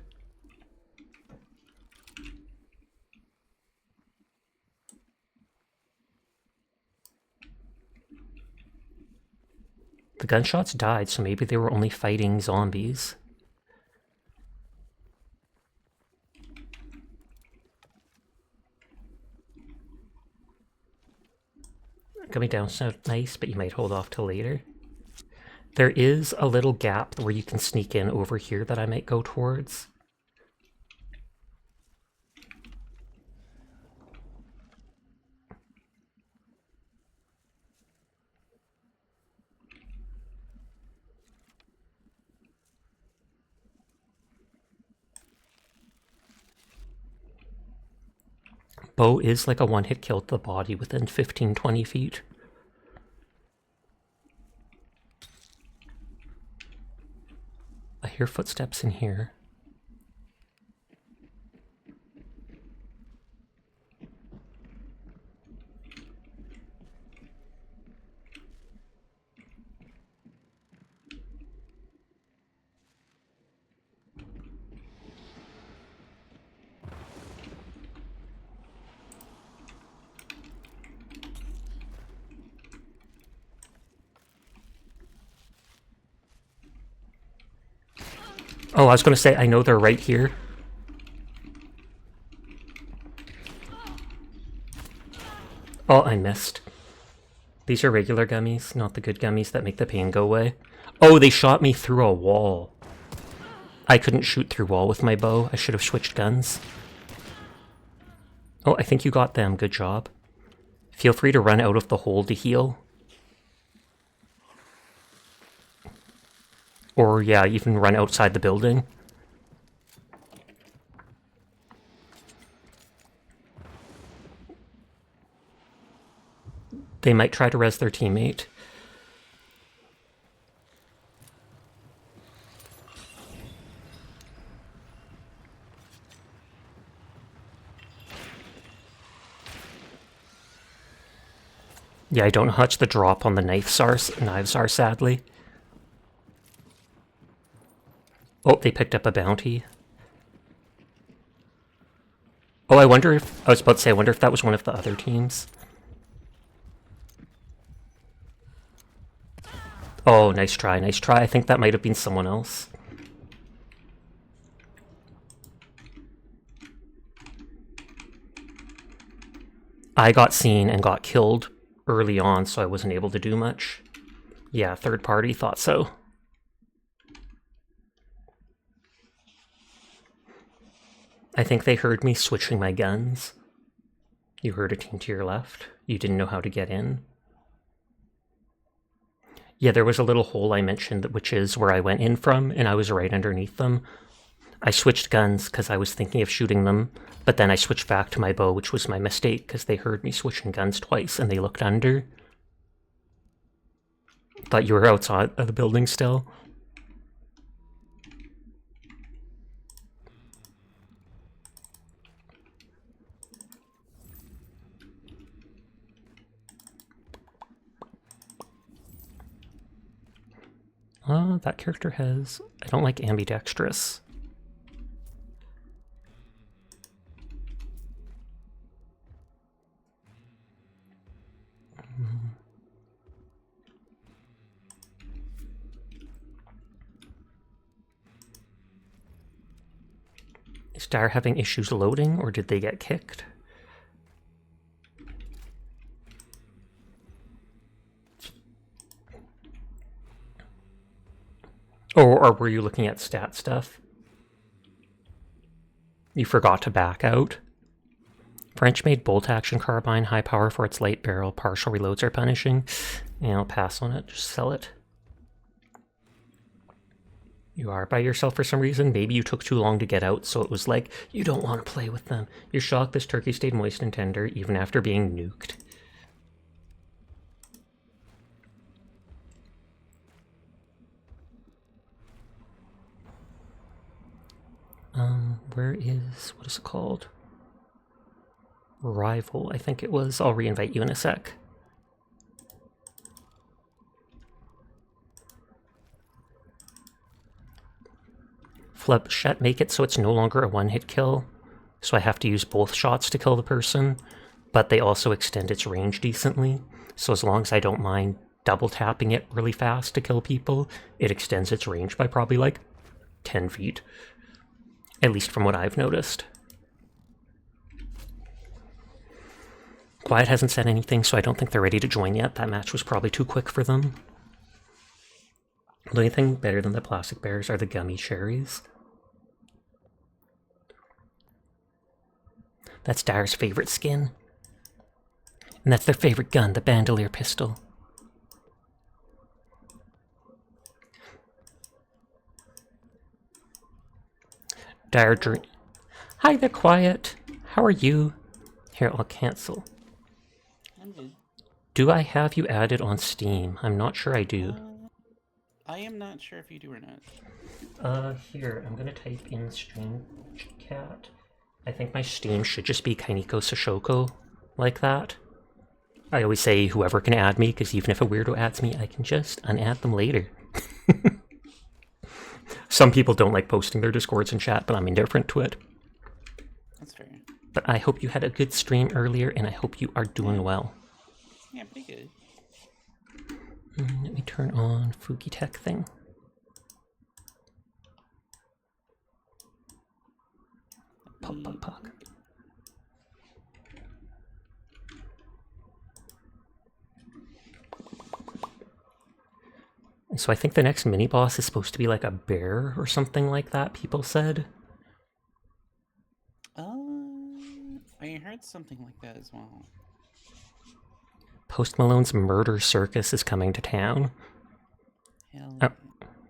S1: The gunshots died, so maybe they were only fighting zombies. Coming down sounds nice, but you might hold off till later. There is a little gap where you can sneak in over here that I might go towards. Bow is like a one-hit kill to the body within 15-20 feet. I hear footsteps in here. Oh, I was going to say, I know they're right here. Oh, I missed. These are regular gummies, not the good gummies that make the pain go away. Oh, they shot me through a wall. I couldn't shoot through wall with my bow. I should have switched guns. Oh, I think you got them. Good job. Feel free to run out of the hole to heal. Or, yeah, even run outside the building. They might try to res their teammate. Yeah, I don't know how much the drop on the knives are, sadly. Oh, they picked up a bounty. Oh, I wonder if... I was about to say, I wonder if that was one of the other teams. Oh, nice try, nice try. I think that might have been someone else. I got seen and got killed early on, so I wasn't able to do much. Yeah, third party, thought so. I think they heard me switching my guns. You heard a team to your left. You didn't know how to get in. Yeah, there was a little hole I mentioned, which is where I went in from, and I was right underneath them. I switched guns because I was thinking of shooting them, but then I switched back to my bow, which was my mistake because they heard me switching guns twice and they looked under. Thought you were outside of the building still. That character has... I don't like ambidextrous. Is Dire having issues loading, or did they get kicked? Or were you looking at stat stuff? You forgot to back out? French-made bolt-action carbine, high power for its light barrel, partial reloads are punishing. Yeah, I'll pass on it, just sell it. You are by yourself for some reason? Maybe you took too long to get out, so it was like, you don't want to play with them. You're shocked this turkey stayed moist and tender, even after being nuked. Where is... what is it called? Rival, I think it was. I'll reinvite you in a sec. Flechette make it so it's no longer a one-hit kill, so I have to use both shots to kill the person, but they also extend its range decently, so as long as I don't mind double tapping it really fast to kill people, it extends its range by probably like 10 feet. At least from what I've noticed. Quiet hasn't said anything, so I don't think they're ready to join yet. That match was probably too quick for them. The only thing better than the plastic bears are the gummy cherries. That's Dyer's favorite skin. And that's their favorite gun, the bandolier pistol. Dyer dream. Hi there, Quiet. How are you? Here, I'll cancel.
S3: I'm good.
S1: Do I have you added on Steam? I'm not sure I do.
S3: I am not sure if you do or not.
S1: Here, I'm gonna type in stream cat. I think my Steam should just be Kainiko Sashoko, like that. I always say whoever can add me, because even if a weirdo adds me, I can just unadd them later. Some people don't like posting their Discords in chat, but I'm indifferent to it.
S3: That's fair.
S1: But I hope you had a good stream earlier, and I hope you are doing well.
S3: Yeah, pretty good.
S1: Let me turn on Fuki Tech thing. Pog, pog, pog. So I think the next mini-boss is supposed to be like a bear or something like that, people said.
S3: I heard something like that as well.
S1: Post Malone's Murder Circus is coming to town.
S3: Hell.
S1: Oh,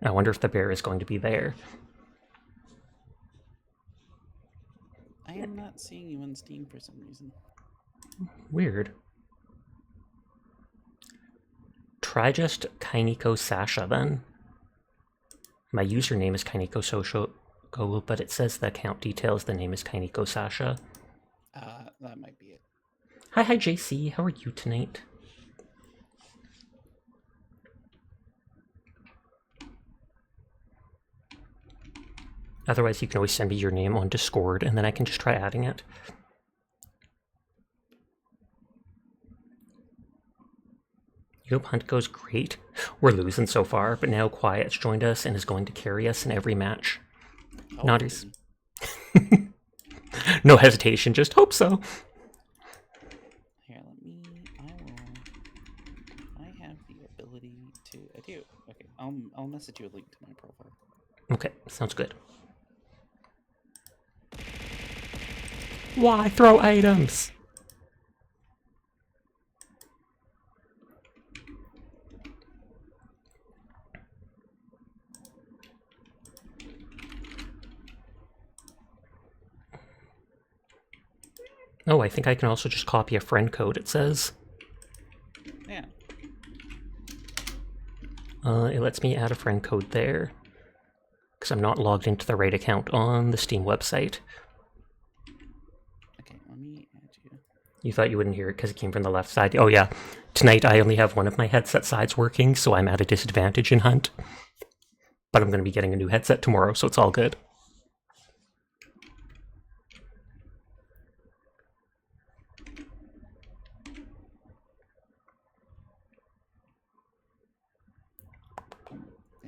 S1: I wonder if the bear is going to be there.
S3: I am not seeing you on Steam for some reason.
S1: Weird. Try just Kainiko Sasha then. My username is Kainiko Soshoko, but it says the account details the name is Kainiko Sasha.
S3: That might be it.
S1: Hi JC, how are you tonight? Otherwise you can always send me your name on Discord and then I can just try adding it. Hope Hunt goes great. We're losing so far, but now Quiet's joined us and is going to carry us in every match. Nodders. No hesitation, just hope so.
S3: Here, I have the ability to. I do. Okay, I'll message you a link to my profile.
S1: Okay, sounds good. Why throw items? Oh, I think I can also just copy a friend code, it says.
S3: Yeah.
S1: It lets me add a friend code there. Because I'm not logged into the right account on the Steam website.
S3: Okay, let me add you.
S1: You thought you wouldn't hear it because it came from the left side. Oh yeah, tonight I only have one of my headset sides working, so I'm at a disadvantage in Hunt. But I'm going to be getting a new headset tomorrow, so it's all good.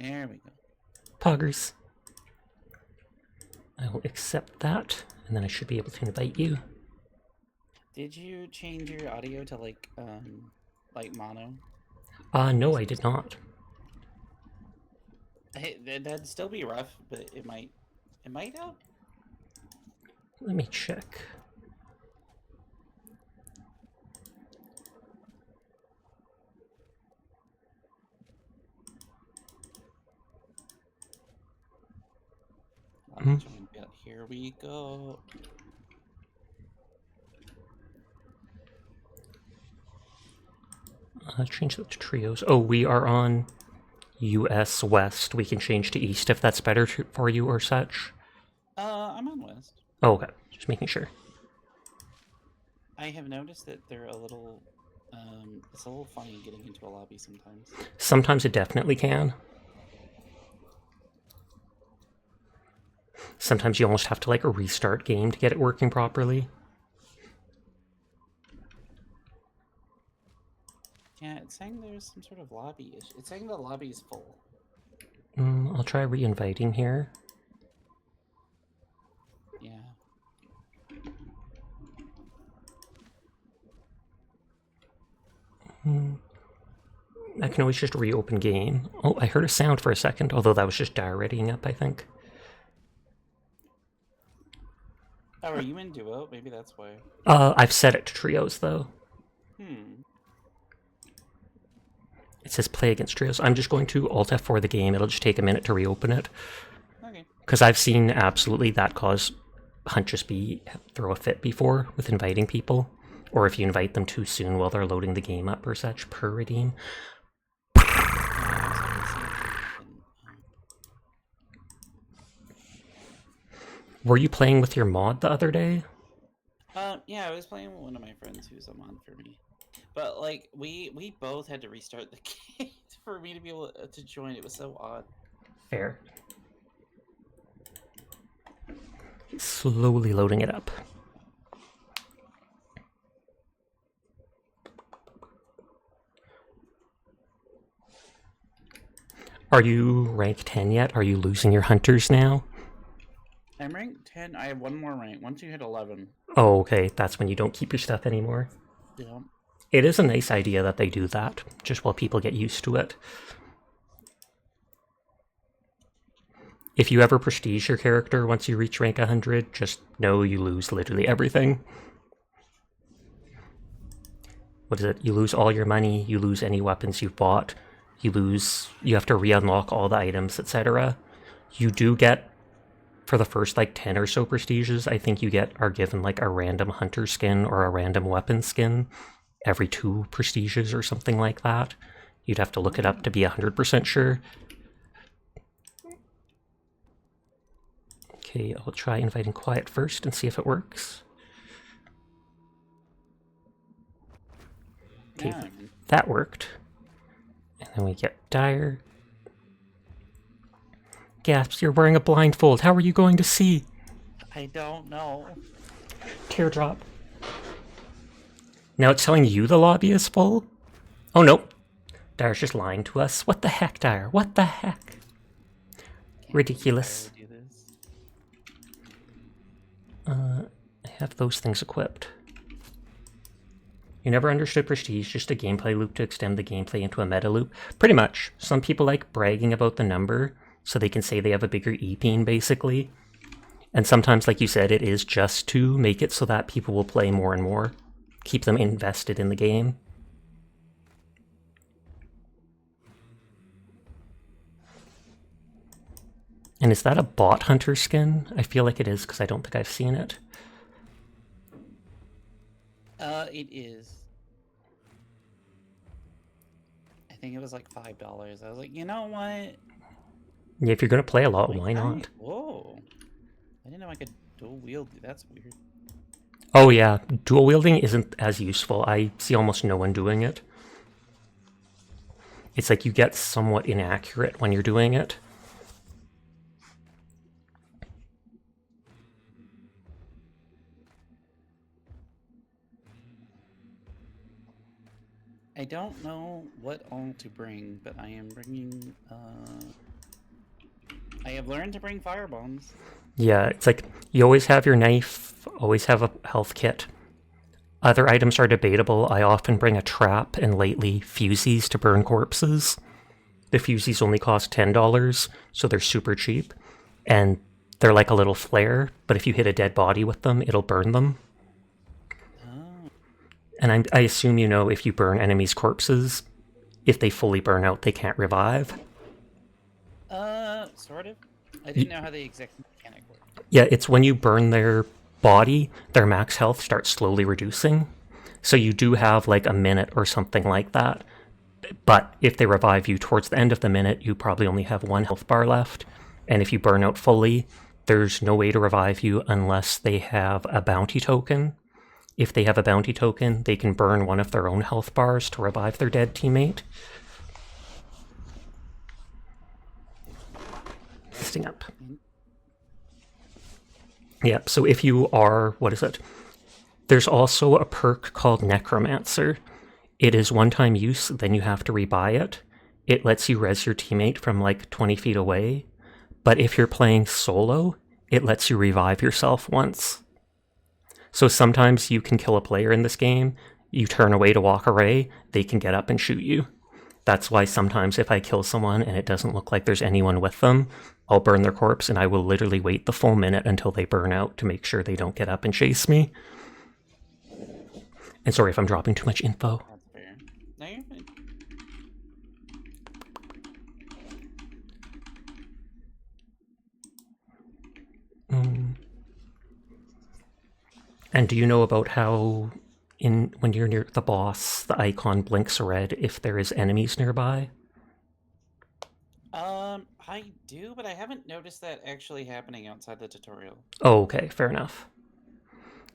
S3: There we go.
S1: Poggers. I will accept that, and then I should be able to invite you.
S3: Did you change your audio to like mono?
S1: No, I did not.
S3: Hey, that'd still be rough, but it might help.
S1: Let me check.
S3: Here we go.
S1: Change that to trios. Oh, we are on US West. We can change to East if that's better for you or such.
S3: I'm on West.
S1: Oh, okay. Just making sure.
S3: I have noticed that they're a little, it's a little funny getting into a lobby sometimes.
S1: Sometimes it definitely can. Sometimes you almost have to like restart game to get it working properly.
S3: Yeah, it's saying there's some sort of lobby issue. It's saying the lobby is full.
S1: I'll try re-inviting here.
S3: Yeah.
S1: I can always just reopen game. Oh, I heard a sound for a second, although that was just Dire readying up, I think.
S3: Oh, are you in duo? Maybe that's why.
S1: I've set it to trios, though. It says play against trios. I'm just going to Alt F4 the game. It'll just take a minute to reopen it.
S3: Okay.
S1: Because I've seen absolutely that cause Hunt just throw a fit before with inviting people. Or if you invite them too soon while they're loading the game up or such, per redeem. Were you playing with your mod the other day?
S3: Yeah, I was playing with one of my friends who's a mod for me. But, like, we both had to restart the game for me to be able to join. It was so odd.
S1: Fair. Slowly loading it up. Are you rank 10 yet? Are you losing your hunters now?
S3: I'm rank 10. I have one more rank. Once you hit 11.
S1: Oh, okay. That's when you don't keep your stuff anymore.
S3: Yeah.
S1: It is a nice idea that they do that, just while people get used to it. If you ever prestige your character once you reach rank 100, just know you lose literally everything. What is it? You lose all your money, you lose any weapons you've bought, you have to re-unlock all the items, etc. You do get, for the first like 10 or so prestiges, I think you are given like a random hunter skin or a random weapon skin every 2 prestiges or something like that. You'd have to look it up to be 100% sure. Okay, I'll try inviting Quiet first and see if it works. Okay, that worked. And then we get Dire. Gasps, you're wearing a blindfold. How are you going to see?
S3: I don't know.
S1: Teardrop. Now it's telling you the lobby is full? Oh no. Dire's just lying to us. What the heck, Dire? What the heck? Ridiculous. I have those things equipped. You never understood Prestige, just a gameplay loop to extend the gameplay into a meta loop? Pretty much. Some people like bragging about the number, so they can say they have a bigger E-Peen, basically. And sometimes, like you said, it is just to make it so that people will play more and more. Keep them invested in the game. And is that a bot hunter skin? I feel like it is, because I don't think I've seen it.
S3: It is. I think it was like $5. I was like, you know what?
S1: Yeah, if you're going to play a lot, why not?
S3: Whoa. I didn't know I could dual wield. That's weird.
S1: Oh yeah, dual wielding isn't as useful. I see almost no one doing it. It's like you get somewhat inaccurate when you're doing it.
S3: I don't know what all to bring, but I am bringing, I have learned to bring fire bombs.
S1: Yeah, it's like, you always have your knife, always have a health kit. Other items are debatable. I often bring a trap and lately fusies to burn corpses. The fusies only cost $10, so they're super cheap. And they're like a little flare, but if you hit a dead body with them, it'll burn them. And I assume you know if you burn enemies' corpses, if they fully burn out, they can't revive.
S3: Sort of. I didn't know how the exact mechanic worked.
S1: Yeah, it's when you burn their body, their max health starts slowly reducing. So you do have like a minute or something like that. But if they revive you towards the end of the minute, you probably only have 1 health bar left. And if you burn out fully, there's no way to revive you unless they have a bounty token. If they have a bounty token, they can burn one of their own health bars to revive their dead teammate. Listing up. Yeah, so if you are, what is it? There's also a perk called Necromancer. It is one-time use, then you have to rebuy it. It lets you res your teammate from like 20 feet away. But if you're playing solo, it lets you revive yourself once. So sometimes you can kill a player in this game, you turn away to walk away, they can get up and shoot you. That's why sometimes if I kill someone and it doesn't look like there's anyone with them, I'll burn their corpse and I will literally wait the full minute until they burn out to make sure they don't get up and chase me. And sorry if I'm dropping too much info.
S3: That's fair. No, you're fine.
S1: And do you know about how when you're near the boss, the icon blinks red if there is enemies nearby?
S3: I do, but I haven't noticed that actually happening outside the tutorial.
S1: Oh, okay, fair enough.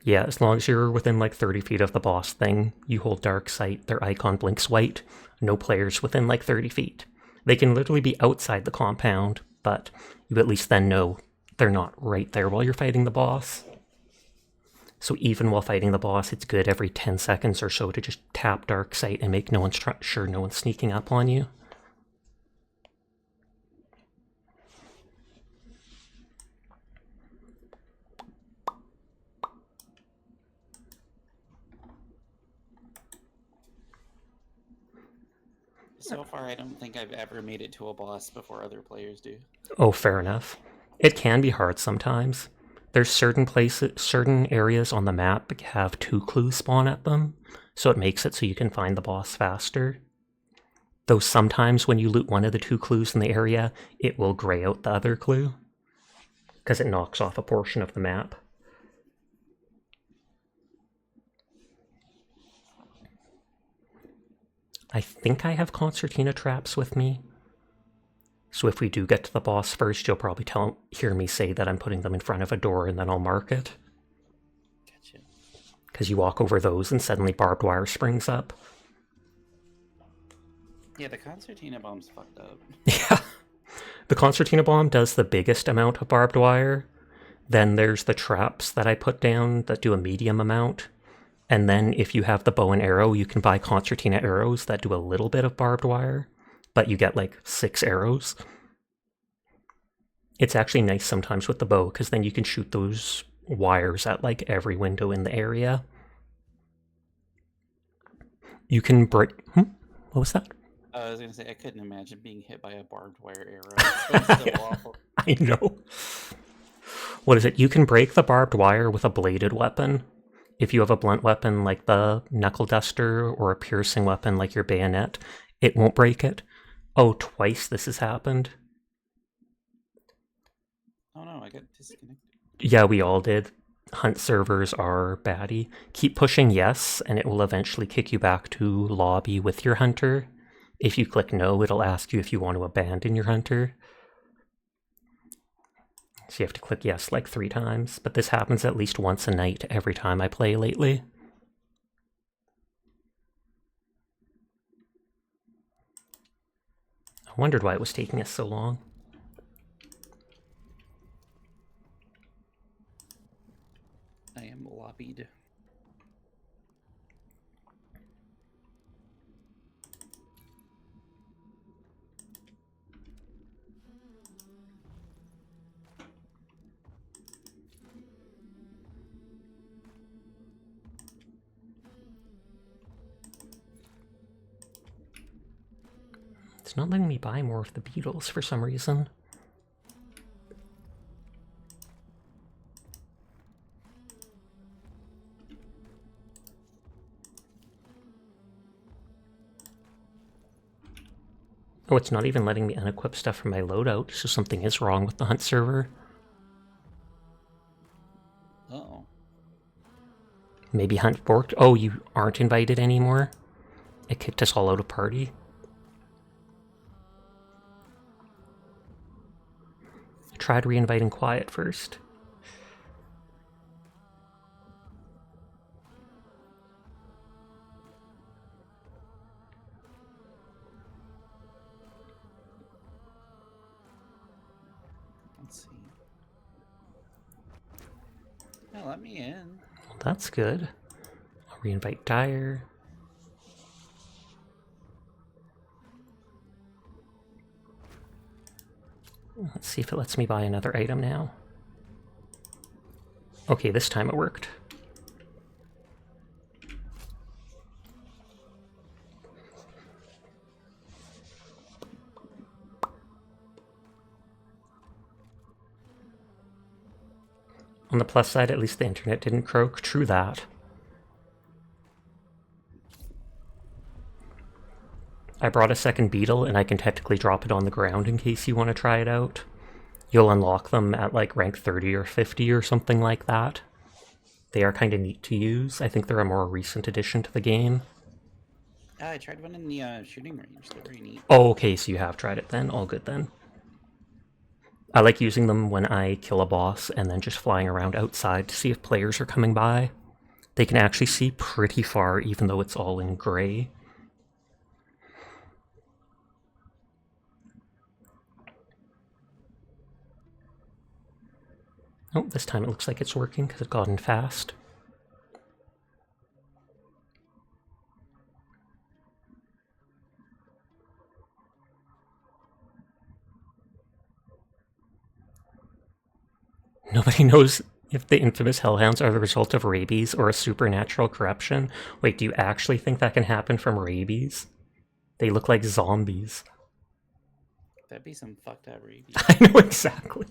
S1: Yeah, as long as you're within like 30 feet of the boss thing, you hold dark sight, their icon blinks white, no players within like 30 feet. They can literally be outside the compound, but you at least then know they're not right there while you're fighting the boss. So even while fighting the boss, it's good every 10 seconds or so to just tap dark sight and make sure no one's sneaking up on you.
S3: So far, I don't think I've ever made it to a boss before other players do.
S1: Oh, fair enough. It can be hard sometimes. There's certain areas on the map that have 2 clues spawn at them, so it makes it so you can find the boss faster. Though sometimes when you loot one of the 2 clues in the area, it will gray out the other clue, because it knocks off a portion of the map. I think I have concertina traps with me. So if we do get to the boss first, you'll probably hear me say that I'm putting them in front of a door and then I'll mark it.
S3: Gotcha.
S1: Because you walk over those and suddenly barbed wire springs up.
S3: Yeah, the concertina bomb's fucked up.
S1: Yeah. The concertina bomb does the biggest amount of barbed wire. Then there's the traps that I put down that do a medium amount. And then if you have the bow and arrow, you can buy concertina arrows that do a little bit of barbed wire, but you get like 6 arrows. It's actually nice sometimes with the bow, because then you can shoot those wires at like every window in the area. You can break... What was that?
S3: I was gonna say, I couldn't imagine being hit by a barbed wire arrow. It's so awful.
S1: I know. What is it? You can break the barbed wire with a bladed weapon. If you have a blunt weapon like the knuckle duster or a piercing weapon like your bayonet, it won't break it. Oh, twice this has happened.
S3: Oh no, I got disconnected.
S1: Yeah, we all did. Hunt servers are baddie. Keep pushing yes, and it will eventually kick you back to lobby with your hunter. If you click no, it'll ask you if you want to abandon your hunter. So you have to click yes like 3 times, but this happens at least once a night every time I play lately. I wondered why it was taking us so long.
S3: I am lobbied.
S1: It's not letting me buy more of the beetles for some reason. Oh, it's not even letting me unequip stuff from my loadout, so something is wrong with the hunt server.
S3: Uh-oh.
S1: Maybe hunt forked. Oh, you aren't invited anymore? It kicked us all out of party. Tried re-inviting Quiet first.
S3: Let's see. Yeah, let me in.
S1: Well, that's good. I'll re-invite Dyer. Let's see if it lets me buy another item now. Okay, this time it worked. On the plus side, at least the internet didn't croak. True that. I brought a second beetle, and I can technically drop it on the ground in case you want to try it out. You'll unlock them at like rank 30 or 50 or something like that. They are kind of neat to use. I think they're a more recent addition to the game.
S3: I tried one in the shooting range. They're very neat.
S1: Oh, okay, so you have tried it then. All good then. I like using them when I kill a boss and then just flying around outside to see if players are coming by. They can actually see pretty far even though it's all in gray. Oh, this time it looks like it's working because it got in fast. Nobody knows if the infamous hellhounds are the result of rabies or a supernatural corruption. Wait, do you actually think that can happen from rabies? They look like zombies.
S3: That'd be some fucked up rabies.
S1: I know exactly.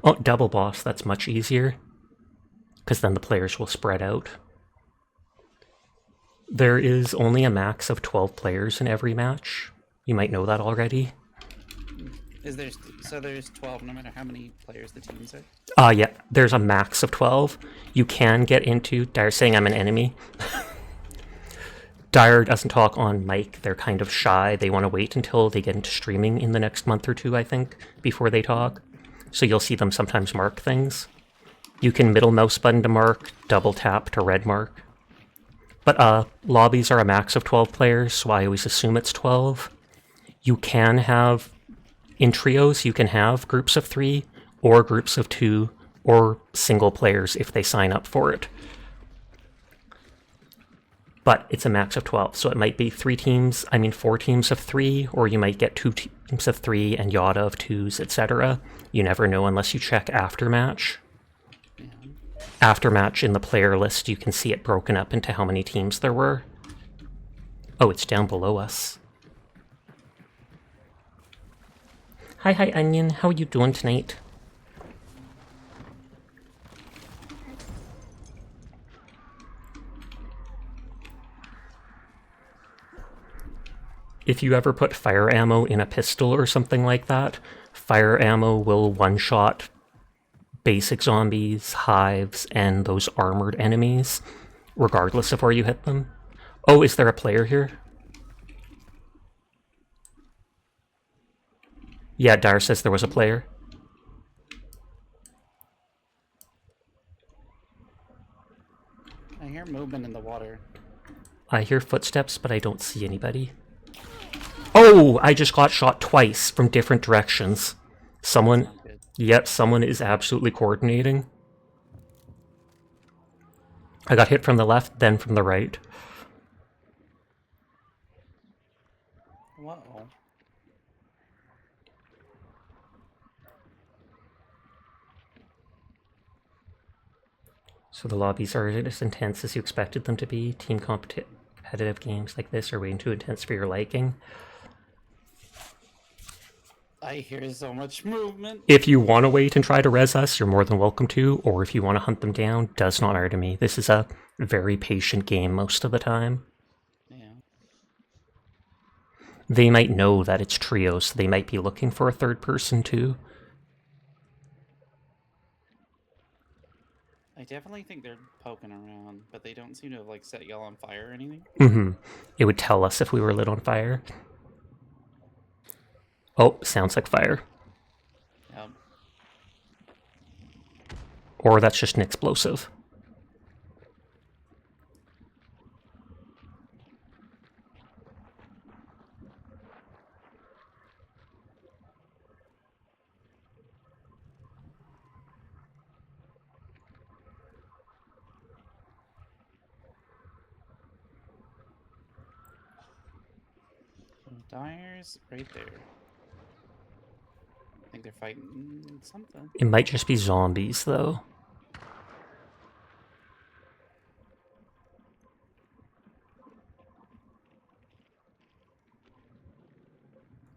S1: Oh, double boss, that's much easier. Because then the players will spread out. There is only a max of 12 players in every match. You might know that already.
S3: So there's 12 no matter how many players the teams are?
S1: Yeah, there's a max of 12. You can get into... Dire saying I'm an enemy. Dire doesn't talk on mic. They're kind of shy. They want to wait until they get into streaming in the next month or two, I think, before they talk. So you'll see them sometimes mark things. You can middle mouse button to mark, double tap to red mark. But lobbies are a max of 12 players, so I always assume it's 12. You can have... In trios, you can have groups of 3, or groups of 2, or single players if they sign up for it. But it's a max of 12, so it might be 4 teams of 3, or you might get 2 teams of 3 and yada of 2s, etc. You never know unless you check aftermatch. Aftermatch in the player list, you can see it broken up into how many teams there were. Oh, it's down below us. Hi, Onion. How are you doing tonight? If you ever put fire ammo in a pistol or something like that, fire ammo will one-shot basic zombies, hives, and those armored enemies, regardless of where you hit them. Oh, is there a player here? Yeah, Dar says there was a player.
S3: I hear movement in the water.
S1: I hear footsteps, but I don't see anybody. Oh, I just got shot twice from different directions. Someone... Yep, someone is absolutely coordinating. I got hit from the left, then from the right.
S3: Whoa.
S1: So the lobbies are as intense as you expected them to be. Team competitive games like this are way too intense for your liking.
S3: I hear so much movement.
S1: If you want to wait and try to res us, you're more than welcome to, or if you want to hunt them down, does not matter to me. This is a very patient game most of the time.
S3: Yeah.
S1: They might know that it's trios, so they might be looking for a third person too.
S3: I definitely think they're poking around, but they don't seem to have like set y'all on fire or anything.
S1: Mm-hmm. It would tell us if we were lit on fire. Oh, sounds like fire.
S3: Yep.
S1: Or that's just an explosive.
S3: Dyer's right there. I like they're fighting something.
S1: It might just be zombies, though.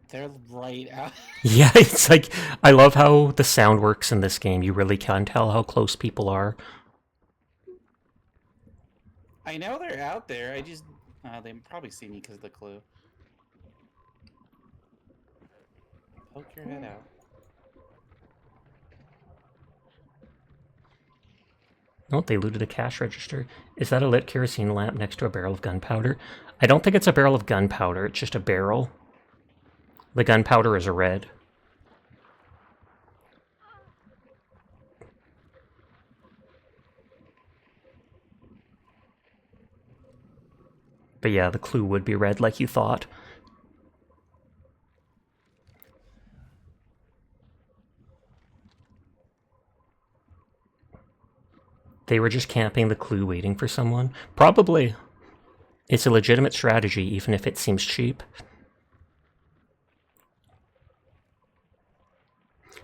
S3: They're right out.
S1: Yeah, it's like, I love how the sound works in this game. You really can tell how close people are.
S3: I know they're out there. I just they probably see me because of the clue. Poke your head out.
S1: Oh, they looted a cash register. Is that a lit kerosene lamp next to a barrel of gunpowder? I don't think it's a barrel of gunpowder. It's just a barrel. The gunpowder is a red. But yeah, the clue would be red like you thought. They were just camping the clue waiting for someone? Probably. It's a legitimate strategy, even if it seems cheap.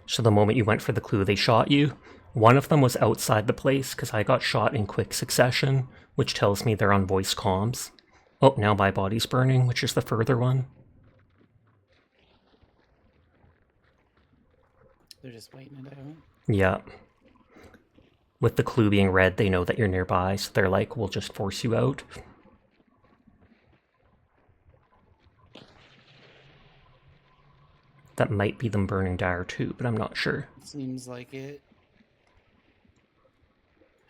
S1: So the moment you went for the clue, they shot you. One of them was outside the place, because I got shot in quick succession, which tells me they're on voice comms. Oh, now my body's burning, which is the further one.
S3: They're just waiting it out.
S1: Yeah. With the clue being red, they know that you're nearby, so they're like, we'll just force you out. That might be them burning Dire too, but I'm not sure.
S3: Seems like it.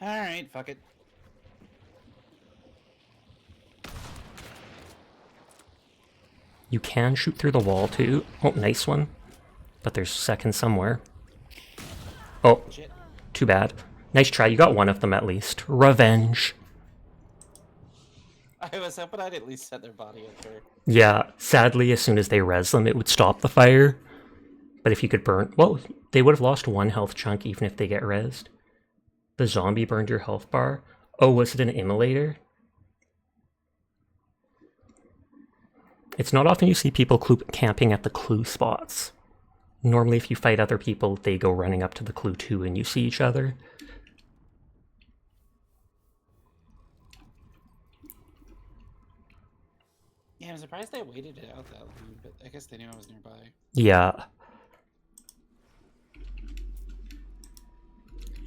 S3: Alright, fuck it.
S1: You can shoot through the wall too. Oh, nice one. But there's a second somewhere. Oh,
S3: Shit.
S1: too bad. Nice try, you got one of them at least. Revenge.
S3: I was hoping I'd at least set their body up there.
S1: Yeah, sadly, as soon as they res them, it would stop the fire. But if you could burn... Well, they would have lost one health chunk even if they get resed. The zombie burned your health bar. Oh, was it an immolator? It's not often you see people camping at the clue spots. Normally, if you fight other people, they go running up to the clue too and you see each other.
S3: Yeah, I'm surprised they waited it out that long, but I guess they knew I was nearby.
S1: Yeah.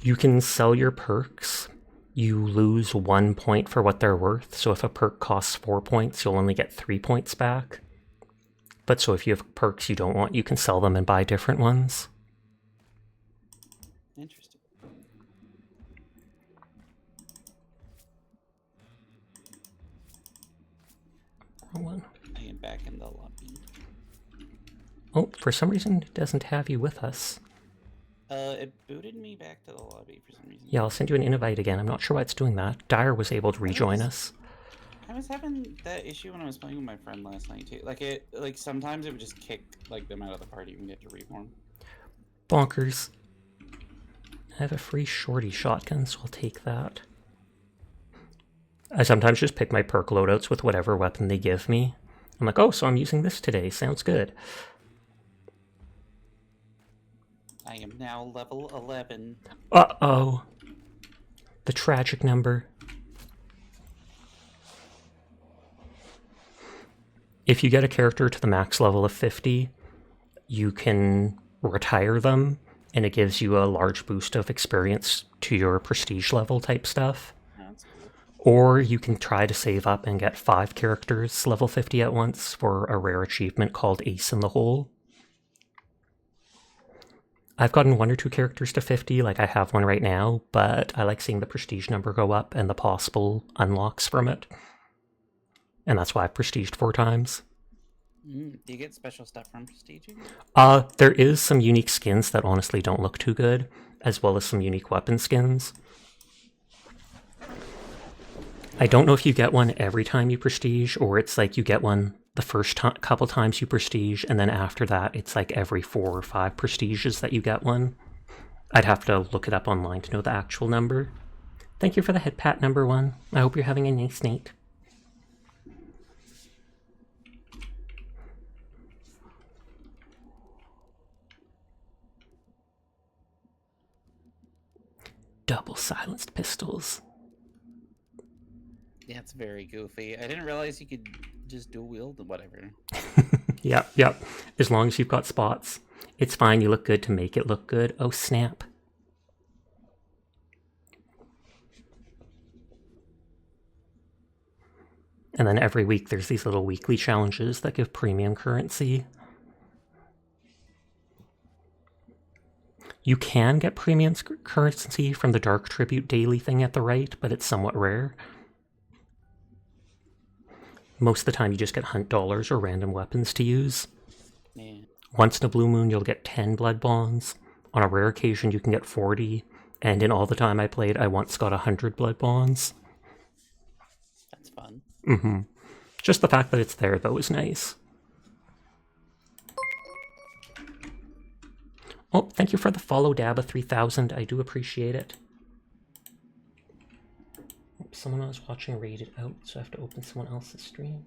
S1: You can sell your perks. You lose 1 point for what they're worth, so if a perk costs 4 points, you'll only get 3 points back. But so if you have perks you don't want, you can sell them and buy different ones.
S3: Interesting.
S1: Wrong one.
S3: I am back in the lobby.
S1: Oh, for some reason it doesn't have you with us.
S3: It booted me back to the lobby for some reason.
S1: Yeah, I'll send you an invite again. I'm not sure why it's doing that. Dire was able to rejoin us.
S3: I was having that issue when I was playing with my friend last night too. Like sometimes it would just kick like them out of the party and get to reform.
S1: Bonkers. I have a free shorty shotgun, so I'll take that. I sometimes just pick my perk loadouts with whatever weapon they give me. I'm like, oh, so I'm using this today. Sounds good.
S3: I am now level 11.
S1: Uh-oh. The tragic number. If you get a character to the max level of 50, you can retire them, and it gives you a large boost of experience to your prestige level type stuff.
S3: Oh, that's cool.
S1: Or you can try to save up and get 5 characters level 50 at once for a rare achievement called Ace in the Hole. I've gotten 1 or 2 characters to 50, like I have one right now, but I like seeing the prestige number go up and the possible unlocks from it. And that's why I've prestiged 4 times.
S3: Do you get special stuff from prestiging?
S1: There is some unique skins that honestly don't look too good, as well as some unique weapon skins. I don't know if you get one every time you prestige, or it's like you get one the first couple times you prestige, and then after that, it's like every 4 or 5 prestiges that you get one. I'd have to look it up online to know the actual number. Thank you for the head pat, number 1. I hope you're having a nice night. Double silenced pistols.
S3: Yeah, it's very goofy. I didn't realize you could just dual wield and whatever.
S1: Yep. As long as you've got spots. It's fine, you look good to make it look good. Oh, snap. And then every week there's these little weekly challenges that give premium currency. You can get premium currency from the Dark Tribute daily thing at the right, but it's somewhat rare. Most of the time you just get hunt dollars or random weapons to use.
S3: Yeah.
S1: Once in a blue moon you'll get 10 blood bonds. On a rare occasion you can get 40. And in all the time I played, I once got 100 blood bonds.
S3: That's fun.
S1: Mm-hmm. Just the fact that it's there, though, is nice. Oh, thank you for the follow, Dabba3000. I do appreciate it. Oops, someone I was watching raided out, so I have to open someone else's stream.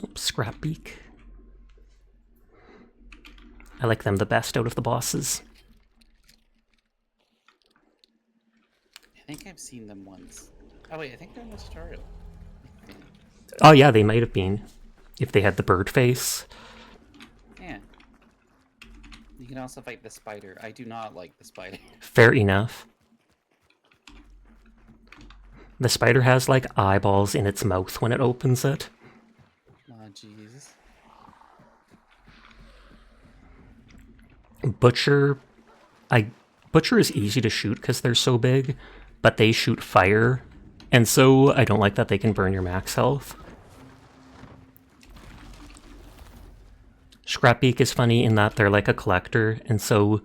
S1: Oops, Scrapbeak. I like them the best out of the bosses.
S3: I think I've seen them once. Oh wait, I think they're in the tutorial.
S1: Oh yeah, they might have been. If they had the bird face.
S3: Yeah. You can also fight the spider. I do not like the spider.
S1: Fair enough. The spider has, like, eyeballs in its mouth when it opens it.
S3: Oh, jeez.
S1: Butcher is easy to shoot because they're so big, but they shoot fire, and so I don't like that they can burn your max health. Scrapbeak is funny in that they're like a collector, and so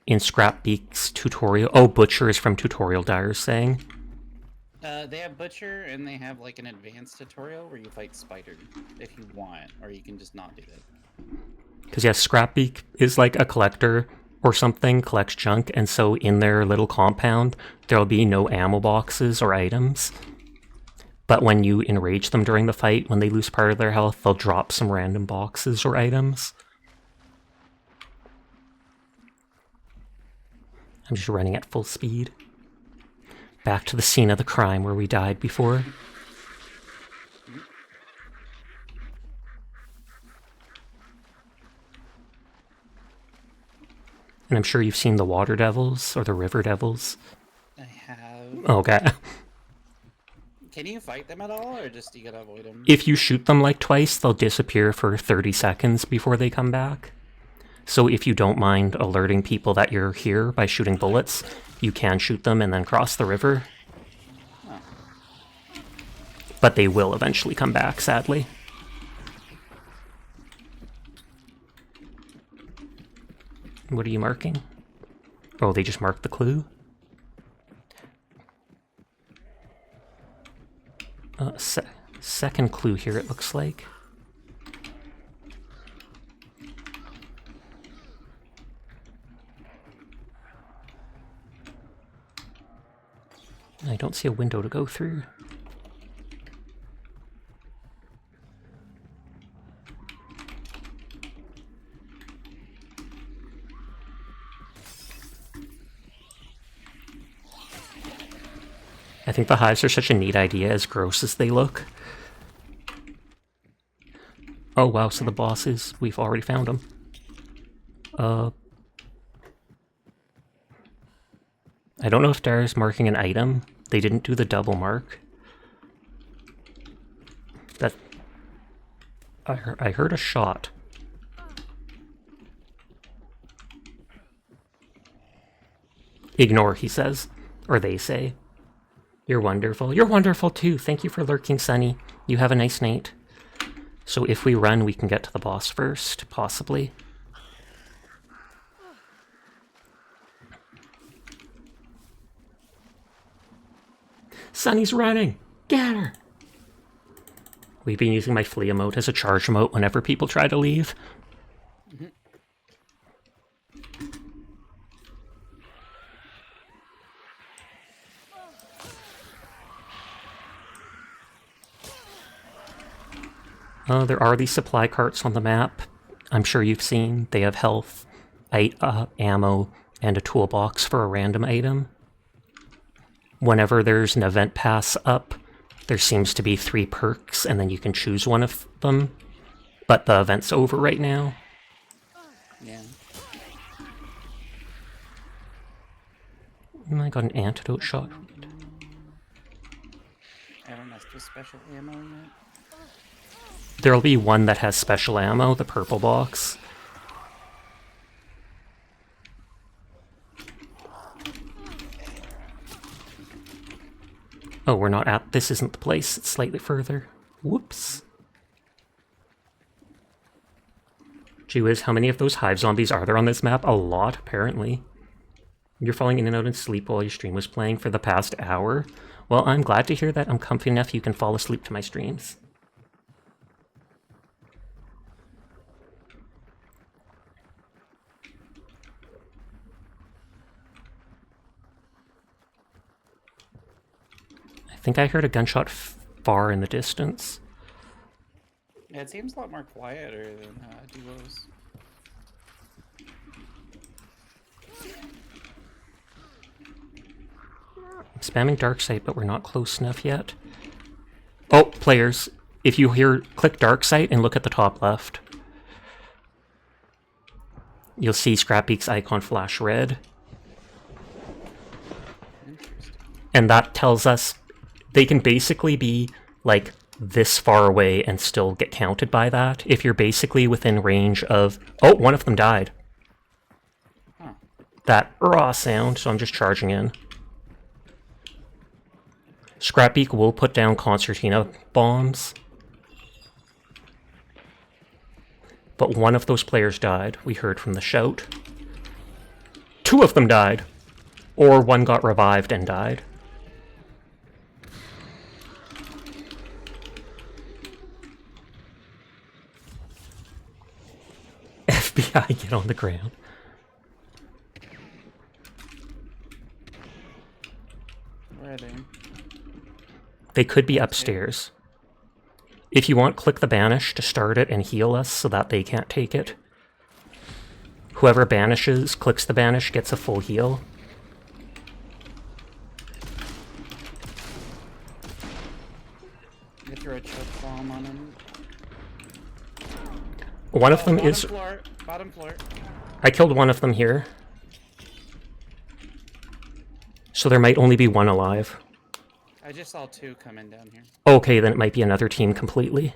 S1: in Scrapbeak's tutorial... Oh, Butcher is from Tutorial Dyer's saying.
S3: They have Butcher, and they have like an advanced tutorial where you fight Spider if you want, or you can just not do that.
S1: Because yeah, Scrapbeak is like a collector or something, collects junk, and so in their little compound, there'll be no ammo boxes or items. But when you enrage them during the fight, when they lose part of their health, they'll drop some random boxes or items. I'm just running at full speed. Back to the scene of the crime where we died before. And I'm sure you've seen the water devils or the river devils.
S3: I have.
S1: Okay.
S3: Can you fight them at all, or just you gotta avoid them?
S1: If you shoot them like twice, they'll disappear for 30 seconds before they come back. So if you don't mind alerting people that you're here by shooting bullets, you can shoot them and then cross the river.
S3: Huh.
S1: But they will eventually come back, sadly. What are you marking? Oh, they just marked the clue? Second clue here, it looks like. I don't see a window to go through. I think the hives are such a neat idea, as gross as they look. Oh wow, so the bosses, we've already found them. I don't know if Dara's marking an item. They didn't do the double mark. That... I heard a shot. Ignore, he says. Or they say. You're wonderful. You're wonderful too. Thank you for lurking, Sunny. You have a nice night. So if we run, we can get to the boss first, possibly. Sunny's running! Get her! We've been using my flea emote as a charge emote whenever people try to leave. There are these supply carts on the map. I'm sure you've seen. They have health, ammo, and a toolbox for a random item. Whenever there's an event pass up, there seems to be 3 perks, and then you can choose one of them. But the event's over right now.
S3: Yeah.
S1: I got an antidote shot.
S3: I haven't messed with special ammo yet.
S1: There'll be one that has special ammo, the purple box. Oh, we're not at... This isn't the place. It's slightly further. Whoops. Gee whiz, how many of those hive zombies are there on this map? A lot, apparently. You're falling in and out in sleep while your stream was playing for the past hour? Well, I'm glad to hear that I'm comfy enough you can fall asleep to my streams. I think I heard a gunshot far in the distance.
S3: Yeah, it seems a lot more quieter than duos.
S1: I'm spamming dark sight, but we're not close enough yet. Oh, players, if you hear, click dark sight and look at the top left. You'll see Scrapbeak's icon flash red. And that tells us they can basically be like this far away and still get counted by that. If you're basically within range of... Oh, one of them died.
S3: Huh.
S1: That raw sound, so I'm just charging in. Scrapbeak will put down concertina bombs. But one of those players died. We heard from the shout. 2 of them died. Or one got revived and died. FBI, get on the ground.
S3: Where are they?
S1: They could be upstairs. If you want, click the banish to start it and heal us so that they can't take it. Whoever banishes, clicks the banish, gets a full heal.
S3: You throw a choke bomb on them.
S1: One of them is...
S3: Bottom floor.
S1: I killed one of them here. So there might only be one alive.
S3: I just saw 2 coming down here.
S1: Okay, then it might be another team completely.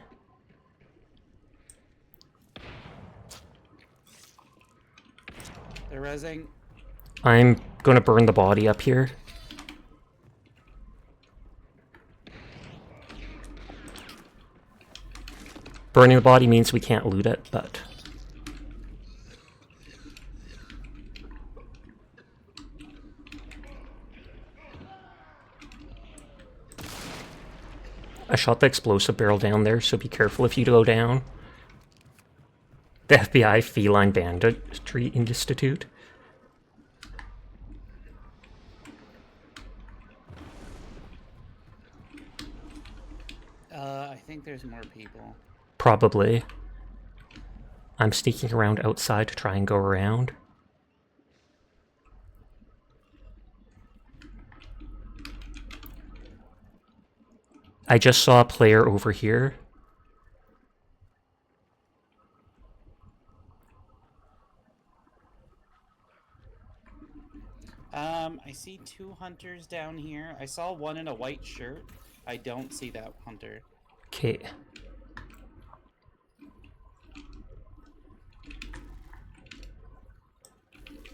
S3: They're rezzing.
S1: I'm gonna burn the body up here. Burning the body means we can't loot it, but... I shot the explosive barrel down there, so be careful if you go down. The FBI Feline Banditry Institute.
S3: I think there's more people.
S1: Probably. I'm sneaking around outside to try and go around. I just saw a player over here.
S3: I see 2 hunters down here. I saw one in a white shirt. I don't see that hunter.
S1: Okay.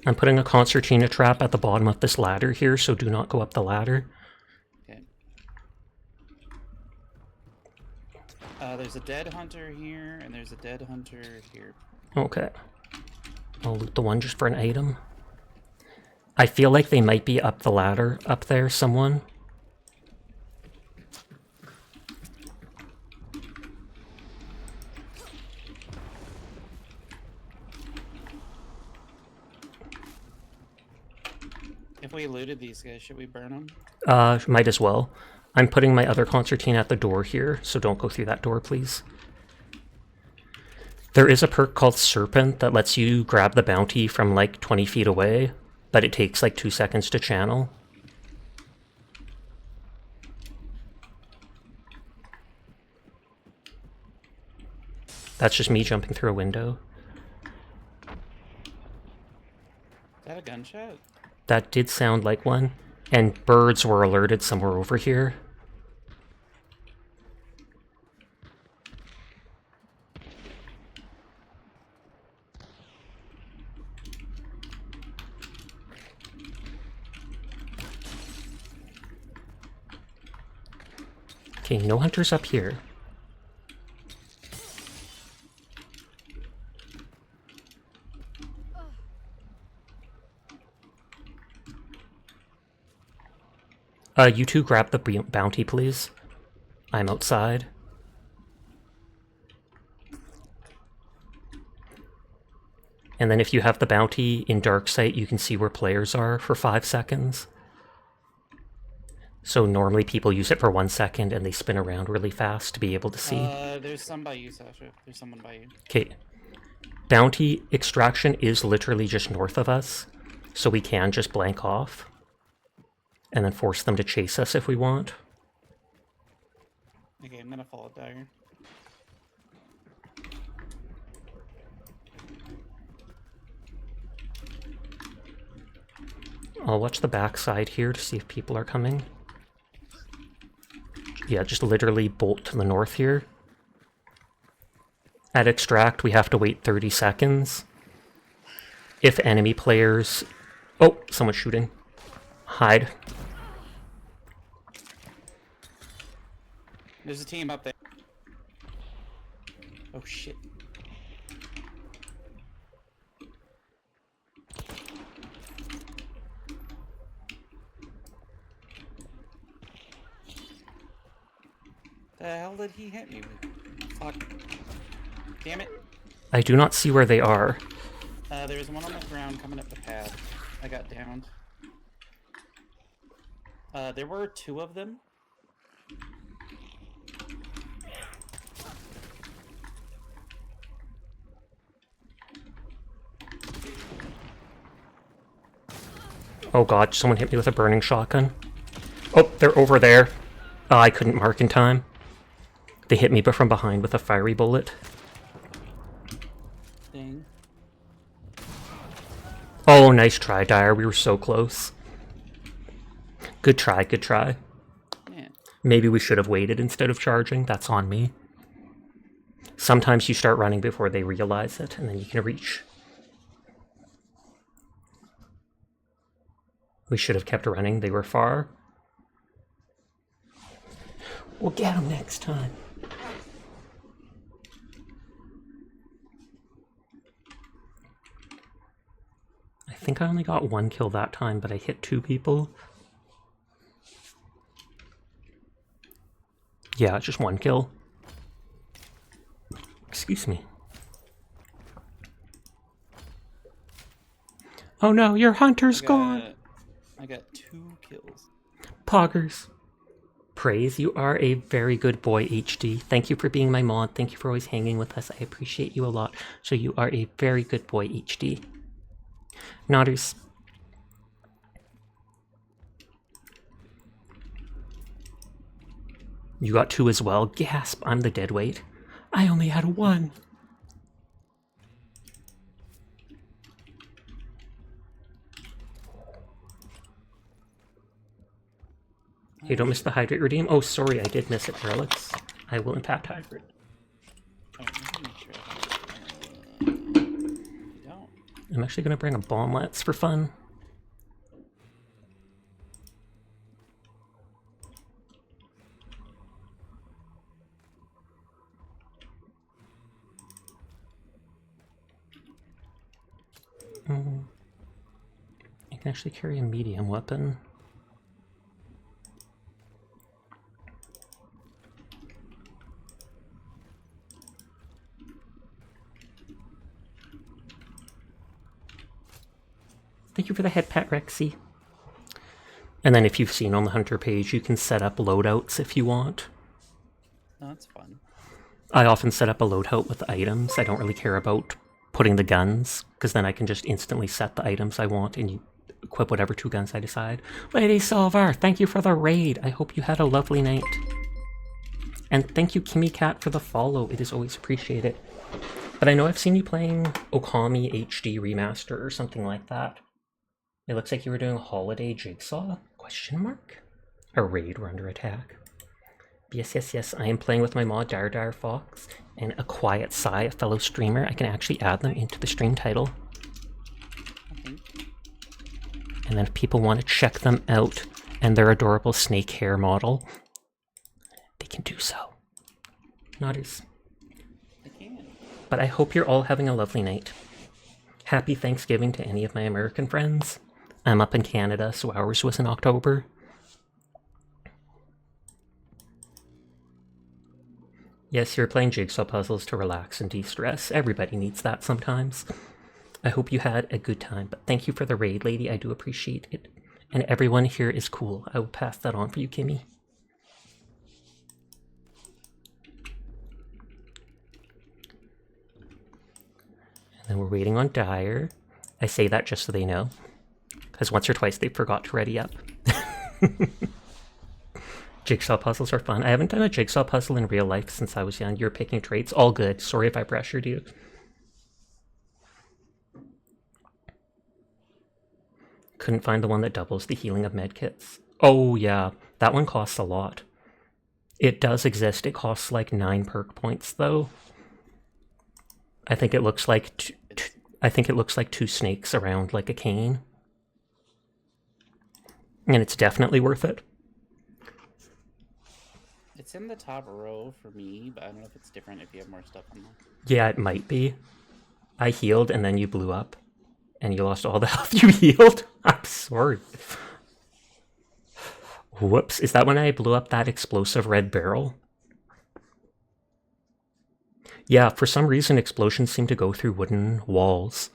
S1: I'm putting a concertina trap at the bottom of this ladder here, so do not go up the ladder.
S3: Okay. There's a dead hunter here, and there's a dead hunter here.
S1: Okay. I'll loot the one just for an item. I feel like they might be up the ladder up there, someone.
S3: If we looted these guys, should we burn them?
S1: Might as well. I'm putting my other concertina at the door here, so don't go through that door, please. There is a perk called Serpent that lets you grab the bounty from like 20 feet away, but it takes like 2 seconds to channel. That's just me jumping through a window.
S3: Is that a gunshot?
S1: That did sound like one. And birds were alerted somewhere over here. Okay, no hunters up here. You two grab the bounty, please. I'm outside. And then if you have the bounty in dark sight, you can see where players are for 5 seconds. So normally people use it for 1 second and they spin around really fast to be able to see.
S3: There's some by you, Sasha. There's someone by you.
S1: Okay. Bounty extraction is literally just north of us, so we can just blank off and then force them to chase us if we want.
S3: Okay, I'm gonna follow Dagger.
S1: I'll watch the backside here to see if people are coming. Yeah, just literally bolt to the north here. At extract, we have to wait 30 seconds. If enemy players... Oh, someone's shooting. Hide.
S3: There's a team up there. Oh shit. The hell did he hit me with? Fuck. Damn it.
S1: I do not see where they are.
S3: There's one on the ground coming up the path. I got downed. There were 2 of them.
S1: Oh god, someone hit me with a burning shotgun. Oh, they're over there. I couldn't mark in time. They hit me but from behind with a fiery bullet.
S3: Dang.
S1: Oh, nice try, Dyer. We were so close. Good try, good try.
S3: Yeah.
S1: Maybe we should have waited instead of charging. That's on me. Sometimes you start running before they realize it, and then you can reach. We should have kept running. They were far. We'll get them next time. I think I only got 1 kill that time, but I hit 2 people. Yeah, just 1 kill. Excuse me. Oh no, your hunter's gone!
S3: I got 2 kills.
S1: Poggers. Praise, you are a very good boy, HD. Thank you for being my mod. Thank you for always hanging with us. I appreciate you a lot. So you are a very good boy, HD. Nodders. You got 2 as well. Gasp, I'm the deadweight. I only had 1. Hey, don't miss the hydrate redeem. Oh, sorry, I did miss it, Relics. I will impact hydrate.
S3: Oh, let me make sure I don't.
S1: I'm actually going to bring a bomblets for fun. I can actually carry a medium weapon. Thank you for the head pat, Rexy. And then if you've seen on the Hunter page, you can set up loadouts if you want.
S3: No, that's fun.
S1: I often set up a loadout with items. I don't really care about putting the guns, because then I can just instantly set the items I want and you equip whatever 2 guns I decide. Lady Silver, thank you for the raid. I hope you had a lovely night. And thank you, Kimmy Cat, for the follow. It is always appreciated. But I know I've seen you playing Okami HD Remaster or something like that. It looks like you were doing a holiday jigsaw? Question mark? A raid, we're under attack. Yes, I am playing with my mod Dire Fox and aquietsigh, a fellow streamer. I can actually add them into the stream title. And then if people want to check them out and their adorable snake hair model, they can do so. Not as... But I hope you're all having a lovely night. Happy Thanksgiving to any of my American friends. I'm up in Canada, so ours was in October. Yes, you're playing jigsaw puzzles to relax and de-stress. Everybody needs that sometimes. I hope you had a good time, but thank you for the raid, lady. I do appreciate it. And everyone here is cool. I will pass that on for you, Kimmy. And then we're waiting on Dire. I say that just so they know, because once or twice they forgot to ready up. Jigsaw puzzles are fun. I haven't done a jigsaw puzzle in real life since I was young. You're picking traits. All good. Sorry if I pressured you. Couldn't find the one that doubles the healing of medkits. Oh yeah, that one costs a lot. It does exist. It costs like 9 perk points though. I think it looks like two snakes around like a cane. And it's definitely worth it.
S3: It's in the top row for me, but I don't know if it's different if you have more stuff on there.
S1: Yeah, it might be. I healed and then you blew up. And you lost all the health you healed? I'm sorry. Whoops. Is that when I blew up that explosive red barrel? Yeah, for some reason explosions seem to go through wooden walls.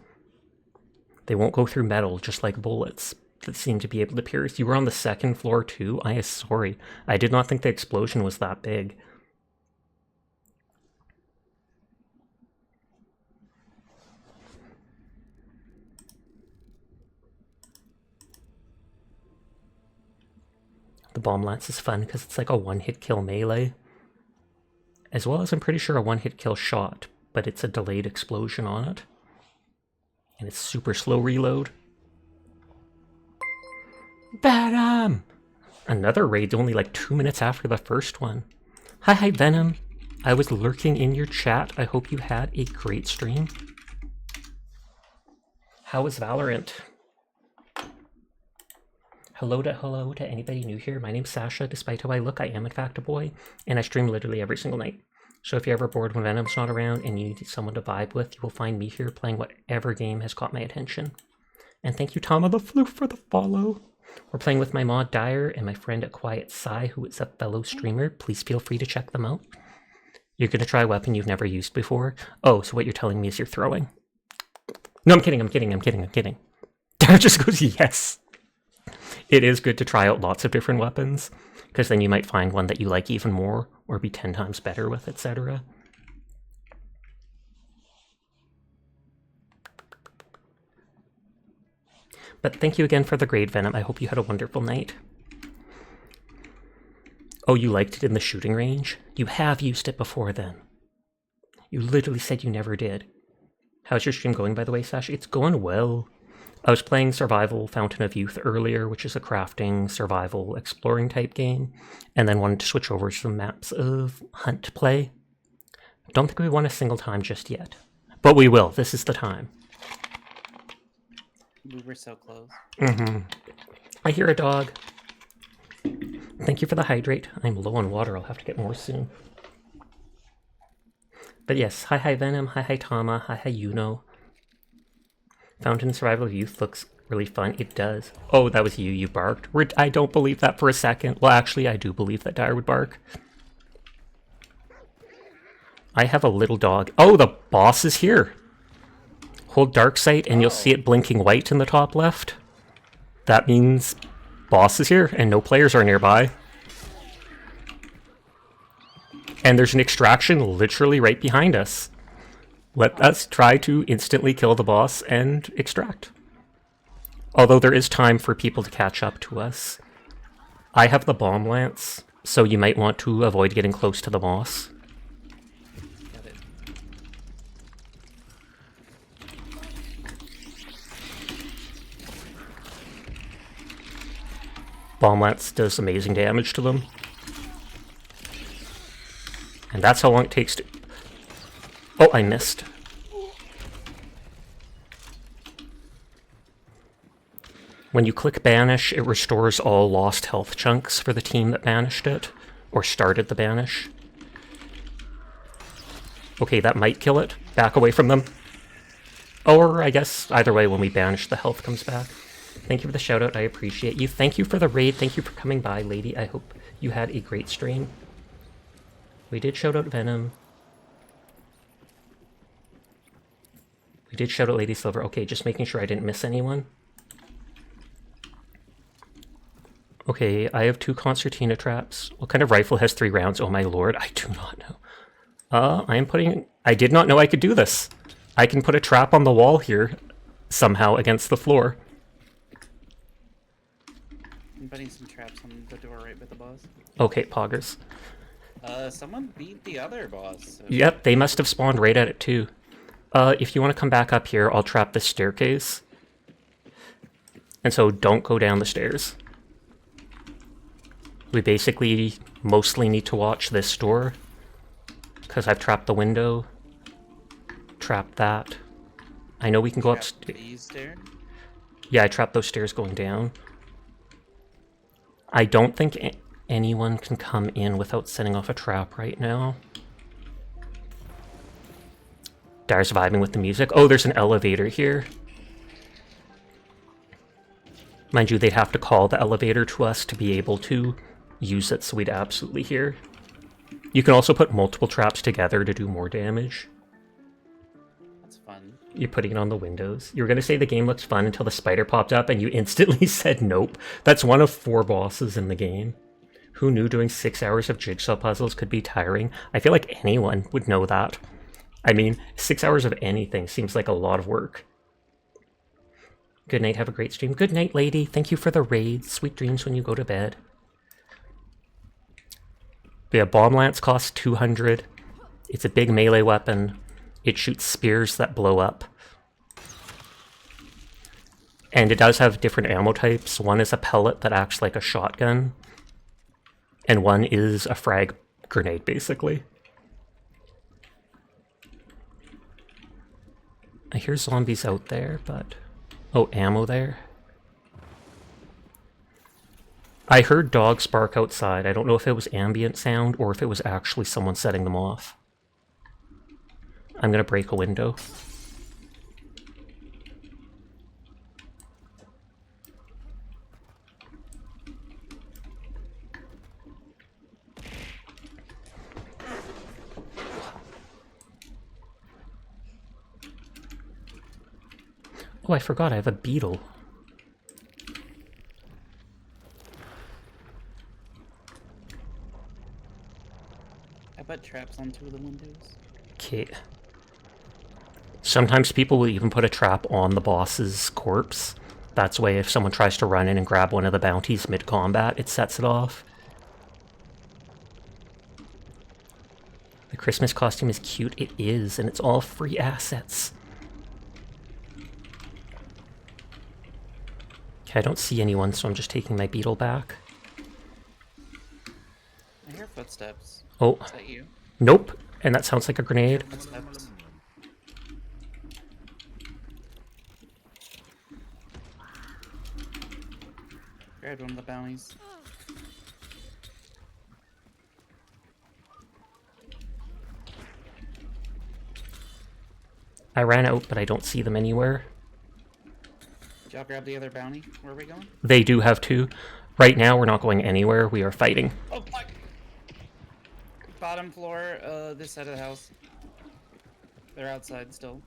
S1: They won't go through metal, just like bullets that seem to be able to pierce. You were on the 2nd floor too? I am sorry. I did not think the explosion was that big. The bomb lance is fun because it's like a one-hit kill melee. As well as I'm pretty sure a one-hit kill shot, but it's a delayed explosion on it. And it's super slow reload. Venom! Another raid only like 2 minutes after the first one. Hi, Venom. I was lurking in your chat. I hope you had a great stream. How was Valorant? Hello to anybody new here. My name's Sasha. Despite how I look, I am in fact a boy, and I stream literally every single night. So if you're ever bored when Venom's not around and you need someone to vibe with, you will find me here playing whatever game has caught my attention. And thank you, Tama the Floof, for the follow. We're playing with my mod Dire and my friend aquietsigh, who is a fellow streamer. Please feel free to check them out. You're going to try a weapon you've never used before? Oh, so what you're telling me is you're throwing. No, I'm kidding. Dire just goes, yes. It is good to try out lots of different weapons, because then you might find one that you like even more, or be 10 times better with, etc. But thank you again for the grade, Venom. I hope you had a wonderful night. Oh, you liked it in the shooting range? You have used it before then. You literally said you never did. How's your stream going, by the way, Sasha? It's going well. I was playing Survival Fountain of Youth earlier, which is a crafting, survival, exploring type game, and then wanted to switch over to some maps of hunt play. Don't think we won a single time just yet. But we will. This is the time.
S3: We were so close.
S1: I hear a dog. Thank you for the hydrate. I'm low on water. I'll have to get more soon. But yes, hi Venom, hi Tama, hi Yuno. Fountain Survival of Youth looks really fun. It does. Oh, that was you. You barked. I don't believe that for a second. Well, actually, I do believe that Dire would bark. I have a little dog. Oh, the boss is here. Hold dark sight and you'll see it blinking white in the top left. That means boss is here and no players are nearby. And there's an extraction literally right behind us. Let us try to instantly kill the boss and extract. Although there is time for people to catch up to us. I have the bomb lance, so you might want to avoid getting close to the boss.
S3: Got it.
S1: Bomb lance does amazing damage to them. And that's how long it takes to... Oh, I missed. When you click banish, it restores all lost health chunks for the team that banished it, or started the banish. Okay, that might kill it. Back away from them. Or, I guess, either way, when we banish, the health comes back. Thank you for the shout out, I appreciate you. Thank you for the raid, thank you for coming by, lady. I hope you had a great stream. We did shout out Venom. We did shout out Lady Silver. Okay, just making sure I didn't miss anyone. Okay, I have 2 concertina traps. What kind of rifle has 3 rounds? Oh my lord, I do not know. I am putting... I did not know I could do this. I can put a trap on the wall here, somehow, against the floor.
S3: I'm putting some traps on the door right by the boss.
S1: Okay, poggers.
S3: Someone beat the other boss. So.
S1: Yep, they must have spawned right at it too. If you want to come back up here, I'll trap this staircase. And so don't go down the stairs. We basically mostly need to watch this door. Because I've trapped the window. Trapped that. I know we can go upstairs. Yeah, I trapped those stairs going down. I don't think anyone can come in without setting off a trap right now. Dar's vibing with the music. Oh, there's an elevator here. Mind you, they'd have to call the elevator to us to be able to use it, so we'd absolutely hear. You can also put multiple traps together to do more damage.
S3: That's fun.
S1: You're putting it on the windows. You were going to say the game looks fun until the spider popped up and you instantly said nope. That's one of 4 bosses in the game. Who knew doing 6 hours of jigsaw puzzles could be tiring? I feel like anyone would know that. I mean, 6 hours of anything seems like a lot of work. Good night, have a great stream. Good night, lady. Thank you for the raid. Sweet dreams when you go to bed. But yeah, Bomb Lance costs 200. It's a big melee weapon. It shoots spears that blow up. And it does have different ammo types. One is a pellet that acts like a shotgun. And one is a frag grenade, basically. I hear zombies out there, but... Oh, ammo there. I heard dogs bark outside. I don't know if it was ambient sound or if it was actually someone setting them off. I'm gonna break a window. Oh, I forgot I have a beetle.
S3: I put traps on 2 of the windows.
S1: Okay. Sometimes people will even put a trap on the boss's corpse. That's way if someone tries to run in and grab one of the bounties mid-combat, it sets it off. The Christmas costume is cute. It is, and it's all free assets. Okay, I don't see anyone, so I'm just taking my beetle back.
S3: I hear footsteps.
S1: Oh.
S3: Is that you?
S1: Nope. And that sounds like a grenade.
S3: Footsteps. Grabbed one of the bounties.
S1: I ran out, but I don't see them anywhere.
S3: Did y'all grab the other bounty? Where are we going?
S1: They do have 2. Right now, we're not going anywhere. We are fighting.
S3: Oh, fuck! Bottom floor, this side of the house. They're outside still.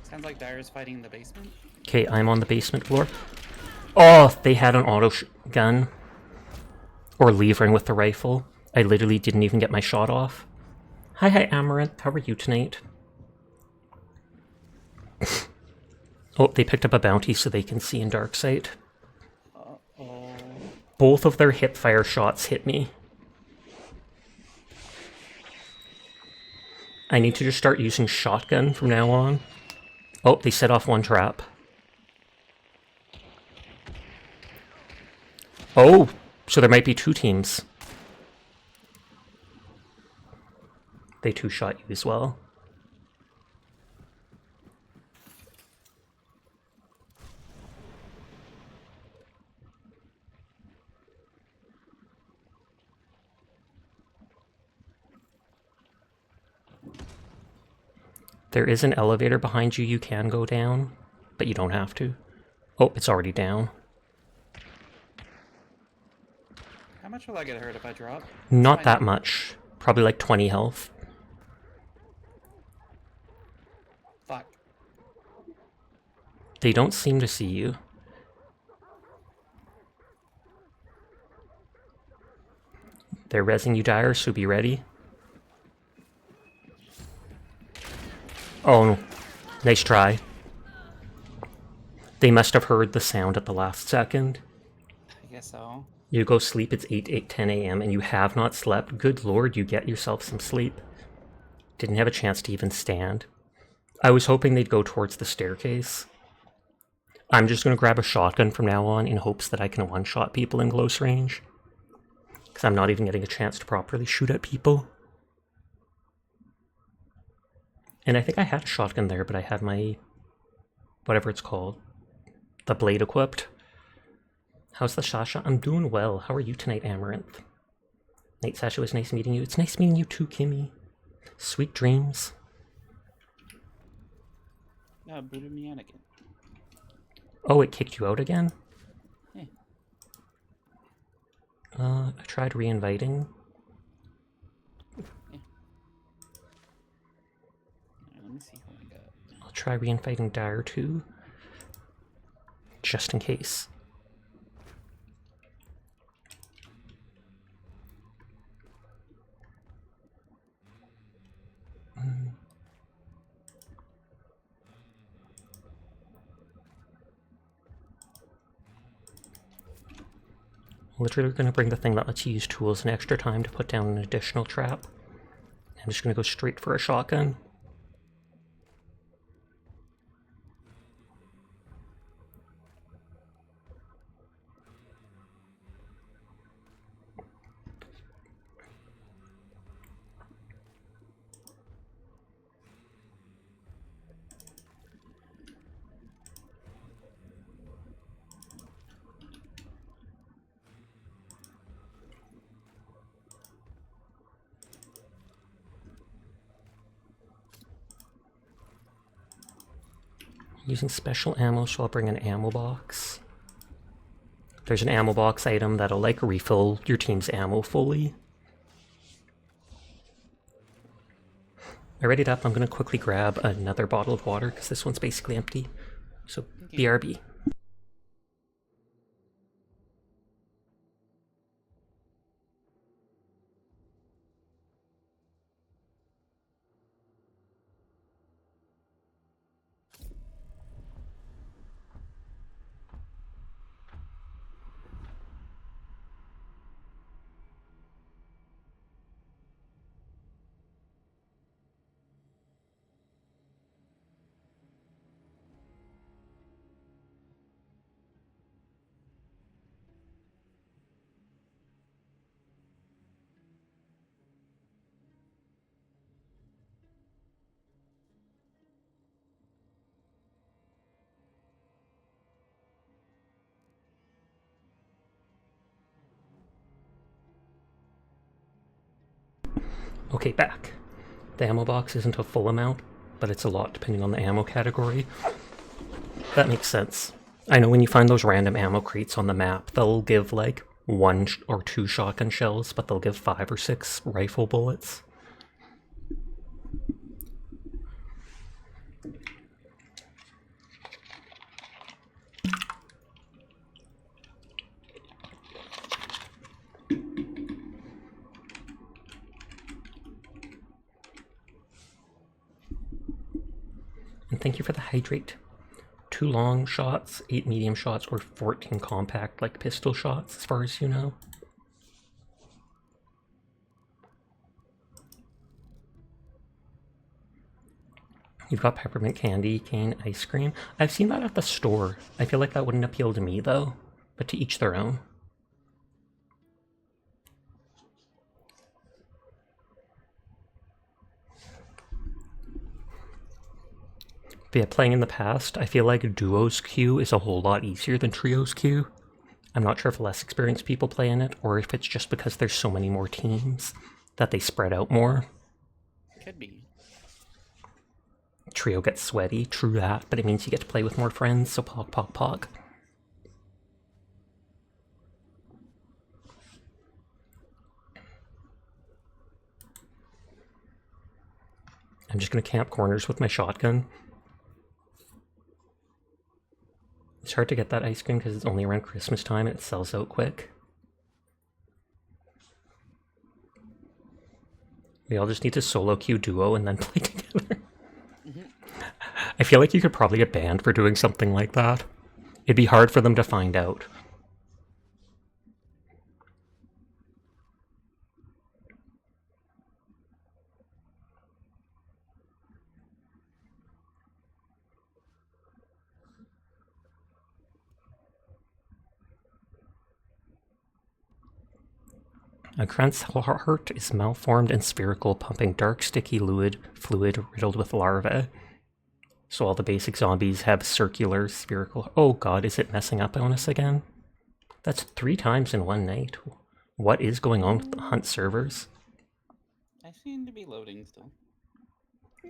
S3: Sounds like Dyer's fighting in the basement.
S1: Okay, I'm on the basement floor. Oh, they had an auto gun. Or levering with the rifle. I literally didn't even get my shot off. Hi, Amaranth. How are you tonight? Oh, they picked up a bounty so they can see in dark sight.
S3: Uh-oh.
S1: Both of their hip fire shots hit me. I need to just start using shotgun from now on. Oh, they set off one trap. Oh, so there might be two teams. They two-shot you as well. There is an elevator behind you can go down, but you don't have to. Oh, it's already down.
S3: How much will I get hurt if I drop?
S1: Not that much. Probably like 20 health.
S3: Fuck.
S1: They don't seem to see you. They're rezzing you, Dyer, so be ready. Oh, nice try. They must have heard the sound at the last second.
S3: I guess so.
S1: You go sleep, it's 10 a.m. and you have not slept. Good lord, you get yourself some sleep. Didn't have a chance to even stand. I was hoping they'd go towards the staircase. I'm just going to grab a shotgun from now on in hopes that I can one-shot people in close range. Because I'm not even getting a chance to properly shoot at people. And I think I had a shotgun there, but I had my... whatever it's called. The blade equipped. How's the Sasha? I'm doing well. How are you tonight, Amaranth? Night, Sasha, it was nice meeting you. It's nice meeting you too, Kimmy. Sweet dreams.
S3: No, booted me out again.
S1: Oh, it kicked you out again?
S3: Yeah.
S1: I tried re-inviting.
S3: Yeah. Right, let me see who I got.
S1: I'll try re-inviting Dyer too. Just in case. Literally going to bring the thing that lets you use tools an extra time to put down an additional trap. I'm just going to go straight for a shotgun. Using special ammo, so I'll bring an ammo box. There's an ammo box item that'll like refill your team's ammo fully. I readied up. I'm going to quickly grab another bottle of water because this one's basically empty. So BRB. Okay, back. The ammo box isn't a full amount, but it's a lot depending on the ammo category. That makes sense. I know when you find those random ammo crates on the map, they'll give like 1 or 2 shotgun shells, but they'll give 5 or 6 rifle bullets. And thank you for the hydrate. 2 long shots, 8 medium shots, or 14 compact, like pistol shots, as far as you know. You've got peppermint candy, cane, ice cream. I've seen that at the store. I feel like that wouldn't appeal to me, though. But to each their own. But yeah, playing in the past, I feel like Duo's queue is a whole lot easier than Trio's queue. I'm not sure if less experienced people play in it, or if it's just because there's so many more teams that they spread out more.
S3: Could be.
S1: Trio gets sweaty, true that, but it means you get to play with more friends, so pog, pog, pog. I'm just gonna camp corners with my shotgun. It's hard to get that ice cream because it's only around Christmas time and it sells out quick. We all just need to solo queue Duo and then play together. I feel like you could probably get banned for doing something like that. It'd be hard for them to find out. A Krant's heart is malformed and spherical, pumping dark, sticky fluid riddled with larvae. So all the basic zombies have circular, spherical... Oh god, is it messing up on us again? That's 3 times in one night. What is going on with the hunt servers?
S3: I seem to be loading still.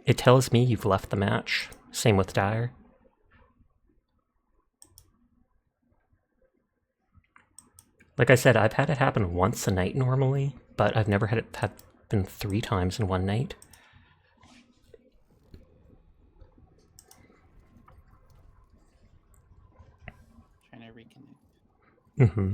S1: It tells me you've left the match. Same with Dire. Like I said, I've had it happen once a night normally, but I've never had it happen 3 times in one night.
S3: Trying to reconnect.
S1: Mm-hmm.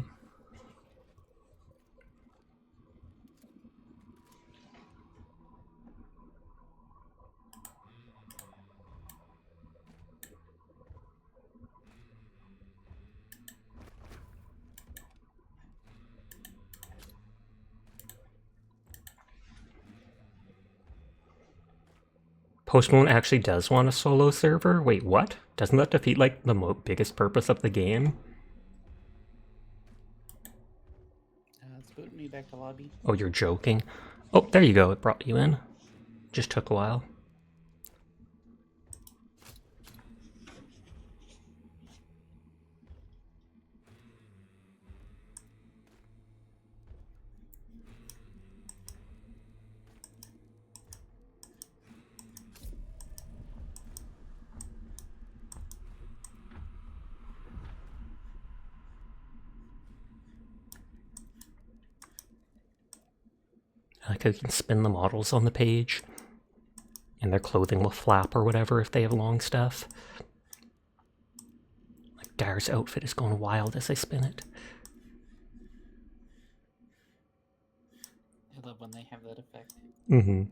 S1: Post Malone actually does want a solo server? Wait, what? Doesn't that defeat, like, the biggest purpose of the game?
S3: It's booting me back to lobby.
S1: Oh, you're joking. Oh, there you go, it brought you in. Just took a while. I like how you can spin the models on the page. And their clothing will flap or whatever if they have long stuff. Like Dire's outfit is going wild as I spin it.
S3: I love when they have that effect.
S1: Mm-hmm.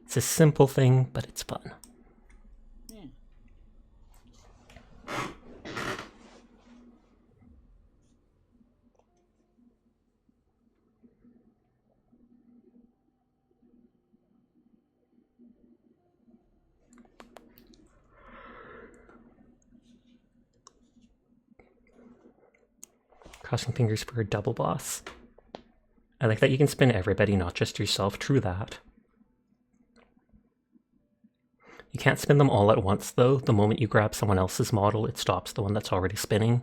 S1: It's a simple thing, but it's fun.
S3: Yeah.
S1: Crossing fingers for a double boss. I like that you can spin everybody, not just yourself. True that. You can't spin them all at once, though. The moment you grab someone else's model, it stops the one that's already spinning.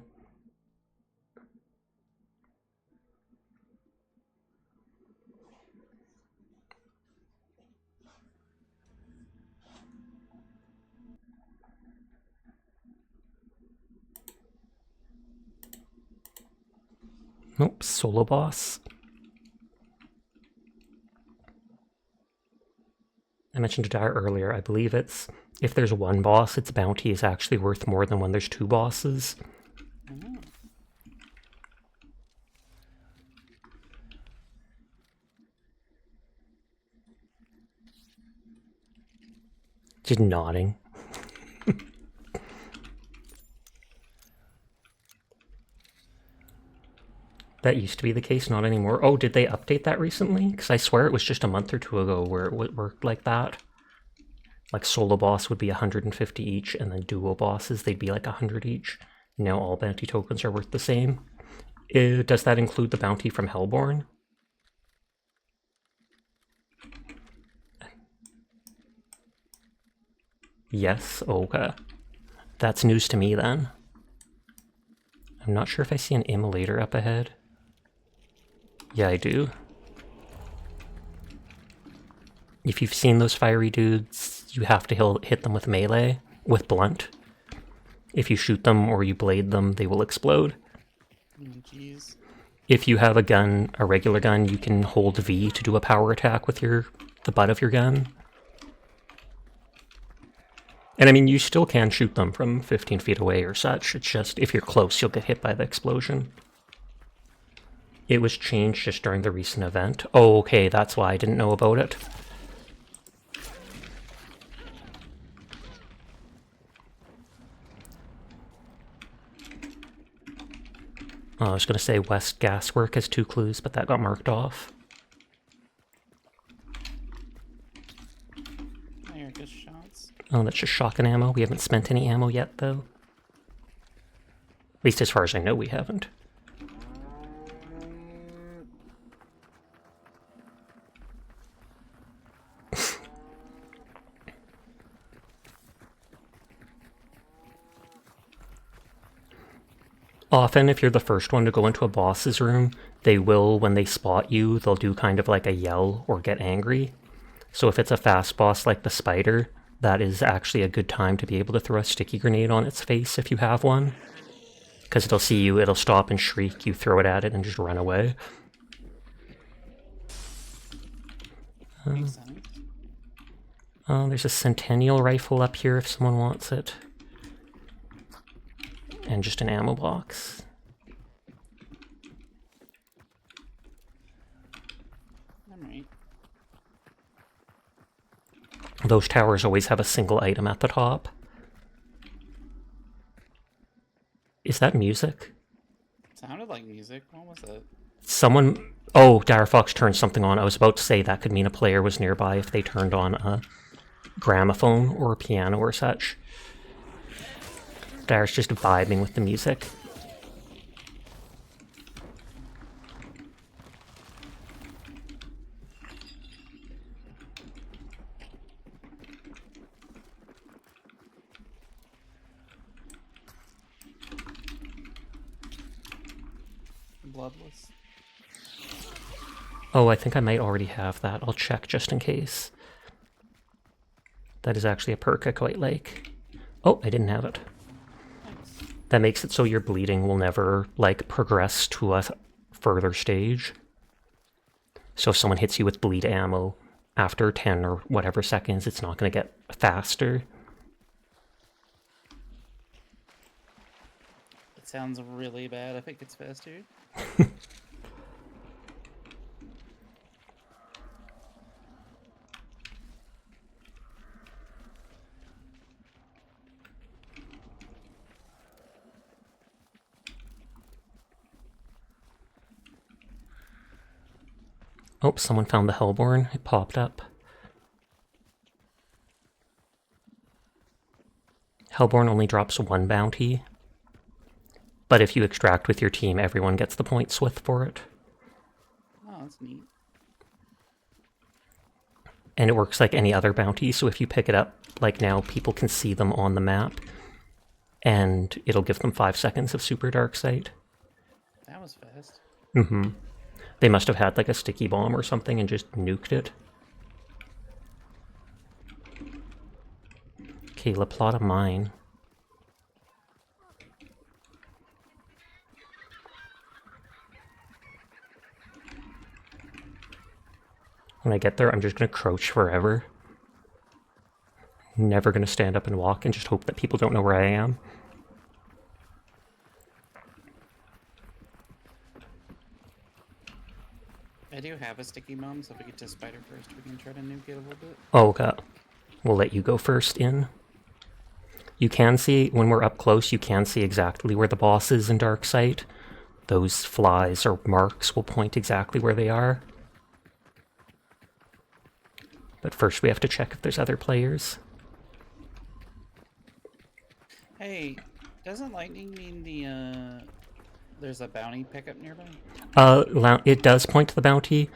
S1: Nope, solo boss. I mentioned to Dire earlier, I believe it's if there's one boss, its bounty is actually worth more than when there's 2 bosses.
S3: Mm-hmm.
S1: Just nodding. That used to be the case, not anymore. Oh, did they update that recently? Because I swear it was just a month or two ago where it worked like that. Like solo boss would be 150 each, and then duo bosses, they'd be like 100 each. Now all bounty tokens are worth the same. Does that include the bounty from Hellborn? Yes, okay. That's news to me then. I'm not sure if I see an immolator up ahead. Yeah, I do. If you've seen those fiery dudes, you have to hit them with melee, with blunt. If you shoot them or you blade them, they will explode.
S3: Jeez.
S1: If you have a gun, a regular gun, you can hold V to do a power attack with the butt of your gun. And I mean, you still can shoot them from 15 feet away or such. It's just, if you're close, you'll get hit by the explosion. It was changed just during the recent event. Oh, okay, that's why I didn't know about it. I was going to say West Gaswork has 2 clues, but that got marked off.
S3: Good shots.
S1: Oh, that's just shotgun ammo. We haven't spent any ammo yet, though. At least as far as I know, we haven't. Often, if you're the first one to go into a boss's room, they will, when they spot you, they'll do kind of like a yell or get angry. So if it's a fast boss like the spider, that is actually a good time to be able to throw a sticky grenade on its face if you have one. Because it'll see you, it'll stop and shriek, you throw it at it and just run away. There's a Centennial rifle up here if someone wants it. And just an ammo box.
S3: Alright.
S1: Those towers always have a single item at the top. Is that music?
S3: Sounded like music. What was it?
S1: Someone... Oh, Dire Fox turned something on. I was about to say that could mean a player was nearby if they turned on a gramophone or a piano or such. Dire's just vibing with the music.
S3: Bloodless.
S1: Oh, I think I might already have that. I'll check just in case. That is actually a perk I quite like. Oh, I didn't have it. That makes it so your bleeding will never, like, progress to a further stage. So if someone hits you with bleed ammo, after 10 or whatever seconds, it's not going to get faster.
S3: It sounds really bad if it gets faster.
S1: Oh, someone found the Hellborn. It popped up. Hellborn only drops 1 bounty. But if you extract with your team, everyone gets the points with for it.
S3: Oh, that's neat.
S1: And it works like any other bounty, so if you pick it up, like now, people can see them on the map. And it'll give them 5 seconds of super dark sight.
S3: That was fast.
S1: Mm-hmm. They must have had like a sticky bomb or something and just nuked it. Okay, La Plata Mine. When I get there, I'm just going to crouch forever. Never going to stand up and walk and just hope that people don't know where I am.
S3: I do have a sticky bomb, so if we get to spider first, we can try to nuke it a little bit.
S1: Oh, okay. We'll let you go first in. You can see, when we're up close, you can see exactly where the boss is in Dark Sight. those flies or marks will point exactly where they are. But first we have to check if there's other players.
S3: Hey, doesn't lightning mean there's a bounty pickup nearby?
S1: It does point to the bounty.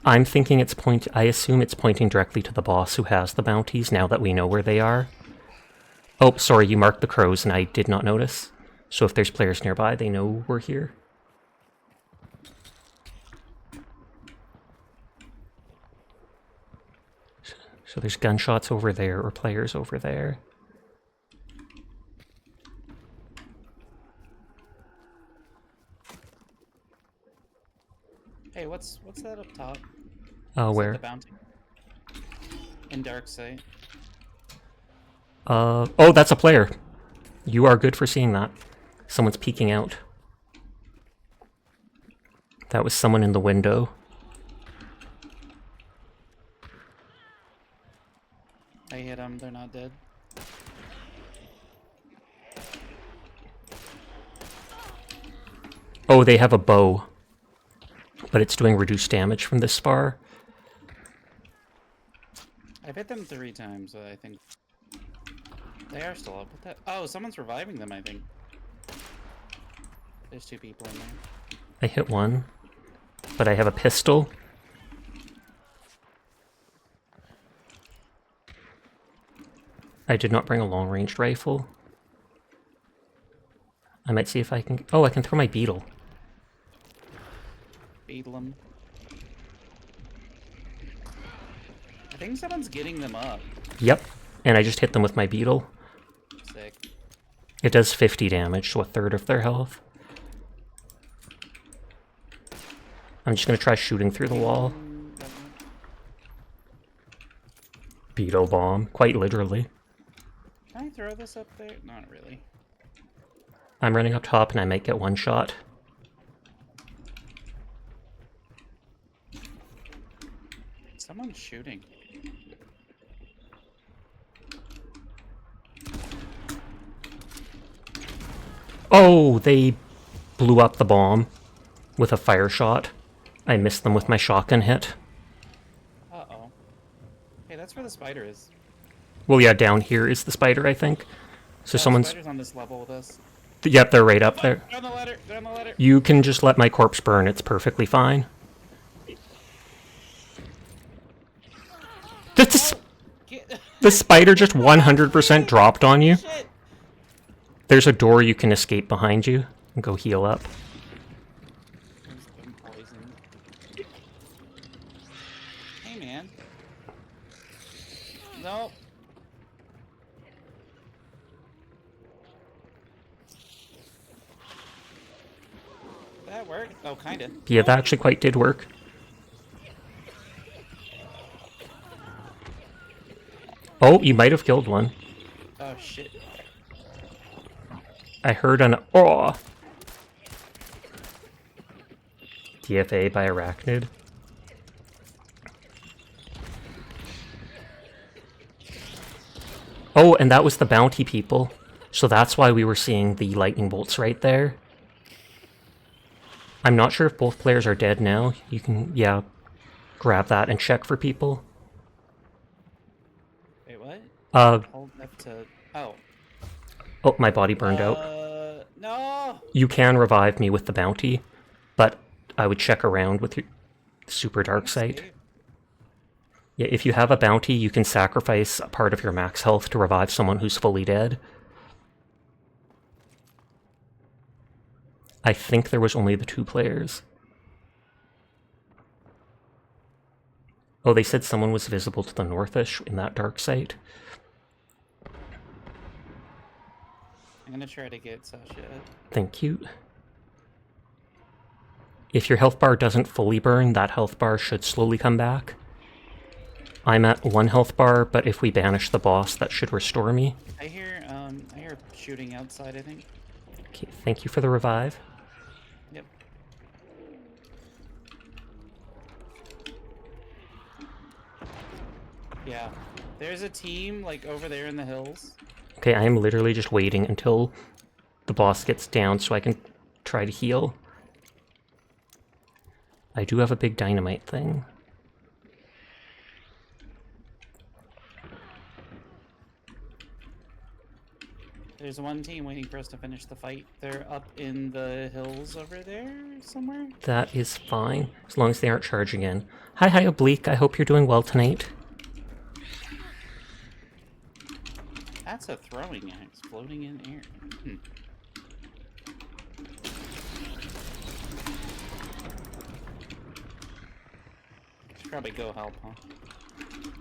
S1: I'm thinking I assume it's pointing directly to the boss who has the bounties now that we know where they are. Oh, sorry, you marked the crows and I did not notice. So if there's players nearby, they know we're here. So there's gunshots over there or players over there.
S3: Hey, what's that up top?
S1: Oh,
S3: Is that
S1: where?
S3: the bounty? In dark sight.
S1: Oh, that's a player. You are good for seeing that. Someone's peeking out. That was someone in the window.
S3: I hit them, they're not dead.
S1: Oh, they have a bow. But it's doing reduced damage from this spar.
S3: I've hit them 3 times, so I think they are still up with that. Oh, someone's reviving them, I think. There's 2 people in there.
S1: I hit one, but I have a pistol. I did not bring a long-ranged rifle. I might see if I can... Oh, I can throw my beetle.
S3: Beetle them. I think someone's getting them up.
S1: Yep, and I just hit them with my beetle.
S3: Sick.
S1: It does 50 damage, so a third of their health. I'm just gonna try shooting through the wall. Beetle bomb, quite literally.
S3: Can I throw this up there? Not really.
S1: I'm running up top and I might get one shot.
S3: Someone's shooting.
S1: Oh, they blew up the bomb with a fire shot. I missed them with my shotgun hit.
S3: Uh-oh. Hey, that's where the spider is.
S1: Well, yeah, down here is the spider, I think. So
S3: The
S1: someone's...
S3: spider's on this level with us.
S1: Yep, they're right up there.
S3: They're on the ladder. They're on the ladder.
S1: You can just let my corpse burn, it's perfectly fine. The spider just 100% dropped on you.
S3: Shit.
S1: There's a door you can escape behind you and go heal up.
S3: I'm poisoned. Hey, man. Nope. That worked? Oh, kinda.
S1: Yeah, that actually quite did work. Oh, you might have killed one.
S3: Oh, shit.
S1: I heard an oh. DFA by Arachnid. Oh, and that was the bounty people. So that's why we were seeing the lightning bolts right there. I'm not sure if both players are dead now. You can, yeah, grab that and check for people.
S3: Wait, what?
S1: Hold
S3: F to... Oh.
S1: Oh, my body burned out.
S3: No!
S1: You can revive me with the bounty, but I would check around with your super dark sight. Yeah, if you have a bounty, you can sacrifice a part of your max health to revive someone who's fully dead. I think there was only the 2 players. Oh, they said someone was visible to the northish in that dark site.
S3: I'm gonna try to get Sasha.
S1: Thank you. If your health bar doesn't fully burn, that health bar should slowly come back. I'm at 1 health bar, but if we banish the boss, that should restore me.
S3: I hear shooting outside, I think.
S1: Okay, thank you for the revive.
S3: Yep. Yeah. There's a team, like, over there in the hills.
S1: Okay, I am literally just waiting until the boss gets down so I can try to heal. I do have a big dynamite thing.
S3: There's one team waiting for us to finish the fight. They're up in the hills over there somewhere.
S1: That is fine, as long as they aren't charging in. Hi, Oblique. I hope you're doing well tonight.
S3: That's a throwing axe floating in air. Should probably go help, huh?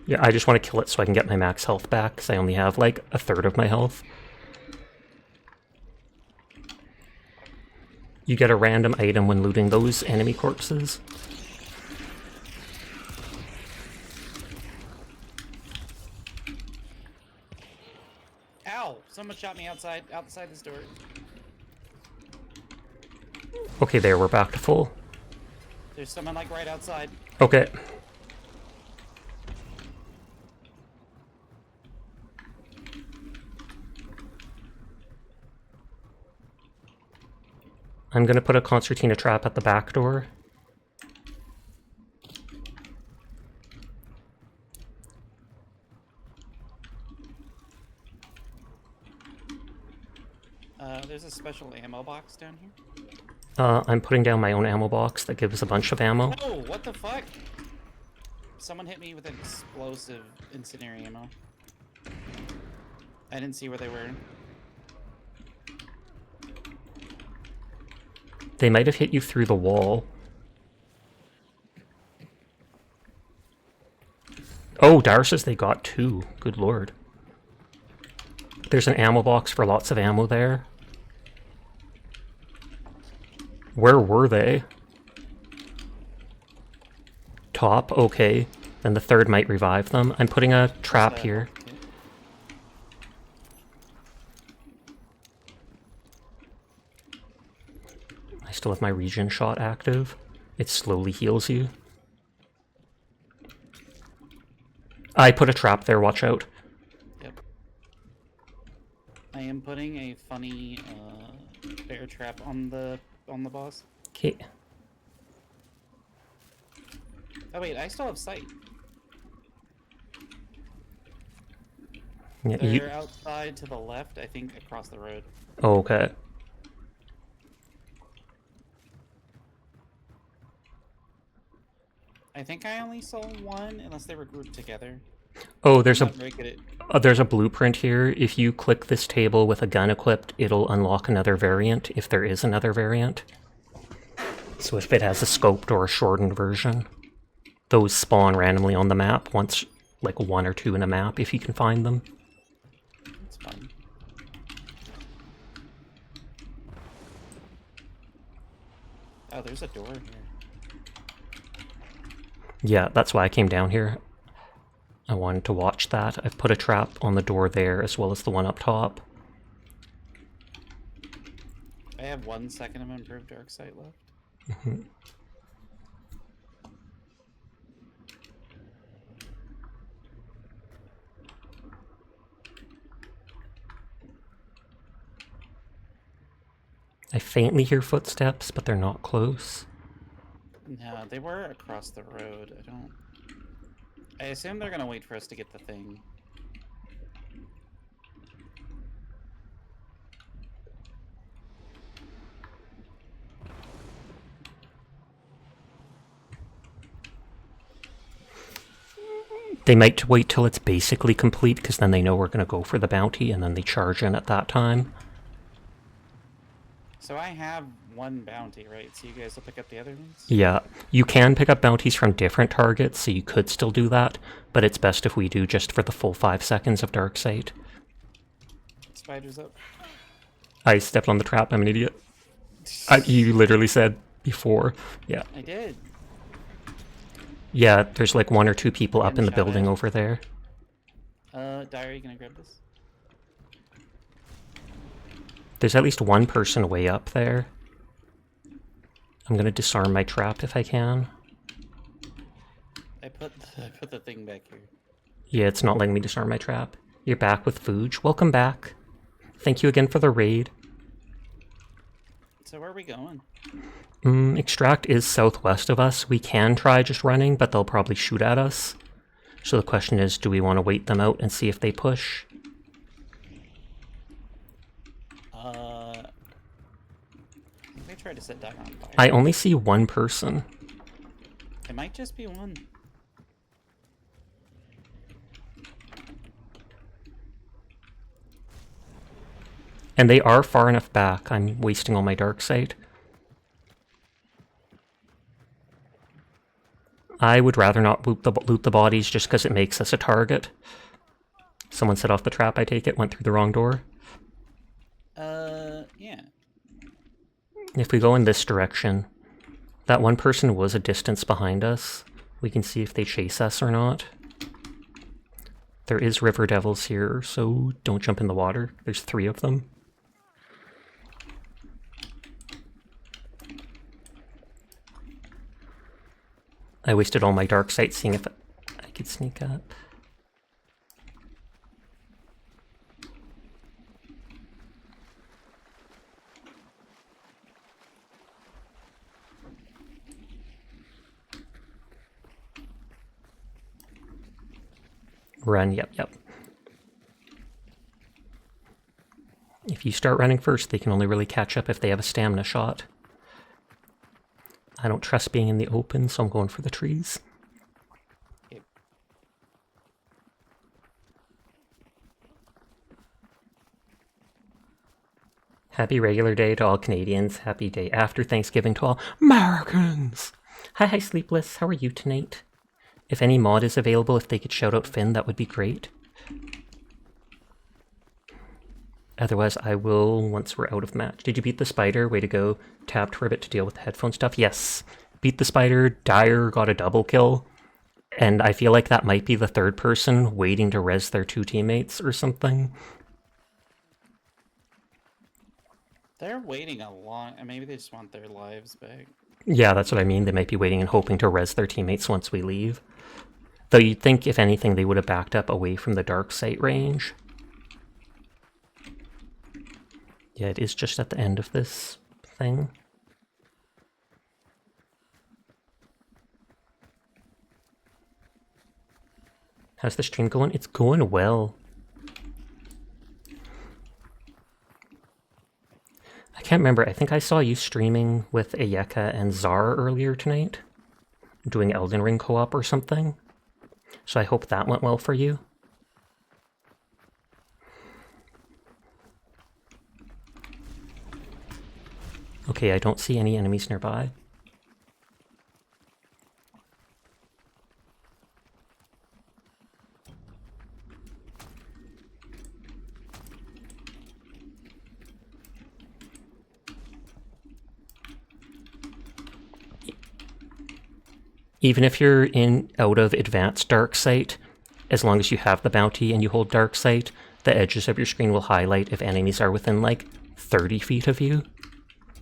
S1: Yeah, I just want to kill it so I can get my max health back, because I only have like a third of my health. You get a random item when looting those enemy corpses.
S3: Ow! Someone shot me outside this door.
S1: Okay, there, we're back to full.
S3: There's someone like right outside.
S1: Okay. I'm gonna put a concertina trap at the back door.
S3: There's a special ammo box down here.
S1: I'm putting down my own ammo box that gives a bunch of ammo.
S3: Oh, what the fuck? Someone hit me with an explosive incendiary ammo. I didn't see where they were.
S1: They might have hit you through the wall. Oh, Dar says they got 2. Good lord. There's an ammo box for lots of ammo there. Where were they? Top, okay. Then the third might revive them. I'm putting a trap here. I still have my regen shot active. It slowly heals you. I put a trap there, watch out.
S3: Yep. I am putting a funny bear trap on the boss.
S1: Okay.
S3: Oh wait, I still have sight.
S1: Yeah,
S3: They're outside to the left, I think across the road.
S1: Okay.
S3: I think I only saw one, unless they were grouped together.
S1: Oh, there's
S3: Not very good
S1: there's a blueprint here. If you click this table with a gun equipped, it'll unlock another variant, if there is another variant. So if it has a scoped or a shortened version, those spawn randomly on the map, once, like 1 or 2 in a map, if you can find them.
S3: It's fun. Oh, there's a door here.
S1: Yeah, that's why I came down here. I wanted to watch that. I've put a trap on the door there, as well as the one up top.
S3: I have 1 second of improved dark sight left.
S1: Mm-hmm. I faintly hear footsteps, but they're not close.
S3: No, they were across the road. I assume they're gonna wait for us to get the thing.
S1: They might wait till it's basically complete, because then they know we're going to go for the bounty, and then they charge in at that time.
S3: So I have 1 bounty, right? So you guys will pick up the other ones?
S1: Yeah, you can pick up bounties from different targets, so you could still do that, but it's best if we do just for the full 5 seconds of dark sight.
S3: Spider's up.
S1: I stepped on the trap, I'm an idiot. You literally said before, yeah.
S3: I did.
S1: Yeah, there's like 1 or 2 people up in the
S3: Shot
S1: building
S3: at.
S1: over there.
S3: Diary, gonna grab this?
S1: There's at least 1 person way up there. I'm gonna disarm my trap if I can.
S3: I put the thing back here.
S1: Yeah, it's not letting me disarm my trap. You're back with Fooj. Welcome back. Thank you again for the raid.
S3: So where are we going?
S1: Extract is southwest of us. We can try just running, but they'll probably shoot at us. So the question is, do we want to wait them out and see if they push?
S3: They tried to set down on fire.
S1: I only see one person.
S3: It might just be one.
S1: And they are far enough back. I'm wasting all my dark sight. I would rather not loot the bodies just because it makes us a target. Someone set off the trap, I take it, went through the wrong door.
S3: Yeah.
S1: If we go in this direction, that one person was a distance behind us. We can see if they chase us or not. There is river devils here, so don't jump in the water. There's 3 of them. I wasted all my dark sight seeing if I could sneak up. Run, yep. If you start running first, they can only really catch up if they have a stamina shot. I don't trust being in the open, so I'm going for the trees.
S3: Yep.
S1: Happy regular day to all Canadians. Happy day after Thanksgiving to all Americans. Hi, Sleepless. How are you tonight? If any mod is available, if they could shout out Finn, that would be great. Otherwise, I will once we're out of match. Did you beat the spider? Way to go. Tapped Ribbit to deal with the headphone stuff. Yes. Beat the spider. Dyer got a double kill. And I feel like that might be the third person waiting to res their 2 teammates or something.
S3: They're waiting a long... Maybe they just want their lives back.
S1: Yeah, that's what I mean. They might be waiting and hoping to res their teammates once we leave. Though you'd think, if anything, they would have backed up away from the dark sight range. Yeah, it is just at the end of this thing. How's the stream going? It's going well. I can't remember. I think I saw you streaming with Ayeka and Zar earlier tonight. Doing Elden Ring co-op or something. So I hope that went well for you. Okay, I don't see any enemies nearby. Even if you're out of advanced dark sight, as long as you have the bounty and you hold dark sight, the edges of your screen will highlight if enemies are within like 30 feet of you.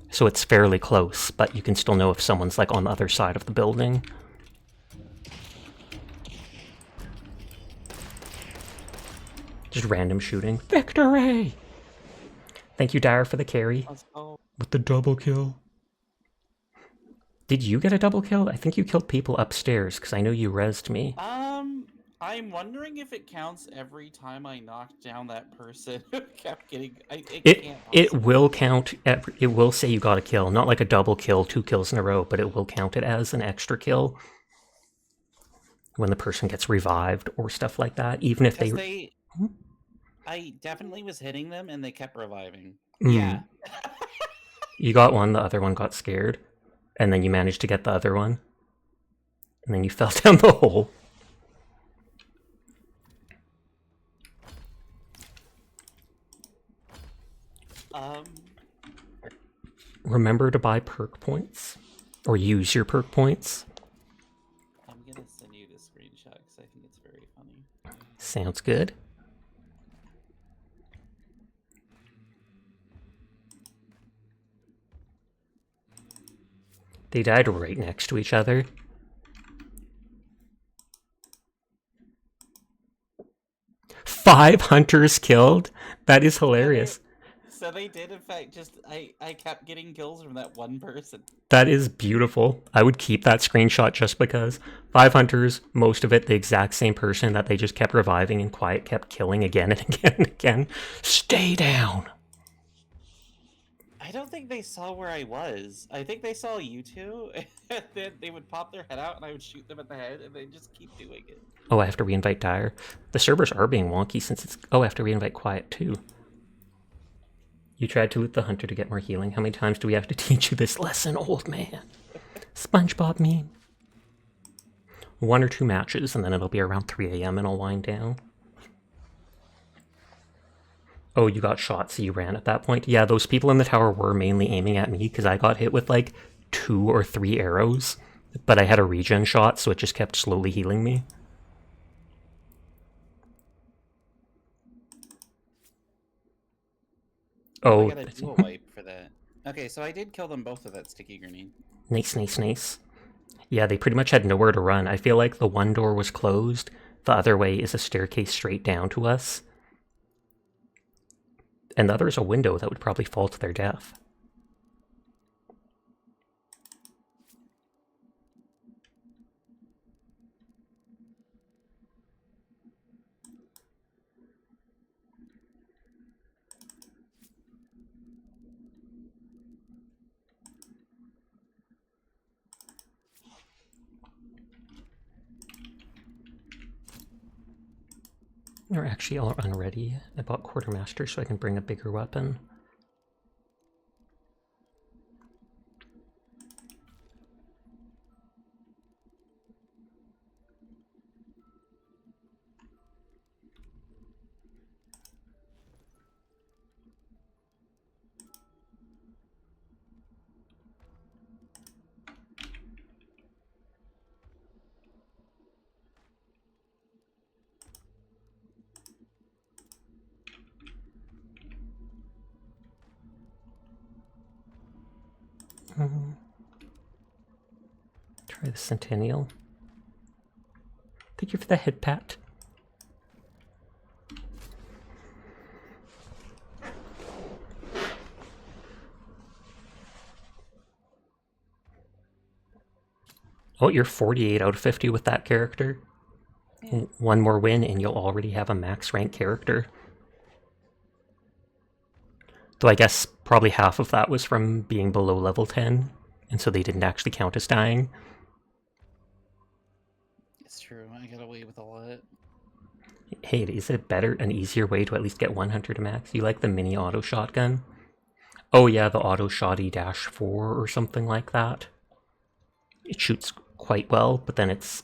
S1: So it's fairly close, but you can still know if someone's like on the other side of the building. Just random shooting. Victory! Thank you, Dyer, for the carry.
S3: Let's go.
S1: With the double kill. Did you get a double kill? I think you killed people upstairs, because I know you rezzed me.
S3: I'm wondering if it counts every time I knocked down that person who kept getting...
S1: It will count, it will say you got a kill. Not like a double kill, 2 kills in a row, but it will count it as an extra kill. When the person gets revived or stuff like that, even if they...
S3: I definitely was hitting them and they kept reviving.
S1: Yeah. You got one, the other one got scared. And then you managed to get the other one. And then you fell down the hole. Remember to buy perk points. Or use your perk points.
S3: I'm gonna send you the screenshot because I think it's very funny.
S1: Sounds good. They died right next to each other. Five hunters killed? That is hilarious.
S3: So they did, in fact, just I kept getting kills from that one person.
S1: That is beautiful. I would keep that screenshot just because. 5 hunters, most of it the exact same person that they just kept reviving and Quiet kept killing again and again and again. Stay down.
S3: I don't think they saw where I was. I think they saw you two, and then they would pop their head out, and I would shoot them at the head, and they just keep doing it.
S1: Oh, I have to reinvite Dire. The servers are being wonky since it's... Oh, I have to reinvite Quiet too. You tried to loot the hunter to get more healing. How many times do we have to teach you this lesson, old man? SpongeBob meme. 1 or 2 matches, and then it'll be around 3 a.m. and I'll wind down. Oh, you got shot, so you ran at that point? Yeah, those people in the tower were mainly aiming at me because I got hit with like 2 or 3 arrows, but I had a regen shot, so it just kept slowly healing me. Oh,
S3: I gotta do a wipe for that. Okay, so I did kill them both with that sticky grenade.
S1: Nice, nice, nice. Yeah, they pretty much had nowhere to run. I feel like the one door was closed. The other way is a staircase straight down to us. And the other is a window that would probably fall to their death. They're actually all unready. I bought Quartermaster so I can bring a bigger weapon. Try the Centennial. Thank you for the head pat. Oh, you're 48 out of 50 with that character. Yeah. 1 more win and you'll already have a max rank character. Though I guess probably half of that was from being below level 10, and so they didn't actually count as dying.
S3: It's true, I got away with a lot.
S1: Hey, is it better, an easier way to at least get 100 to max? You like the mini auto shotgun? Oh yeah, the auto shotty -4 or something like that. It shoots quite well, but then it's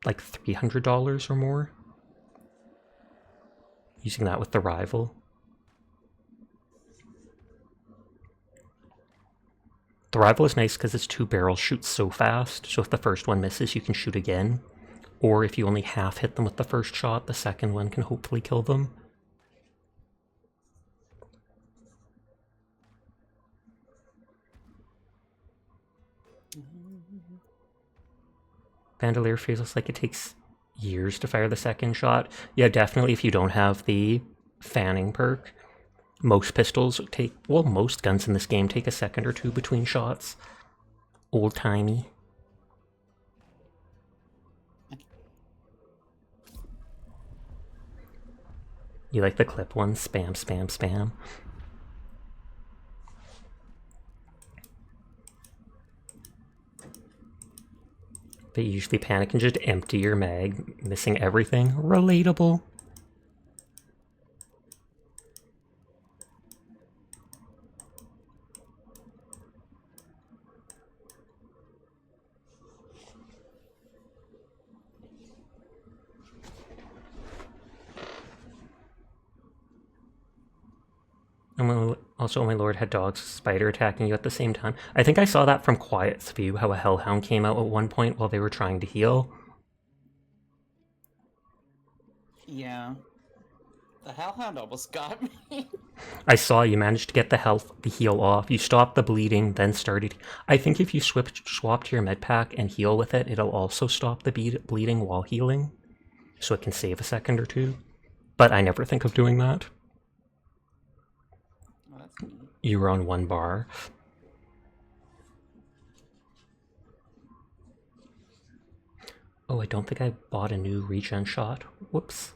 S1: like $300 or more. Using that with the rival. The rival is nice because its 2 barrels shoot so fast, so if the first one misses, you can shoot again. Or if you only half hit them with the first shot, the second one can hopefully kill them. Bandolier feels like it takes years to fire the second shot. Yeah, definitely if you don't have the fanning perk. Most pistols take, well, most guns in this game take a second or 2 between shots. Old-timey. You like the clip ones? Spam, spam, spam. But you usually panic and just empty your mag, missing everything. Relatable. And also, my lord, had dogs spider attacking you at the same time. I think I saw that from Quiet's view, how a hellhound came out at one point while they were trying to heal.
S3: Yeah. The hellhound almost got me.
S1: I saw you managed to get the heal off. You stopped the bleeding, then started... I think if you swap to your med pack and heal with it, it'll also stop the bleeding while healing. So it can save a second or 2. But I never think of doing that. You were on 1 bar. Oh, I don't think I bought a new regen shot. Whoops.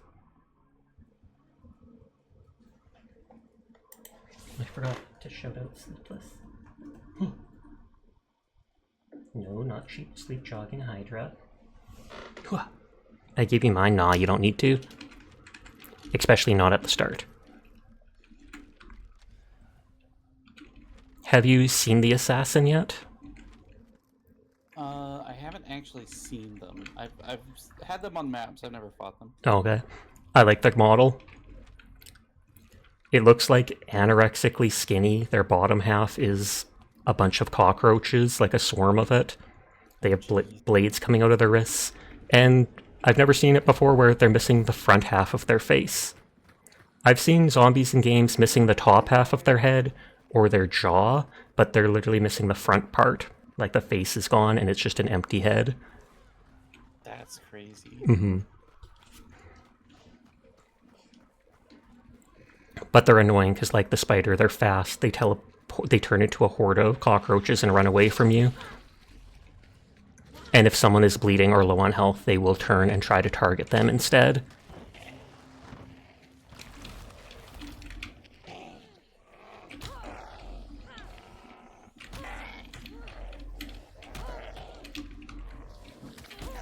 S1: I forgot to shout out Sleepless. No, not cheap sleep jogging Hydra. I gave you mine. Nah, you don't need to. Especially not at the start. Have you seen the assassin yet?
S3: I haven't actually seen them. I've had them on maps. I've never fought them.
S1: Okay. I like their model. It looks like anorexically skinny. Their bottom half is a bunch of cockroaches, like a swarm of it. They have blades coming out of their wrists. And I've never seen it before where they're missing the front half of their face. I've seen zombies in games missing the top half of their head or their jaw, but they're literally missing the front part. Like the face is gone and it's just an empty head.
S3: That's crazy.
S1: Mm-hmm. But they're annoying because, like the spider, they're fast. They turn into a horde of cockroaches and run away from you. And if someone is bleeding or low on health, they will turn and try to target them instead.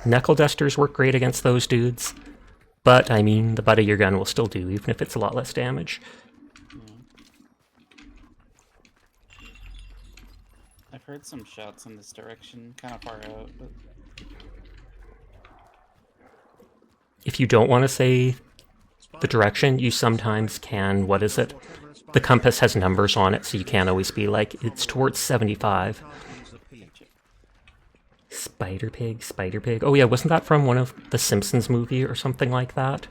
S1: Knuckle dusters work great against those dudes. But, I mean, the butt of your gun will still do, even if it's a lot less damage.
S3: I've heard some shots in this direction, kind of far out. But...
S1: If you don't want to say the direction, you sometimes can, what is it? The compass has numbers on it, so you can't always be like, it's towards 75. Spider Pig, Spider Pig. Oh yeah, wasn't that from one of the Simpsons movie or something like that?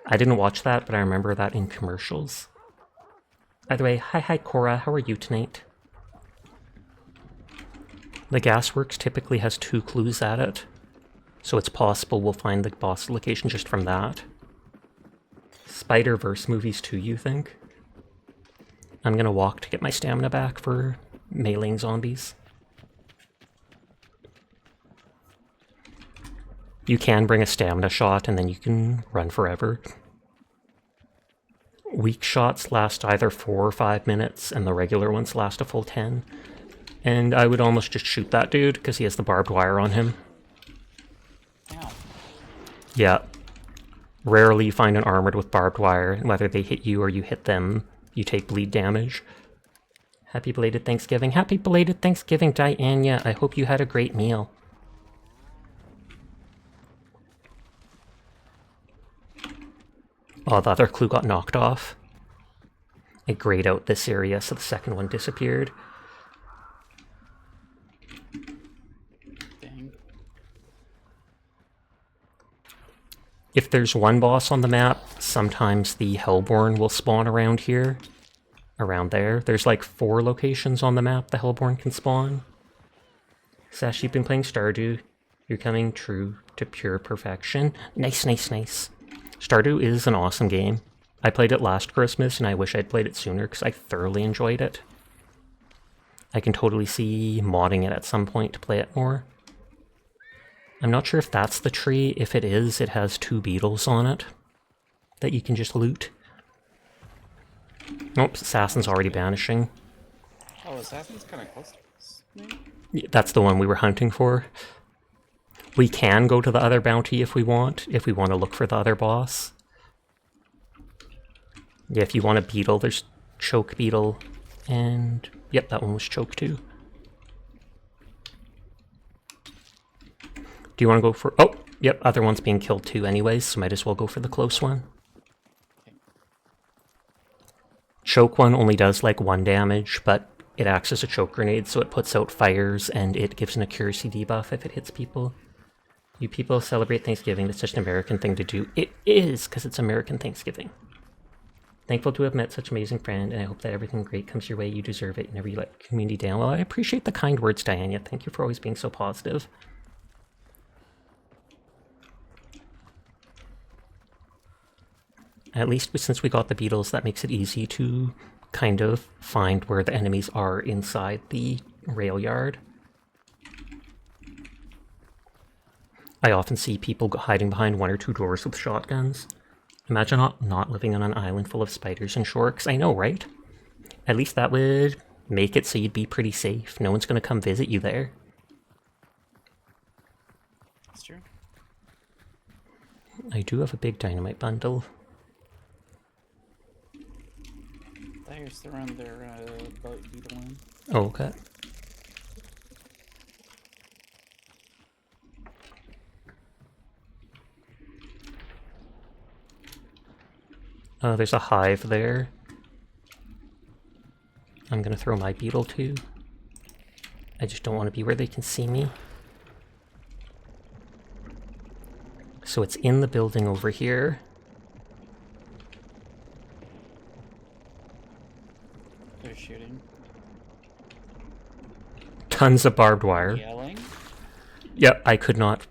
S1: I didn't watch that, but I remember that in commercials. By the way, hi Cora, how are you tonight? The Gasworks typically has 2 clues at it, so it's possible we'll find the boss location just from that. Spider-Verse movies too, you think? I'm gonna walk to get my stamina back for meleeing zombies. You can bring a stamina shot and then you can run forever. Weak shots last either 4 or 5 minutes and the regular ones last a full 10. And I would almost just shoot that dude because he has the barbed wire on him.
S3: Ow.
S1: Yeah. Rarely you find an armored with barbed wire, and whether they hit you or you hit them, you take bleed damage. Happy belated Thanksgiving. Happy belated Thanksgiving, Diana. I hope you had a great meal. Oh, the other clue got knocked off. I grayed out this area, so the second one disappeared.
S3: Dang.
S1: If there's one boss on the map, sometimes the Hellborn will spawn around here. Around there. There's like 4 locations on the map the Hellborn can spawn. Sash, you've been playing Stardew. You're coming true to pure perfection. Nice, nice, nice. Stardew is an awesome game. I played it last Christmas, and I wish I'd played it sooner because I thoroughly enjoyed it. I can totally see modding it at some point to play it more. I'm not sure if that's the tree. If it is, it has 2 beetles on it that you can just loot. Nope, Assassin's already banishing.
S3: Oh, Assassin's kind of close to us. Maybe?
S1: Yeah, that's the one we were hunting for. We can go to the other bounty if we want to look for the other boss. Yeah, if you want a beetle, there's choke beetle, and yep, that one was choke too. Do you want to go for, oh, yep, other one's being killed too anyways, so might as well go for the close one.
S3: Okay.
S1: Choke one only does like 1 damage, but it acts as a choke grenade, so it puts out fires, and it gives an accuracy debuff if it hits people. You people celebrate Thanksgiving. That's such an American thing to do. It is, because it's American Thanksgiving. Thankful to have met such an amazing friend, and I hope that everything great comes your way. You deserve it. You never let community down. Well, I appreciate the kind words, Diana. Thank you for always being so positive. At least since we got the beetles, that makes it easy to kind of find where the enemies are inside the rail yard. I often see people hiding behind one or two doors with shotguns. Imagine not living on an island full of spiders and sharks. I know, right? At least that would make it so you'd be pretty safe. No one's going to come visit you there.
S3: That's true.
S1: I do have a big dynamite bundle.
S3: There's the run their boat beetle in.
S1: Oh, okay. There's a hive there. I'm gonna throw my beetle too. I just don't want to be where they can see me. So it's in the building over here.
S3: They're shooting.
S1: Tons of barbed wire.
S3: Yelling.
S1: Yep, I could not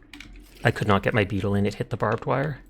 S1: get my beetle in. It hit the barbed wire.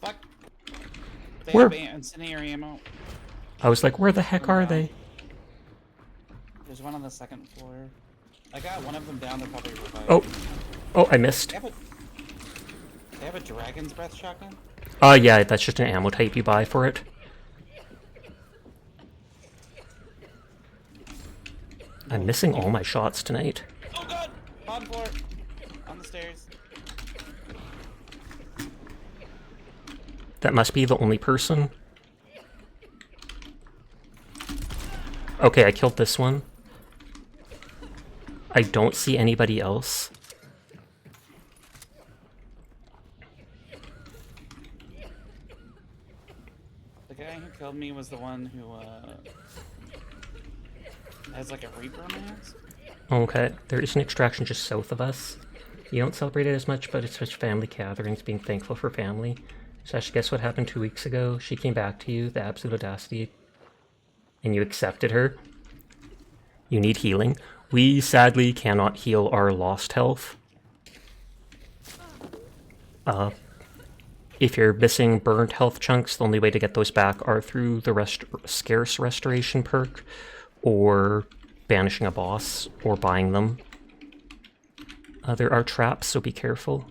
S3: Fuck. They
S1: Where?
S3: have incendiary ammo.
S1: I was like, where the heck are they?
S3: There's one on the second floor. I got one of them down. They're probably revived.
S1: Oh. Oh, I missed.
S3: They have a dragon's breath shotgun?
S1: Yeah, that's just an ammo type you buy for it. I'm missing all my shots tonight.
S3: Oh god! Bottom floor! On the stairs.
S1: That must be the only person. Okay, I killed this one. I don't see anybody else.
S3: The guy who killed me was the one who, has like a Reaper mask?
S1: Okay, there is an extraction just south of us. You don't celebrate it as much, but it's just family gatherings, being thankful for family. Sash, guess what happened 2 weeks ago? She came back to you, the absolute audacity, and you accepted her. You need healing. We sadly cannot heal our lost health. If you're missing burned health chunks, the only way to get those back are through the scarce restoration perk, or banishing a boss, or buying them. There are traps, so be careful.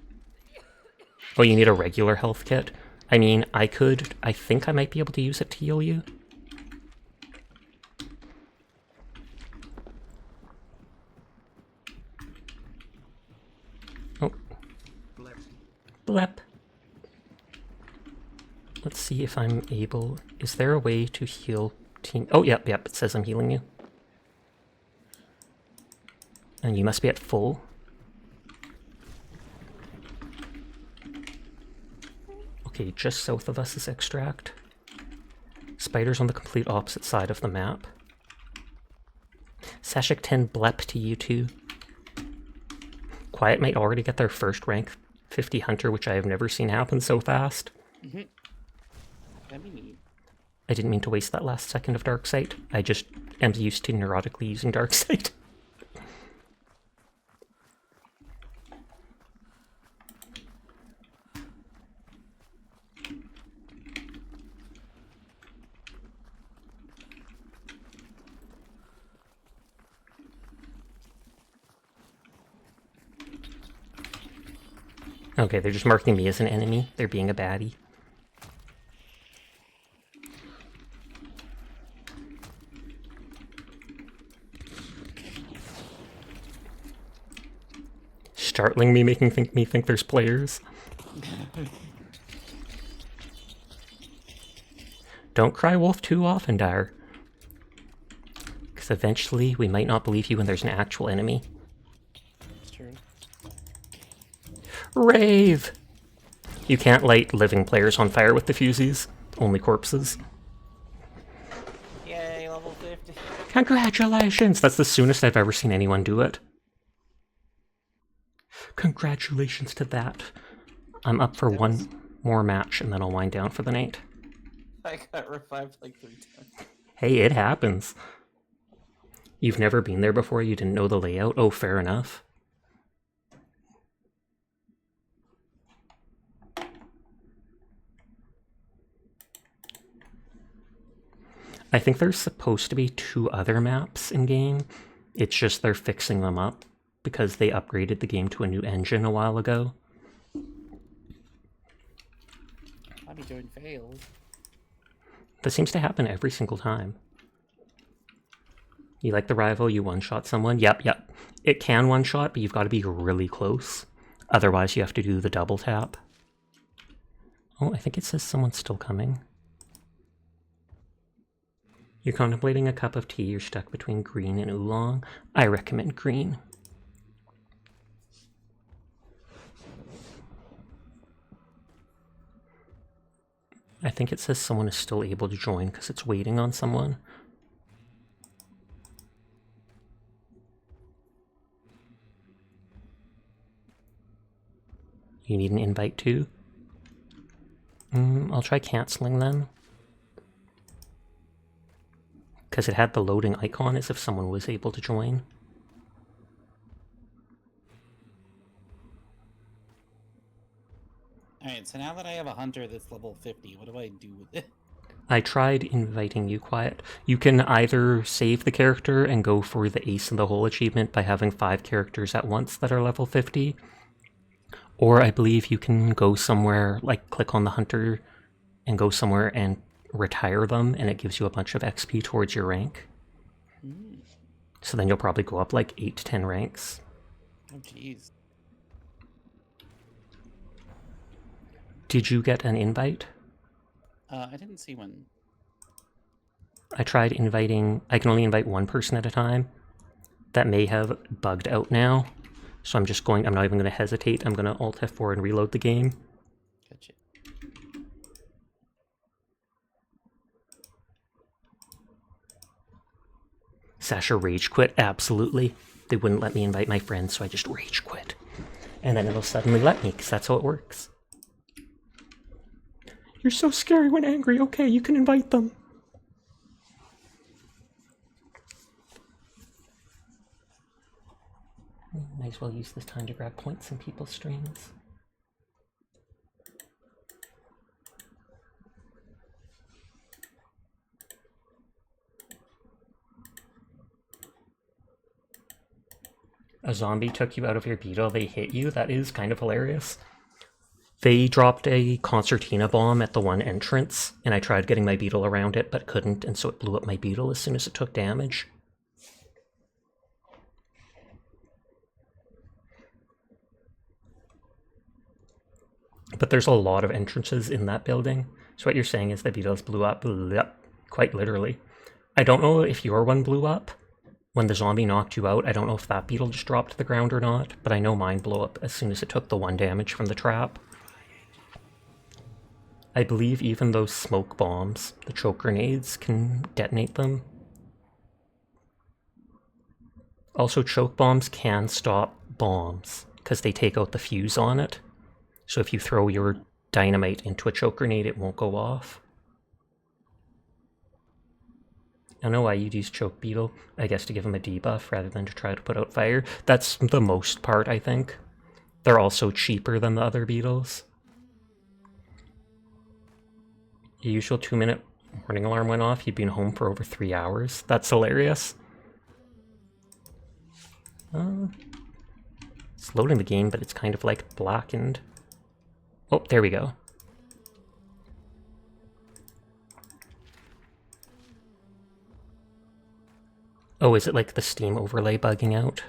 S1: Oh, you need a regular health kit? I mean, I think I might be able to use it to heal you. Oh. Blep. Let's see if I'm able... Is there a way to heal team... Oh, yep, it says I'm healing you. And you must be at full. Okay, just south of us is extract. Spiders on the complete opposite side of the map. Sashik 10 blep to you too. Quiet might already get their first rank 50 hunter, which I have never seen happen so fast.
S3: Mm-hmm. That'd be neat.
S1: I didn't mean to waste that last second of Darksight. I just am used to neurotically using Darksight. Okay, they're just marking me as an enemy. They're being a baddie. Startling me, making me think there's players. Don't cry wolf too often, Dire. Because eventually we might not believe you when there's an actual enemy.
S4: It's true.
S1: Rave! You can't light living players on fire with diffusies. Only corpses.
S3: Yay, level 50.
S1: Congratulations! That's the soonest I've ever seen anyone do it. Congratulations to that. I'm up for one more match and then I'll wind down for the night.
S3: I got revived like 3 times.
S1: Hey, it happens. You've never been there before? You didn't know the layout? Oh, fair enough. I think there's supposed to be 2 other maps in-game. It's just they're fixing them up because they upgraded the game to a new engine a while ago.
S4: I'll be doing fails.
S1: That seems to happen every single time. You like the rival, you one-shot someone. Yep. It can one-shot, but you've got to be really close. Otherwise, you have to do the double tap. Oh, I think it says someone's still coming. You're contemplating a cup of tea. You're stuck between green and oolong. I recommend green. I think it says someone is still able to join because it's waiting on someone. You need an invite too? I'll try canceling then. Because it had the loading icon as if someone was able to join.
S4: Alright, so now that I have a hunter that's level 50, what do I do with it?
S1: I tried inviting you, Quiet. You can either save the character and go for the Ace in the Hole achievement by having 5 characters at once that are level 50. Or I believe you can go somewhere, like click on the hunter and go somewhere and retire them, and it gives you a bunch of XP towards your rank. So then you'll probably go up like 8 to 10 ranks.
S4: Oh, jeez.
S1: Did you get an invite?
S4: I didn't see one.
S1: I tried inviting, I can only invite one person at a time. That may have bugged out now. So I'm not even going to hesitate. I'm going to Alt F4 and reload the game.
S4: Gotcha.
S1: Sasha rage quit, absolutely. They wouldn't let me invite my friends, so I just rage quit. And then it'll suddenly let me, because that's how it works. You're so scary when angry. Okay, you can invite them. Might as well use this time to grab points in people's streams. A zombie took you out of your beetle, they hit you? That is kind of hilarious. They dropped a concertina bomb at the one entrance, and I tried getting my beetle around it, but couldn't, and so it blew up my beetle as soon as it took damage. But there's a lot of entrances in that building, so what you're saying is the beetles blew up, quite literally. I don't know if your one blew up when the zombie knocked you out. I don't know if that beetle just dropped to the ground or not, but I know mine blew up as soon as it took the 1 damage from the trap. I believe even those smoke bombs, the choke grenades, can detonate them. Also, choke bombs can stop bombs, because they take out the fuse on it. So if you throw your dynamite into a choke grenade, it won't go off. I don't know why you'd use choke beetle. I guess to give him a debuff rather than to try to put out fire. That's the most part, I think. They're also cheaper than the other beetles. Your usual 2-minute warning alarm went off. You'd been home for over 3 hours. That's hilarious. It's loading the game, but it's kind of like blackened. Oh, there we go. Oh, is it like the Steam overlay bugging out?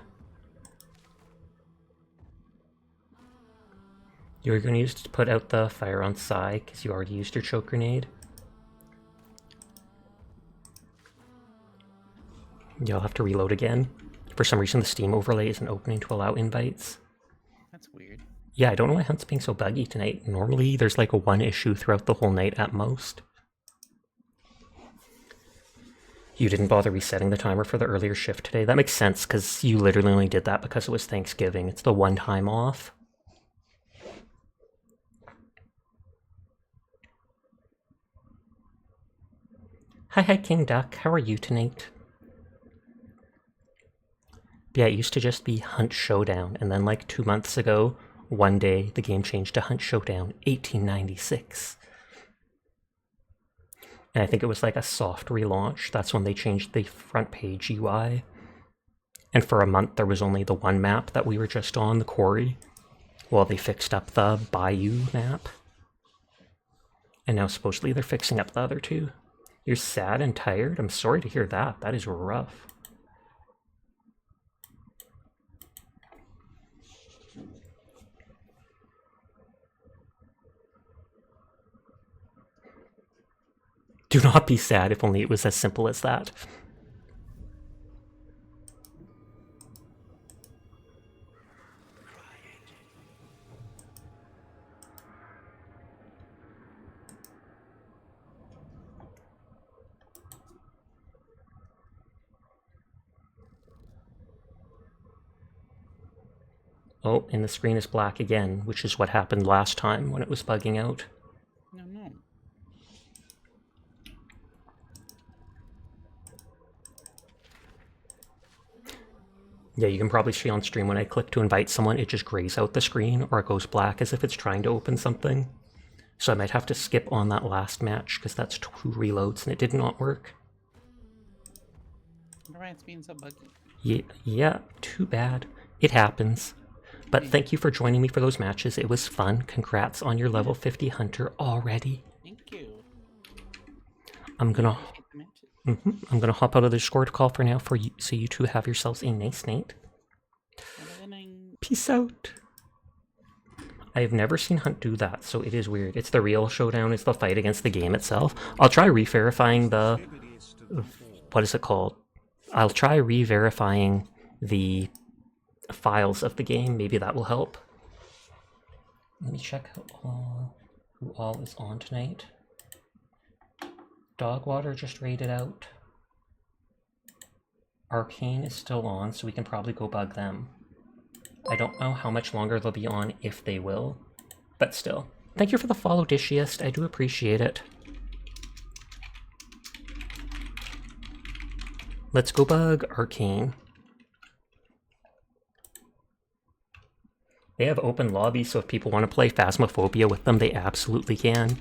S1: You were going to use to put out the fire on Psy because you already used your choke grenade. You'll have to reload again. For some reason, the Steam overlay isn't opening to allow invites.
S4: That's weird.
S1: Yeah, I don't know why Hunt's being so buggy tonight. Normally, there's like a one issue throughout the whole night at most. You didn't bother resetting the timer for the earlier shift today. That makes sense, because you literally only did that because it was Thanksgiving. It's the one time off. Hi, King Duck. How are you tonight? Yeah, it used to just be Hunt Showdown, and then like 2 months ago, one day, the game changed to Hunt Showdown 1896. And I think it was like a soft relaunch. That's when they changed the front page UI. And for a month, there was only the one map that we were just on, the quarry, while they fixed up the Bayou map. And now supposedly they're fixing up the other two. You're sad and tired? I'm sorry to hear that. That is rough. Do not be sad, if only it was as simple as that. Oh, and the screen is black again, which is what happened last time when it was bugging out.
S4: No.
S1: Yeah, you can probably see on stream when I click to invite someone, it just grays out the screen, or it goes black as if it's trying to open something. So I might have to skip on that last match, because that's 2 reloads and it did not work.
S4: I wonder why it's being so buggy.
S1: Yeah, too bad. It happens. But thank you for joining me for those matches. It was fun. Congrats on your level 50 hunter already.
S4: Thank you.
S1: I'm gonna
S4: Hit the matches.
S1: hop out of the Discord call for now for you, so you two have yourselves a nice night. Peace out. I have never seen Hunt do that, so it is weird. It's the real Showdown. It's the fight against the game itself. I'll try re-verifying the... What is it called? I'll try re-verifying the files of the game. Maybe that will help. Let me check who all is on tonight. Dogwater just raided out. Arcane is still on, so we can probably go bug them. I don't know how much longer they'll be on, if they will, but still. Thank you for the follow, Dishiest. I do appreciate it. Let's go bug Arcane. They have open lobbies, so if people want to play Phasmophobia with them, they absolutely can.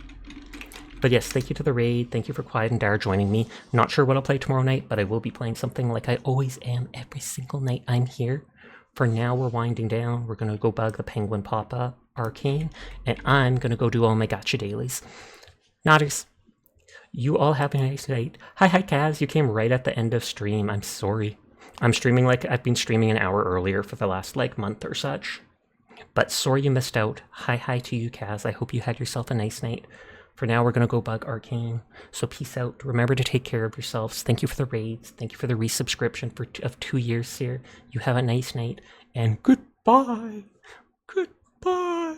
S1: But yes, thank you to the raid. Thank you for Quiet and Dare joining me. Not sure what I'll play tomorrow night, but I will be playing something like I always am every single night I'm here. For now, we're winding down. We're going to go bug the Penguin Papa Arcane, and I'm going to go do all my gacha dailies. Nodders, you all have a nice night. Hi, Kaz. You came right at the end of stream. I'm sorry. I'm streaming like I've been streaming an hour earlier for the last month or such. But sorry you missed out. Hi to you, Kaz. I hope you had yourself a nice night. For now, we're going to go bug Arcane. So peace out. Remember to take care of yourselves. Thank you for the raids. Thank you for the resubscription of 2 years here. You have a nice night. And goodbye. Goodbye.